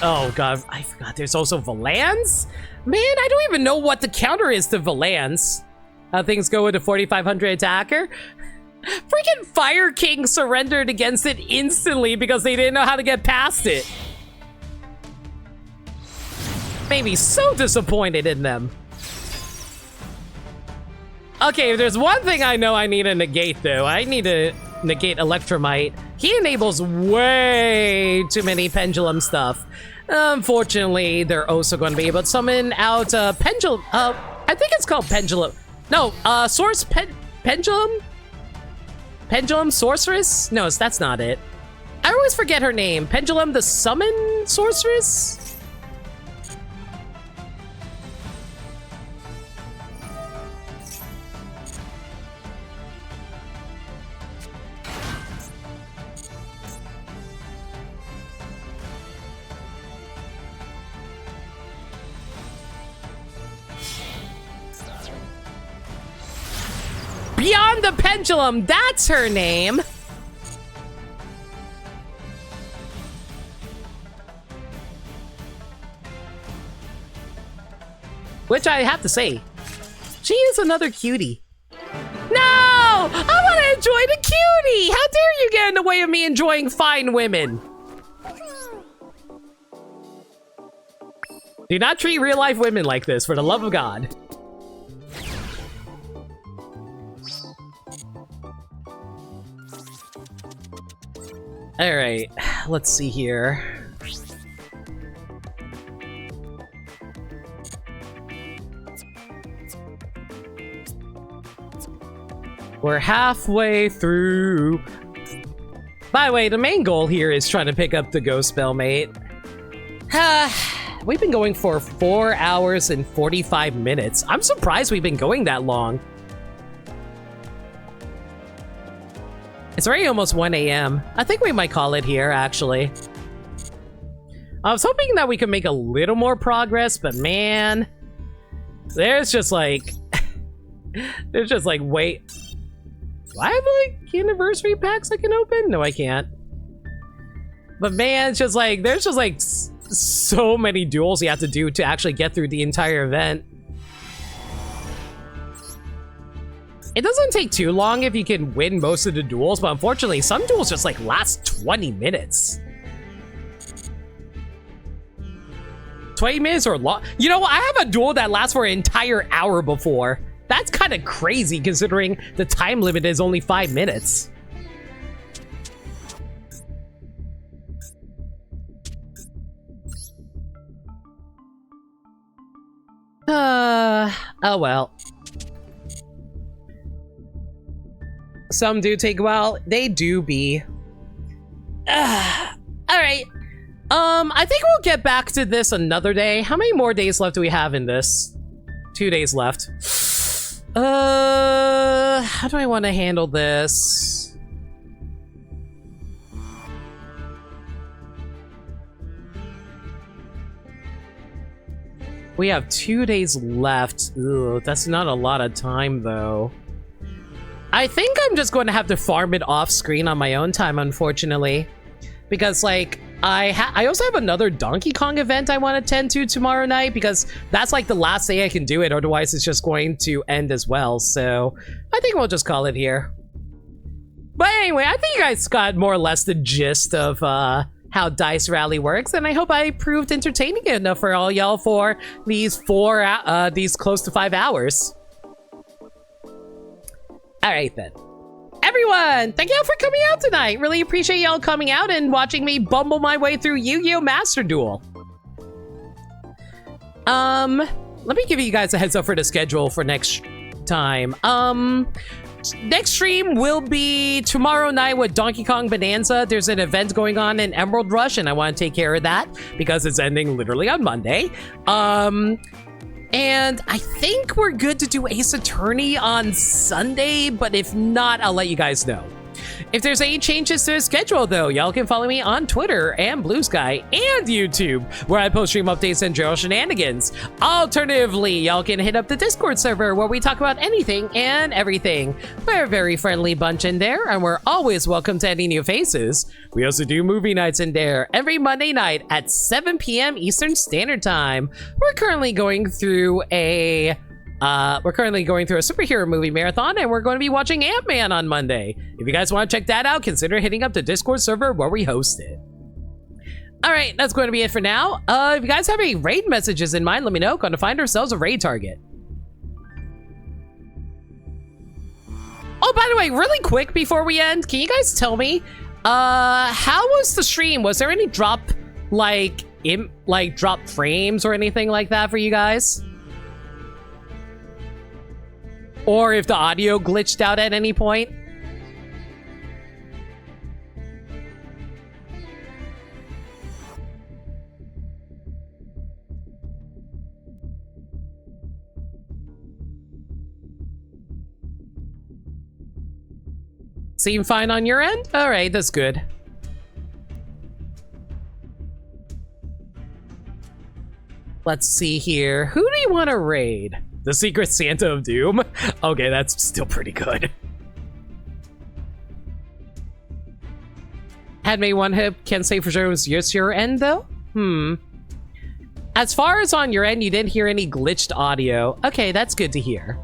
[SPEAKER 1] oh god, I forgot there's also Valans? Man, I don't even know what the counter is to Valans. How things go with a 4500 attacker? Freaking Fire King surrendered against it instantly because they didn't know how to get past it. Made me so disappointed in them. Okay, if there's one thing I know I need to negate, though, I need to negate Electromite. He enables way too many pendulum stuff. Unfortunately, they're also going to be able to summon out pendulum. I think it's called pendulum. No, pendulum? Pendulum sorceress? No, that's not it. I always forget her name. Pendulum the summon sorceress? Beyond the Pendulum, that's her name! Which I have to say, she is another cutie. No! I want to enjoy the cutie! How dare you get in the way of me enjoying fine women? Do not treat real-life women like this, for the love of God. Alright, let's see here. We're halfway through. By the way, the main goal here is trying to pick up the Ghost Spellmate. We've been going for 4 hours and 45 minutes. I'm surprised we've been going that long. It's already almost 1 a.m. I think we might call it here, actually. I was hoping that we could make a little more progress, but man, there's just like, wait. Do I have like anniversary packs I can open? No, I can't. But man, it's just like, there's just like so many duels you have to do to actually get through the entire event. It doesn't take too long if you can win most of the duels, but unfortunately, some duels just like last 20 minutes. 20 minutes or long. You know, I have a duel that lasts for an entire hour before. That's kind of crazy considering the time limit is only 5 minutes. Oh well. Some do take a while. They do be. Alright. I think we'll get back to this another day. How many more days left do we have in this? 2 days left. How do I want to handle this? We have 2 days left. Ugh, that's not a lot of time, though. I think I'm just going to have to farm it off screen on my own time, unfortunately. Because, like, I also have another Donkey Kong event I want to attend to tomorrow night, because that's, like, the last day I can do it, otherwise it's just going to end as well. So, I think we'll just call it here. But anyway, I think you guys got more or less the gist of, how Dice Rally works, and I hope I proved entertaining enough for all y'all for these these close to 5 hours. Alright then. Everyone, thank y'all for coming out tonight. Really appreciate y'all coming out and watching me bumble my way through Yu-Gi-Oh! Master Duel. Let me give you guys a heads up for the schedule for next time. Next stream will be tomorrow night with Donkey Kong Bonanza. There's an event going on in Emerald Rush, and I want to take care of that because it's ending literally on Monday. And I think we're good to do Ace Attorney on Sunday, but if not, I'll let you guys know. If there's any changes to the schedule, though, y'all can follow me on Twitter and Blue Sky and YouTube, where I post stream updates and general shenanigans. Alternatively, y'all can hit up the Discord server, where we talk about anything and everything. We're a very friendly bunch in there, and we're always welcome to any new faces. We also do movie nights in there every Monday night at 7 p.m. Eastern Standard Time. We're currently going through a superhero movie marathon, and we're going to be watching Ant-Man on Monday. If you guys want to check that out, consider hitting up the Discord server where we host it. All right, that's going to be it for now. If you guys have any raid messages in mind, let me know. Going to find ourselves a raid target. Oh, by the way, really quick before we end, can you guys tell me, how was the stream? Was there any drop, drop frames or anything like that for you guys? Or if the audio glitched out at any point? Seem fine on your end? Alright, that's good. Let's see here. Who do you want to raid? The Secret Santa of Doom? Okay, that's still pretty good. Had me one hip, can't say for sure it was just your end though? As far as on your end, you didn't hear any glitched audio. Okay, that's good to hear.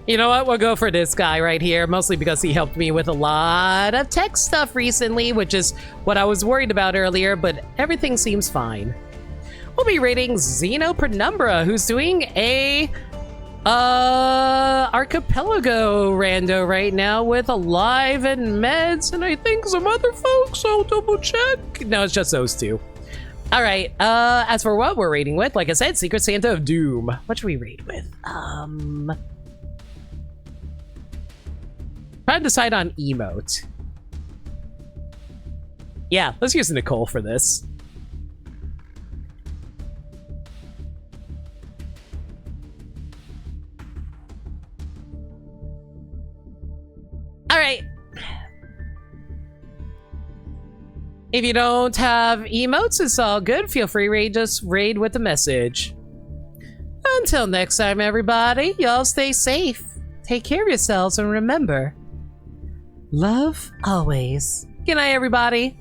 [SPEAKER 1] You know what? We'll go for this guy right here, mostly because he helped me with a lot of tech stuff recently, which is what I was worried about earlier, but everything seems fine. We'll be rating Xeno Penumbra, who's doing a archipelago rando right now with Alive and Meds, and I think some other folks, I'll double check. No, it's just those two. All right, as for what we're rating with, like I said, Secret Santa of Doom. What should we rate with? Trying to decide on emote. Yeah, let's use Nicole for this. All right. If you don't have emotes, it's all good. Feel free to just raid with the message. Until next time, everybody, y'all stay safe. Take care of yourselves, and remember, love always. Good night, everybody.